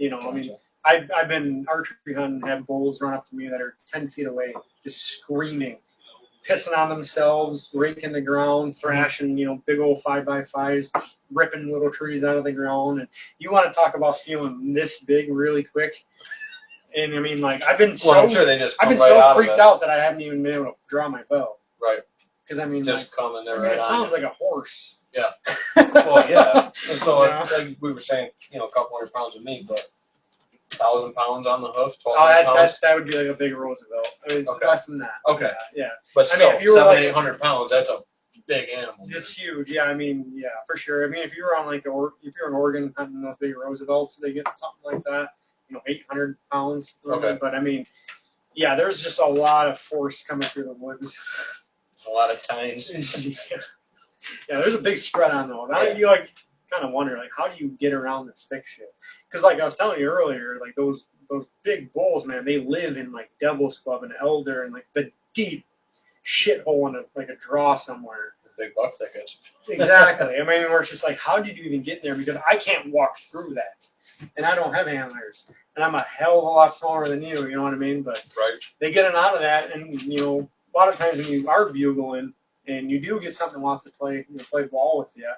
Speaker 2: I mean, I've been archery hunting, have bulls run up to me that are 10 feet away, just screaming, pissing on themselves, raking the ground, thrashing, big old 5x5s, ripping little trees out of the ground. And you want to talk about feeling this big really quick. And I mean, like, I've been
Speaker 1: I'm sure they just
Speaker 2: I've been so freaked out that I haven't even been able to draw my bow.
Speaker 1: Right.
Speaker 2: Because I mean,
Speaker 1: just coming there right
Speaker 2: it
Speaker 1: on.
Speaker 2: sounds like a horse.
Speaker 1: Yeah. Well, yeah. And so, like we were saying, a couple 100 pounds of meat, but 1,000 pounds on the hoof, 1,200 pounds.
Speaker 2: That would be like a big Roosevelt. I mean, less than that.
Speaker 1: Okay.
Speaker 2: Yeah.
Speaker 1: But still,
Speaker 2: if you were
Speaker 1: 700-800 pounds, that's a big animal.
Speaker 2: It's huge. Yeah, I mean, yeah, for sure. I mean, if you were on if you're in Oregon hunting those big Roosevelts, they get something like that, 800 pounds.
Speaker 1: Okay.
Speaker 2: But I mean, yeah, there's just a lot of force coming through the woods.
Speaker 1: A lot of tines.
Speaker 2: Yeah, there's a big spread on those. You kind of wonder how do you get around this thick shit? Because like I was telling you earlier, like those big bulls, man, they live in like Devil's Club and Elder and like the deep shithole in a draw somewhere.
Speaker 1: big buck thickets.
Speaker 2: Exactly. I mean, where it's just like, how did you even get in there? Because I can't walk through that, and I don't have antlers, and I'm a hell of a lot smaller than you. You know what I mean? But
Speaker 1: Right.
Speaker 2: they get it out of that, and you know, a lot of times when you are bugling and you do get something that wants to play, play ball with you,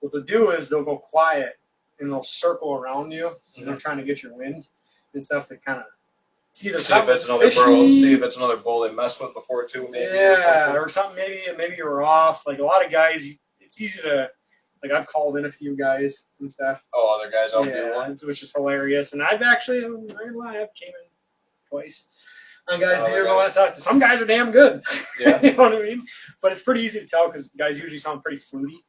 Speaker 2: what they'll do is they'll go quiet and they'll circle around you, and they're trying to get your wind and stuff. That kind of see if it's
Speaker 1: another burrow. See if it's another bull they messed with before too. Maybe.
Speaker 2: Yeah, or something. Maybe you were off. Like a lot of guys, it's easy to. Like I've called in a few guys and stuff.
Speaker 1: Oh, other guys out there.
Speaker 2: Yeah, which is hilarious. And I've actually, I'm not gonna lie, I've came in twice on guys bugle and stuff. Some guys are damn good.
Speaker 1: Yeah.
Speaker 2: You know what I mean? But it's pretty easy to tell because guys usually sound pretty fluty.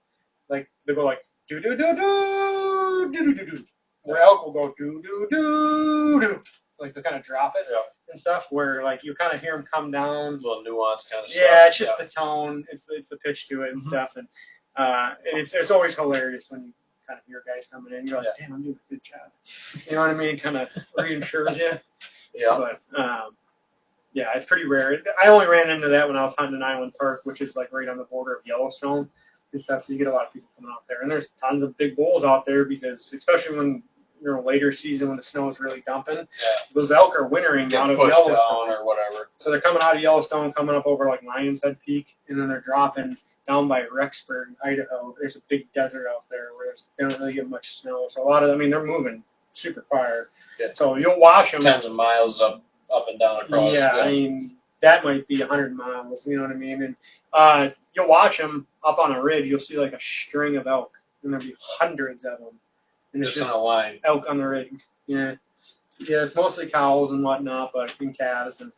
Speaker 2: Like they go like do do do do do do do do. Where elk will go do do do do. Like they kind of drop it and stuff. Where like you kind of hear them come down.
Speaker 1: A little nuance kind of stuff.
Speaker 2: Yeah, it's just the tone. It's the pitch to it and stuff. And it's always hilarious when you kind of hear guys coming in. You're like, damn, I'm doing a good job. You know what I mean? Kind of reassures you.
Speaker 1: Yeah.
Speaker 2: But yeah, it's pretty rare. I only ran into that when I was hunting in Island Park, which is like right on the border of Yellowstone and stuff. So you get a lot of people coming out there, and there's tons of big bulls out there because, especially when later season when the snow is really dumping, those elk are wintering out of Yellowstone
Speaker 1: or whatever.
Speaker 2: So they're coming out of Yellowstone, coming up over like Lion's Head Peak, and then they're dropping down by Rexburg, Idaho. There's a big desert out there where they don't really get much snow. So a lot of, I mean, they're moving super far.
Speaker 1: Yeah.
Speaker 2: So you'll watch them.
Speaker 1: Tens of miles up and down across.
Speaker 2: Yeah, I mean, that might be 100 miles, you know what I mean? And you'll watch them up on a ridge. You'll see like a string of elk, and there'll be hundreds of them. And it's
Speaker 1: just on a line.
Speaker 2: Elk on the ridge. Yeah. Yeah, it's mostly cows and whatnot, but and calves and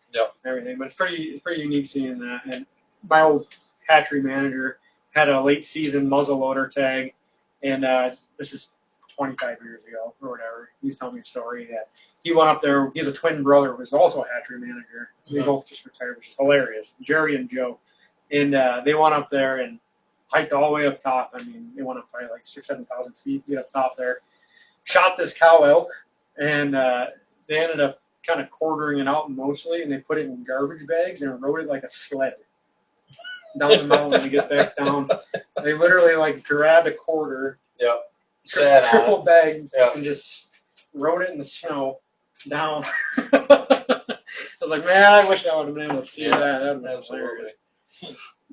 Speaker 2: everything. But it's pretty unique seeing that. And my old hatchery manager had a late season muzzleloader tag, and this is 25 years ago or whatever. He was telling me a story that he went up there. He has a twin brother who was also a hatchery manager. They both just retired, which is hilarious. Jerry and Joe, and they went up there and hiked all the way up top. I mean, they went up probably like 6,000-7,000 feet to get up top there. Shot this cow elk, and they ended up kind of quartering it out mostly, and they put it in garbage bags and rode it like a sled down the mountain to get back down. They literally like grabbed a quarter, triple bagged, and just rode it in the snow down. I was like, man, I wish I would have been able to see that. That would have been hilarious.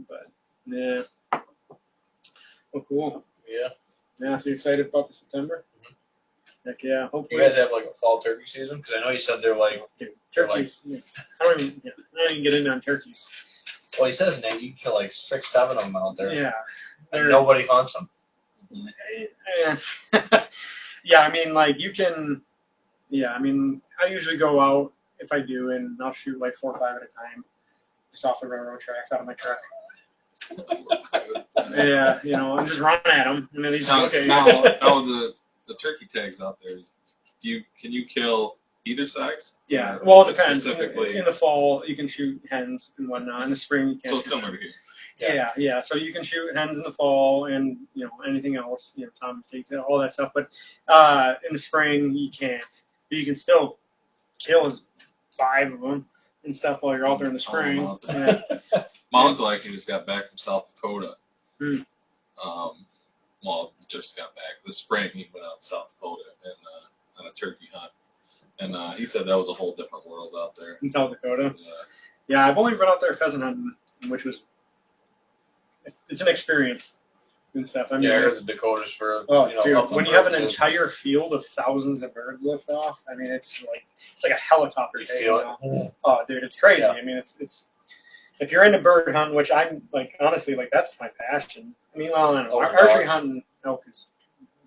Speaker 2: But yeah, well, cool. Yeah, so you excited about the September? Heck yeah, hopefully.
Speaker 1: You guys have like a fall turkey season? Because I know you said they're like...
Speaker 2: Dude, turkeys. I don't even get in on turkeys.
Speaker 1: Well, he says, Nate, you can kill like 6, 7 of them out there.
Speaker 2: Yeah.
Speaker 1: And nobody hunts them.
Speaker 2: Yeah, I mean, like, you can... Yeah, I mean, I usually go out, if I do, and I'll shoot like 4 or 5 at a time, just off the railroad tracks out of my truck. Yeah, you know, I'm just running at them. And then he's okay.
Speaker 4: Now the turkey tags out there, can you kill either sex?
Speaker 2: Yeah, well, it depends.
Speaker 4: Specifically,
Speaker 2: in the fall, you can shoot hens and whatnot. In the spring, you can't.
Speaker 4: So similar to
Speaker 2: Yeah,
Speaker 4: here.
Speaker 2: yeah. So you can shoot hens in the fall, and you know anything else, you know, tom takes it, all that stuff. But in the spring, you can't. But you can still kill 5 of them and stuff while you're out there in the spring.
Speaker 4: My uncle actually just got back from South Dakota. Well, just got back this spring. He went out to South Dakota and on a turkey hunt, and he said that was a whole different world out there
Speaker 2: in South Dakota.
Speaker 4: Yeah,
Speaker 2: yeah. I've only been out there pheasant hunting, which was it's an experience and stuff. I mean,
Speaker 1: I heard the Dakotas for
Speaker 2: dude, when you have an entire field of thousands of birds lift off, I mean, it's like a helicopter.
Speaker 1: You feel it?
Speaker 2: Oh, dude, it's crazy.
Speaker 1: Yeah.
Speaker 2: I mean, it's if you're into bird hunting, which I'm like, honestly, like that's my passion. I mean, well, I don't know. Archery hunting elk is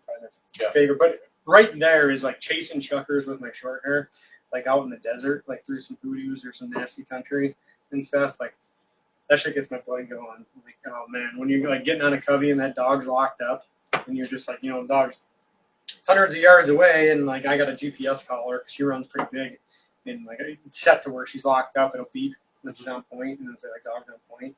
Speaker 2: probably my favorite, but right there is like chasing chuckers with my short hair, like out in the desert, like through some hoodoos or some nasty country and stuff. Like that shit gets my blood going. Like, oh man, when you're like getting on a covey and that dog's locked up, and you're just like, you know, the dog's hundreds of yards away, and like I got a GPS collar because she runs pretty big, and like it's set to where she's locked up, it'll beep. She's on point, and it's like dog's on point.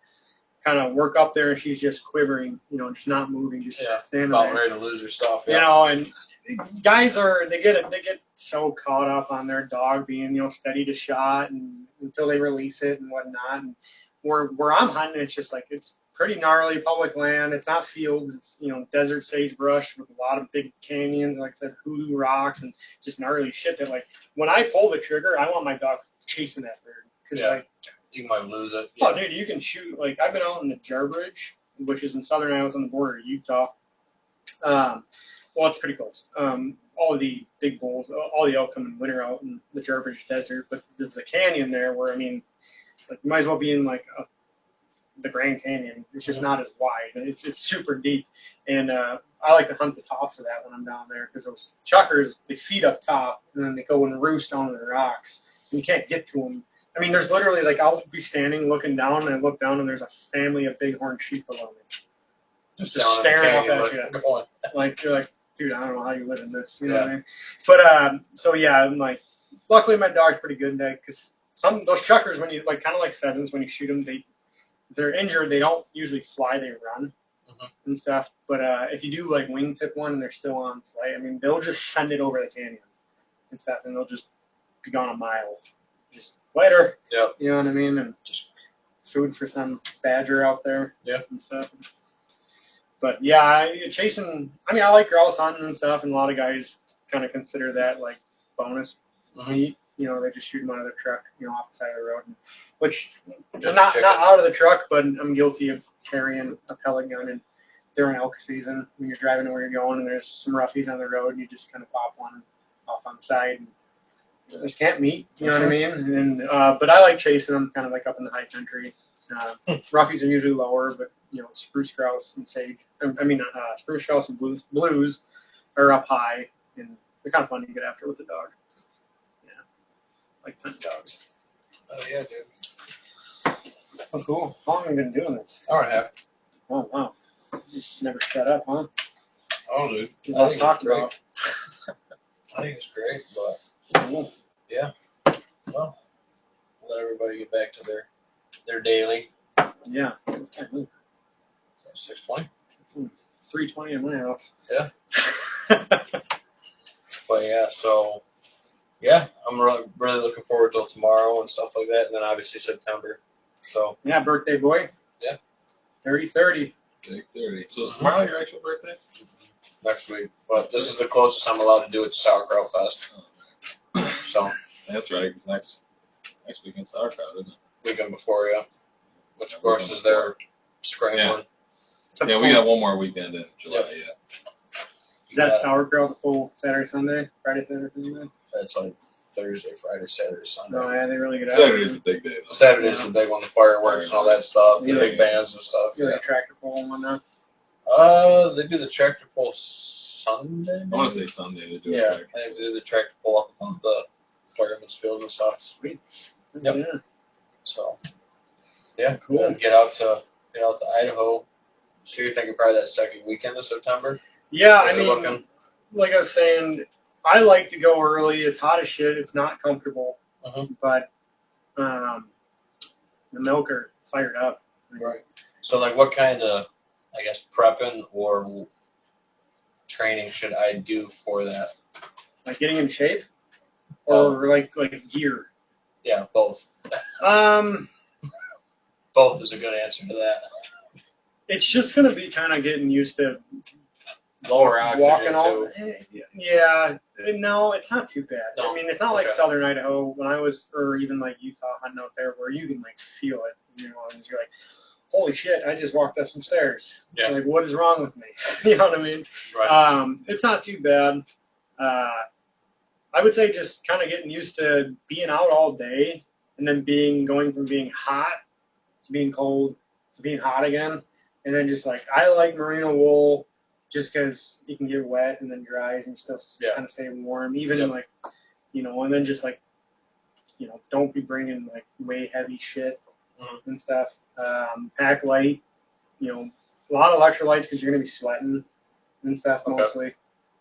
Speaker 2: Kind of work up there, and she's just quivering, you know, just not moving, just standing
Speaker 1: about
Speaker 2: there.
Speaker 1: ready to lose her stuff.
Speaker 2: You know, and guys they get so caught up on their dog being, you know, steady to shot, and until they release it and whatnot. And where I'm hunting, it's just like it's pretty gnarly public land. It's not fields. It's, desert sagebrush with a lot of big canyons, like I said, hoodoo rocks and just gnarly shit that, like, when I pull the trigger, I want my dog chasing that bird. Cause
Speaker 1: Yeah.
Speaker 2: like,
Speaker 1: You might lose it.
Speaker 2: oh, dude, you can shoot. Like, I've been out in the Jarbridge, which is in southern Iowa, on the border of Utah. Well, it's pretty close. All of the big bulls, all the elk come in winter out in the Jarbridge Desert, but there's a canyon there where, I mean, it's like you might as well be in like the Grand Canyon. It's just not as wide, and it's super deep. And I like to hunt the tops of that when I'm down there because those chuckers, they feed up top and then they go and roost on the rocks. And you can't get to them. I mean, there's literally like I'll be standing looking down and I look down and there's a family of bighorn sheep below me, just
Speaker 1: Down in the
Speaker 2: staring up
Speaker 1: canyon,
Speaker 2: at you.
Speaker 1: come on.
Speaker 2: Like you're like, dude, I don't know how you live in this. You know what I mean? But so yeah, I'm like, luckily my dog's pretty good at that because those chuckers, when you like, kind of like pheasants, when you shoot them, they're injured. They don't usually fly, they run and stuff. But if you do like wingtip one and they're still on flight, I mean, they'll just send it over the canyon and stuff, and they'll just be gone a mile. Just later.
Speaker 1: Yep.
Speaker 2: You know what I mean? And just food for some badger out there.
Speaker 1: Yeah.
Speaker 2: And stuff. But yeah, chasing. I mean, I like grouse hunting and stuff, and a lot of guys kind of consider that like bonus meat. They just shoot them out of their truck, off the side of the road, which not out of the truck, but I'm guilty of carrying a pellet gun and during elk season when you're driving to where you're going and there's some roughies on the road, and you just kind of pop one off on the side. And just can't meet, you know what I mean? And but I like chasing them, kind of like up in the high country. Roughies are usually lower, but spruce grouse and sage. Spruce grouse and blues are up high, and they're kind of fun to get after with the dog. Yeah, like hunting dogs.
Speaker 1: Oh yeah, dude.
Speaker 2: Oh, cool. How long have you been doing this?
Speaker 1: Hour and a half.
Speaker 2: Oh wow, you just never shut up, huh?
Speaker 1: Oh, dude.
Speaker 2: Just
Speaker 1: I
Speaker 2: all
Speaker 1: think
Speaker 2: talk
Speaker 1: it's great.
Speaker 2: about.
Speaker 1: I think it's great, but
Speaker 2: Cool.
Speaker 1: yeah. Well, let everybody get back to their daily.
Speaker 2: Yeah.
Speaker 1: 6:20.
Speaker 2: 3:20 in my house.
Speaker 1: Yeah. But yeah, so yeah, I'm really looking forward to tomorrow and stuff like that, and then obviously September. So
Speaker 2: Yeah, birthday boy.
Speaker 1: Yeah.
Speaker 2: 30-30.
Speaker 4: Big 30. So is tomorrow your actual birthday?
Speaker 1: next week, but this is the closest I'm allowed to do it to Sauerkraut Fest. So
Speaker 4: That's right, because next weekend's sauerkraut, isn't it?
Speaker 1: weekend before, yeah, which of course is their spring
Speaker 4: Yeah.
Speaker 1: one.
Speaker 4: Yeah, we got one more weekend in July, yeah.
Speaker 2: Is that sauerkraut the full Saturday, Sunday? Friday, Saturday, Sunday?
Speaker 1: That's like Thursday, Friday, Saturday, Sunday.
Speaker 2: No, yeah, they really get out.
Speaker 4: Saturday's the big day, though.
Speaker 1: Saturday's the big one, the fireworks and all that stuff, the
Speaker 2: Yeah.
Speaker 1: big bands and stuff.
Speaker 2: You
Speaker 1: Yeah.
Speaker 2: like tractor pull and whatnot?
Speaker 1: They do the tractor pull Sunday.
Speaker 4: I want to say Sunday they do
Speaker 1: Yeah,
Speaker 4: it.
Speaker 1: I think they do the tractor pull up on the fireman's field and stuff.
Speaker 2: Sweet.
Speaker 1: Yep.
Speaker 2: Yeah.
Speaker 1: So, yeah,
Speaker 2: Cool.
Speaker 1: then get out to Idaho. So you're thinking probably that second weekend of September?
Speaker 2: Yeah,
Speaker 1: How's
Speaker 2: I
Speaker 1: it
Speaker 2: mean,
Speaker 1: looking?
Speaker 2: like I was saying, I like to go early. It's hot as shit. It's not comfortable, but the milk are fired up.
Speaker 1: Right. So like, what kind of, I guess, prepping or training should I do for that?
Speaker 2: Like getting in shape, or like gear.
Speaker 1: Yeah, both. Both is a good answer to that.
Speaker 2: It's just gonna be kind of getting used to
Speaker 1: Lower oxygen
Speaker 2: walking all.
Speaker 1: too.
Speaker 2: Yeah, no, it's not too bad.
Speaker 1: No?
Speaker 2: I mean, it's not like
Speaker 1: Okay.
Speaker 2: southern Idaho when I was, or even like Utah hunting out there, where you can like feel it. You know, and you're like, holy shit, I just walked up some stairs.
Speaker 1: Yeah.
Speaker 2: Like, what is wrong with me? You know what I mean?
Speaker 1: Right.
Speaker 2: It's not too bad. I would say just kind of getting used to being out all day and then going from being hot to being cold to being hot again. And then just like, I like merino wool just because you can get wet and then dries and still kind of stay warm. Even in like, you know, and then just like, you know, don't be bringing like way heavy shit and stuff. Pack light, you know, a lot of electrolytes because you're going to be sweating and stuff mostly.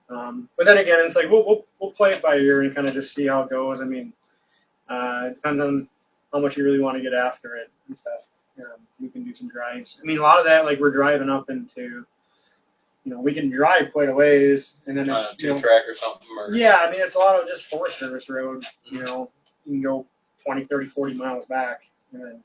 Speaker 2: But then again, it's like we'll play it by ear and kind of just see how it goes. I mean, it depends on how much you really want to get after it and stuff. We can do some drives. I mean, a lot of that, like we're driving up into, you know, we can drive quite a ways, and then it's you know,
Speaker 1: track or something. Or...
Speaker 2: Yeah, I mean, it's a lot of just Forest Service road. You know, you can go 20, 30, 40 miles back, and then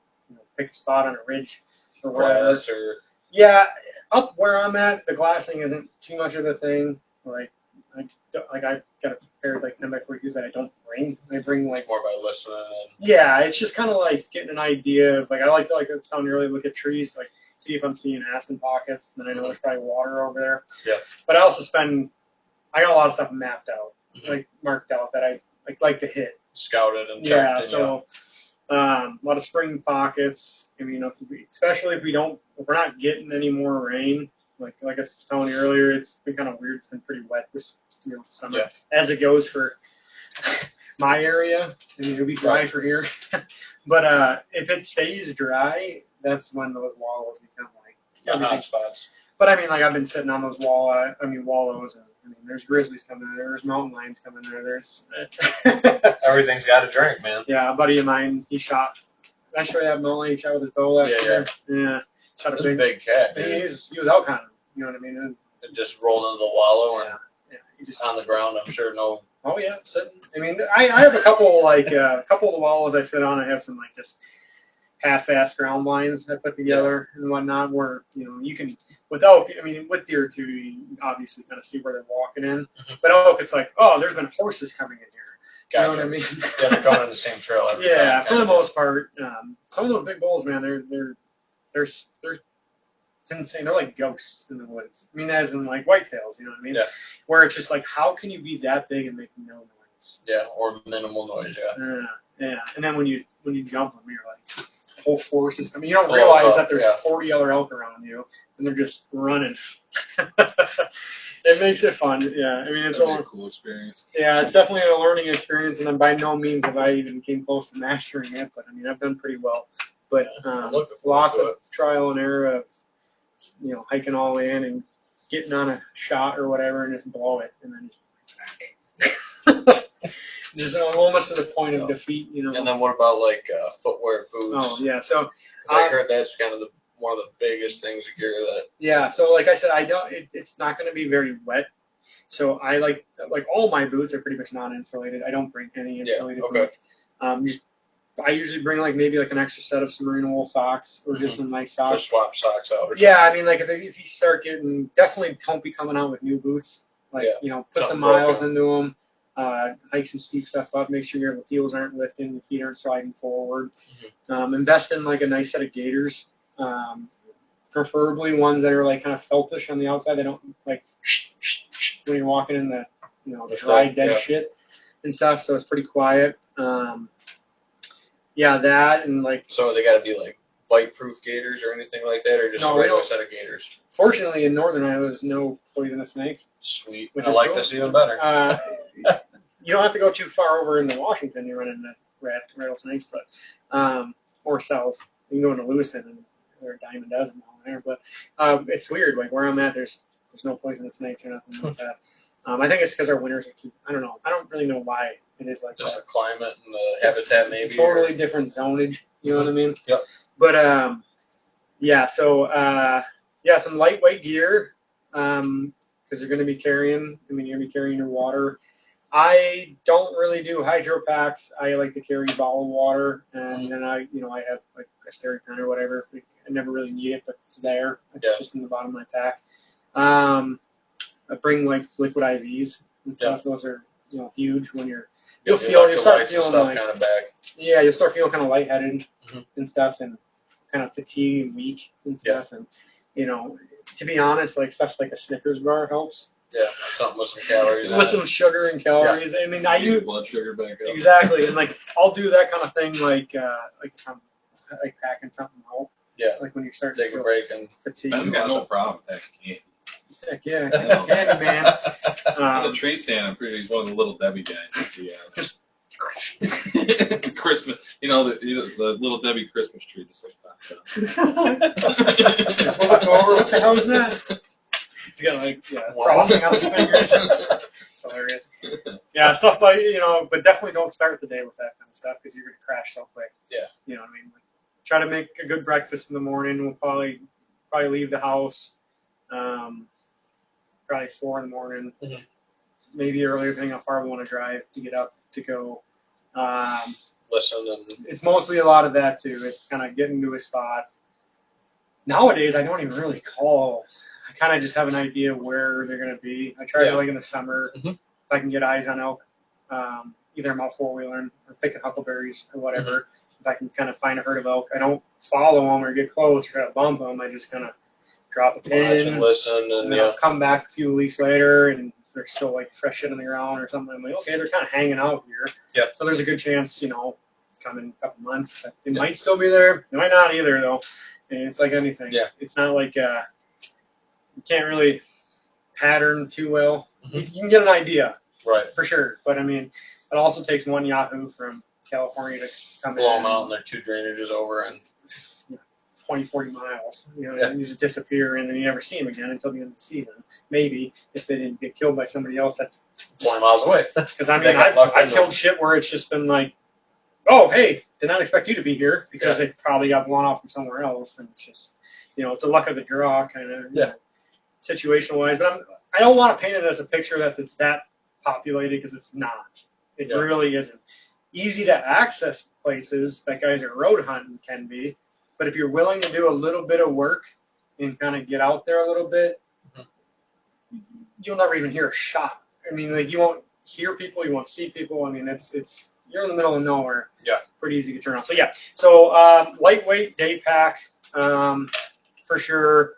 Speaker 2: pick a spot on a ridge or whatever.
Speaker 1: glass or
Speaker 2: Yeah, up where I'm at, the glassing isn't too much of a thing. I got a pair of like 10x42s that I don't bring. I bring like
Speaker 1: more by listening and
Speaker 2: yeah, it's just kind of like getting an idea of like I like to like I was telling you earlier, look at trees, like see if I'm seeing aspen pockets, and then I know there's probably water over there.
Speaker 1: Yeah.
Speaker 2: But I also I got a lot of stuff mapped out,
Speaker 1: Mhm.
Speaker 2: like marked out that I like to hit.
Speaker 1: scouted and checked.
Speaker 2: Yeah,
Speaker 1: and,
Speaker 2: so a lot of spring pockets. I mean, especially if we're not getting any more rain. Like I was telling you earlier, it's been kind of weird. It's been pretty wet this summer,
Speaker 1: Yeah.
Speaker 2: as it goes for my area. I mean, it'll be dry for here. But if it stays dry, that's when those wallows become like
Speaker 1: hot spots.
Speaker 2: But I mean, like I've been sitting on those wallows, and I mean, there's grizzlies coming in there, there's mountain lions coming in there, there's
Speaker 1: Everything's got a drink, man.
Speaker 2: yeah, a buddy of mine, he shot. Did I show you that mountain lion he shot with his bow last year? Yeah. Shot
Speaker 1: It's a big cat, dude.
Speaker 2: He was elk hunting. You know what I mean? And,
Speaker 1: It just rolled into the wallow and
Speaker 2: yeah, he just.
Speaker 1: on the ground. I'm sure no.
Speaker 2: Oh yeah, sitting. I mean, I have a couple a couple of the wallows I sit on. I have some like just half-assed ground blinds I put together and whatnot, where you can with elk. I mean, with deer too, you obviously kind of see where they're walking in.
Speaker 1: Mhm.
Speaker 2: But elk, it's like, oh, there's been horses coming in here.
Speaker 1: Gotcha.
Speaker 2: You know what I mean?
Speaker 1: Yeah, they're coming on the same trail every time.
Speaker 2: Yeah, for the
Speaker 1: kinda.
Speaker 2: most part. Some of those big bulls, man, they're it's insane. They're like ghosts in the woods. I mean, as in like whitetails, you know what I mean?
Speaker 1: Yeah.
Speaker 2: Where it's just like, how can you be that big and make no noise?
Speaker 1: Yeah, or minimal noise. Yeah.
Speaker 2: Yeah. And then when you jump them, you're like, the whole force is. I mean, you don't
Speaker 1: Blows
Speaker 2: realize
Speaker 1: up,
Speaker 2: that there's
Speaker 1: yeah.
Speaker 2: 40 other elk around you, and they're just running. It makes it fun. Yeah. I mean, it's
Speaker 4: That'd be
Speaker 2: all.
Speaker 4: a cool experience.
Speaker 2: Yeah, it's definitely a learning experience, and then by no means have I even came close to mastering it. But I mean, I've done pretty well. But
Speaker 1: I'm looking forward
Speaker 2: lots
Speaker 1: to
Speaker 2: of trial and error of hiking all in and getting on a shot or whatever and just blow it, and then just almost to the point of defeat.
Speaker 1: And then what about like footwear, boots?
Speaker 2: Oh yeah, so
Speaker 1: 'Cause I heard that's kind of one of the biggest things of gear that.
Speaker 2: yeah, so like I said, I don't. It's not going to be very wet. So I like all my boots are pretty much non-insulated. I don't bring any insulated
Speaker 1: okay.
Speaker 2: boots. I usually bring like an extra set of some merino wool socks or just some nice socks.
Speaker 1: Just swap socks out or something.
Speaker 2: Yeah, I mean, like if you start getting, definitely don't be coming out with new boots. Like put some miles into them. Hike some steep stuff up. Make sure your heels aren't lifting, your feet aren't sliding forward.
Speaker 1: Mm-hmm.
Speaker 2: Invest in like a nice set of gaiters. Preferably ones that are like kind of feltish on the outside. They don't like when you're walking in the the dry dead shit and stuff. So it's pretty quiet. Yeah, that and like.
Speaker 1: So they got to be like bite-proof gaiters or anything like that, or just a regular set of gaiters?
Speaker 2: Fortunately, in northern Iowa, there's no poisonous snakes.
Speaker 1: Sweet.
Speaker 2: Which
Speaker 1: I
Speaker 2: is
Speaker 1: like
Speaker 2: cool.
Speaker 1: this even better.
Speaker 2: You don't have to go too far over into Washington. You run into rattlesnakes, but or south. You can go into Lewiston and there are a dime a dozen down there. But it's weird. Like where I'm at, there's no poisonous snakes or nothing like that. I think it's because our winters are too. I don't know. I don't really know why it is like
Speaker 1: Just
Speaker 2: that.
Speaker 1: the climate and the habitat, maybe.
Speaker 2: It's a totally different zonage. You know what I mean?
Speaker 1: Yep.
Speaker 2: But yeah. So some lightweight gear because you're going to be carrying. I mean, you're going to be carrying your water. I don't really do hydro packs. I like to carry bottled water, and then I have like a Stericon or whatever. I never really need it, but it's there. It's just in the bottom of my pack. I bring like liquid IVs and stuff. Those are huge when you'll start feeling
Speaker 1: stuff
Speaker 2: like
Speaker 1: kind of back.
Speaker 2: Yeah, you'll start feeling kind of lightheaded and stuff, and kind of fatigued and weak and stuff. And to be honest, like stuff like a Snickers bar helps.
Speaker 1: Yeah, something with some calories.
Speaker 2: With some sugar and calories. I mean, I use
Speaker 4: blood sugar back up.
Speaker 2: exactly, and like I'll do that kind of thing, like like packing something out.
Speaker 1: Yeah.
Speaker 2: Like when you start
Speaker 1: Take
Speaker 2: to feel
Speaker 1: a break and
Speaker 2: fatigued.
Speaker 4: I've got no problem with that candy.
Speaker 2: Heck yeah, candy man.
Speaker 4: On the tree stand, I'm pretty sure he's one of the little Debbie guys.
Speaker 2: Just
Speaker 4: Christmas, the little Debbie Christmas tree, just like that.
Speaker 2: What the hell is that? He's got like frosting on his fingers. It's hilarious. Yeah, stuff like but definitely don't start the day with that kind of stuff because you're gonna crash so quick.
Speaker 1: Yeah.
Speaker 2: You know what I mean? Like, try to make a good breakfast in the morning. We'll probably leave the house probably 4 in the morning, maybe earlier depending how far we want to drive to get up to go.
Speaker 1: Listen and
Speaker 2: it's mostly a lot of that too. It's kind of getting to a spot, nowadays I don't even really call. I kind of just have an idea where they're going to be. I try to, like, in the summer, if I can get eyes on elk, either I'm out four-wheeling or picking huckleberries or whatever. If I can kind of find a herd of elk, I don't follow them or get close or try to bump them. I just kind of drop a pin,
Speaker 1: watch and listen,
Speaker 2: and then I'll come back a few weeks later, and if they're still like fresh shit on the ground or something, I'm like, okay, they're kind of hanging out here.
Speaker 1: Yeah.
Speaker 2: So there's a good chance, you know, come in a couple months, that they might still be there. They might not either, though. And it's like anything.
Speaker 1: Yeah.
Speaker 2: It's not like you can't really pattern too well. You can get an idea,
Speaker 1: right?
Speaker 2: For sure. But I mean, it also takes one Yahoo from California to come
Speaker 1: Blow
Speaker 2: in.
Speaker 1: them out, and they're 2 drainages over, and
Speaker 2: 20, 40 miles, you know, and you just disappear, and then you never see them again until the end of the season. Maybe if they didn't get killed by somebody else, that's
Speaker 1: 20 miles away.
Speaker 2: Because I mean, I've killed shit where it's just been like, oh, hey, did not expect you to be here, because they probably got blown off from somewhere else, and it's just, you know, it's a luck of the draw kind of, you know, situation wise. But I don't want to paint it as a picture that it's that populated, because it's not. It really isn't. Easy to access places that guys are road hunting can be. But if you're willing to do a little bit of work and kind of get out there a little bit, you'll never even hear a shot. I mean, like, you won't hear people, you won't see people. I mean, it's you're in the middle of nowhere.
Speaker 1: Yeah.
Speaker 2: Pretty easy to turn on. So yeah. So lightweight day pack, for sure.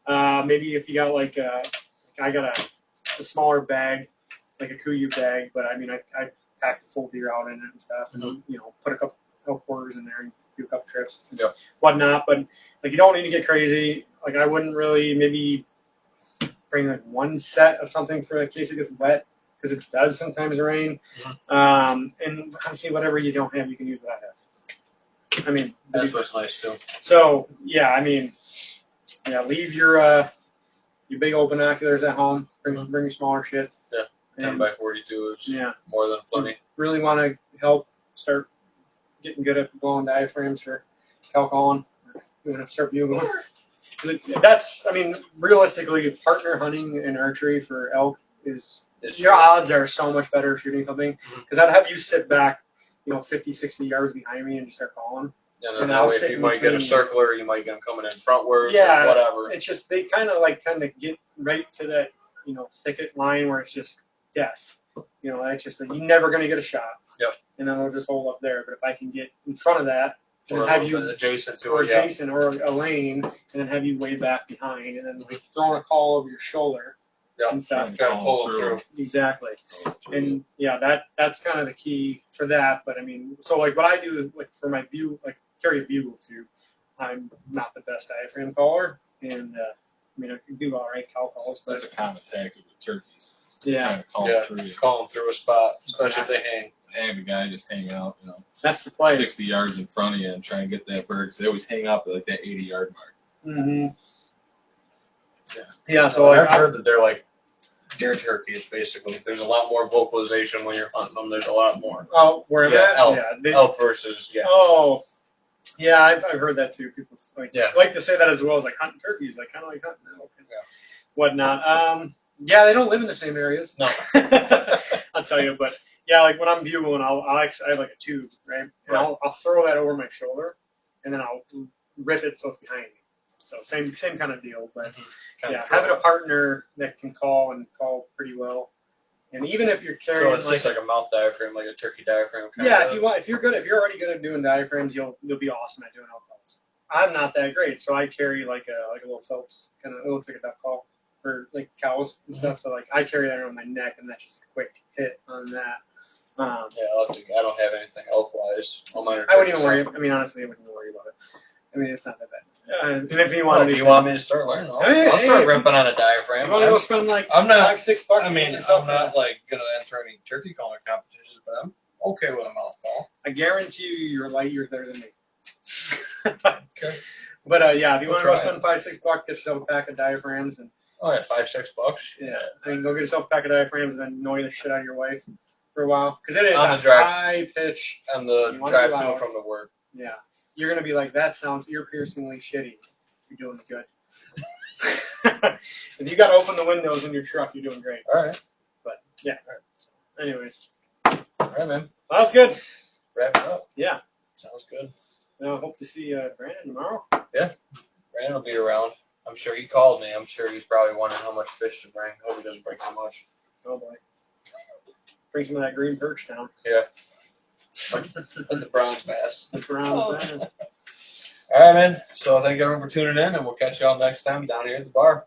Speaker 2: Maybe if you got like I got a smaller bag, like a Kuiu bag, but I mean I packed a full deer out in it and stuff, and you know, put a couple elk quarters in there and do a couple trips, whatnot. But like, you don't need to get crazy. Like, I wouldn't really maybe bring like one set of something for in case it gets wet, because it does sometimes rain. And honestly, whatever you don't have, you can use what I have. I mean,
Speaker 1: that's what's nice too.
Speaker 2: So yeah, I mean, yeah, leave your big old binoculars at home. Bring your smaller shit.
Speaker 1: Yeah, 10 by 42 is more than plenty.
Speaker 2: Really want to help start getting good at blowing diaphragms for cow calling. You want to start bugling. That's, I mean, realistically, partner hunting and archery for elk is your odds are so much better shooting something, because I'd have you sit back, you know, 50, 60 yards behind me and just start calling.
Speaker 1: Yeah, and that way, if you might get a circler, you might get them coming in frontwards, or whatever.
Speaker 2: It's just, they kind of like tend to get right to that, you know, thicket line where it's just death. You know, it's just like, you're never going to get a shot.
Speaker 1: Yep.
Speaker 2: And then we'll just hold up there. But if I can get in front of that, and have you
Speaker 1: adjacent to
Speaker 2: or adjacent or a lane, and then have you way back behind, and then like throwing a call over your shoulder and stuff.
Speaker 1: Trying to pull them through.
Speaker 2: Exactly. And yeah, that's kind of the key for that. But I mean, so like what I do, like for my bugle, like carry a bugle too, I'm not the best diaphragm caller, and I mean, I can do all right cow calls, but
Speaker 4: that's a common tactic with turkeys.
Speaker 2: Yeah.
Speaker 1: Call them through a spot, especially if they hang.
Speaker 4: Have a guy just hang out, you know,
Speaker 2: that's the play.
Speaker 4: 60 yards in front of you and try and get that bird. 'Cause they always hang up at like that 80-yard mark.
Speaker 2: Yeah. So
Speaker 1: I've heard that they're like deer turkeys, basically. There's a lot more vocalization when you're hunting them. There's a lot more.
Speaker 2: Oh, where am I?
Speaker 1: Elk. Elk versus
Speaker 2: Oh, yeah, I've heard that too. People like to say that as well as like hunting turkeys, like kind of like hunting elk and whatnot. Yeah, they don't live in the same areas.
Speaker 1: No.
Speaker 2: I'll tell you, but yeah, like when I'm bugling, I'll actually, I have like a tube, right? And I'll throw that over my shoulder, and then I'll rip it so it's behind me. So same kind of deal, but having a partner that can call pretty well, and even if you're carrying,
Speaker 1: so it's just like a mouth diaphragm, like a turkey diaphragm.
Speaker 2: If you're already good at doing diaphragms, you'll be awesome at doing elk calls. I'm not that great, so I carry like a little Phelps kind of. It looks like a duck call for like cows and stuff. So like I carry that around my neck, and that's just a quick hit on that.
Speaker 1: I don't have anything elk-wise.
Speaker 2: I wouldn't even worry. I mean, honestly, I wouldn't worry about it. I mean, it's not that bad. And if you want
Speaker 1: me to start learning, I'll start ripping on a diaphragm.
Speaker 2: You want to go spend like
Speaker 1: $5-6
Speaker 2: bucks?
Speaker 1: I mean, I'm not like gonna enter any turkey calling competitions, but I'm okay with a mouth call.
Speaker 2: I guarantee you, you're light years better than me.
Speaker 1: Okay.
Speaker 2: But yeah, if you want to go spend $5-6 bucks, get yourself a pack of diaphragms and.
Speaker 1: Oh yeah, $5-6 bucks.
Speaker 2: Yeah, I mean, go get yourself a pack of diaphragms and then annoy the shit out of your wife for a while, because it is
Speaker 1: on
Speaker 2: a
Speaker 1: the drive,
Speaker 2: high pitch.
Speaker 1: On the drive to and from the work.
Speaker 2: Yeah, you're gonna be like, that sounds ear-piercingly shitty. You're doing good. If you gotta open the windows in your truck, you're doing great.
Speaker 1: All right.
Speaker 2: But yeah. All right. Anyways.
Speaker 1: All right, man.
Speaker 2: That was good.
Speaker 1: Wrap it up.
Speaker 2: Yeah.
Speaker 1: Sounds good.
Speaker 2: Now I hope to see Brandon tomorrow.
Speaker 1: Yeah. Brandon will be around. I'm sure he called me. I'm sure he's probably wondering how much fish to bring. Hope he doesn't bring too much.
Speaker 2: Oh boy. Bring some of that green perch down.
Speaker 1: Yeah. And the bronze bass.
Speaker 2: The brown bass.
Speaker 1: All right, man. So thank everyone for tuning in, and we'll catch y'all next time down here at the bar.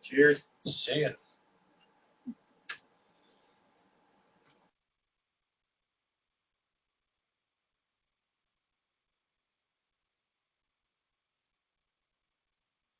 Speaker 2: Cheers.
Speaker 1: See ya.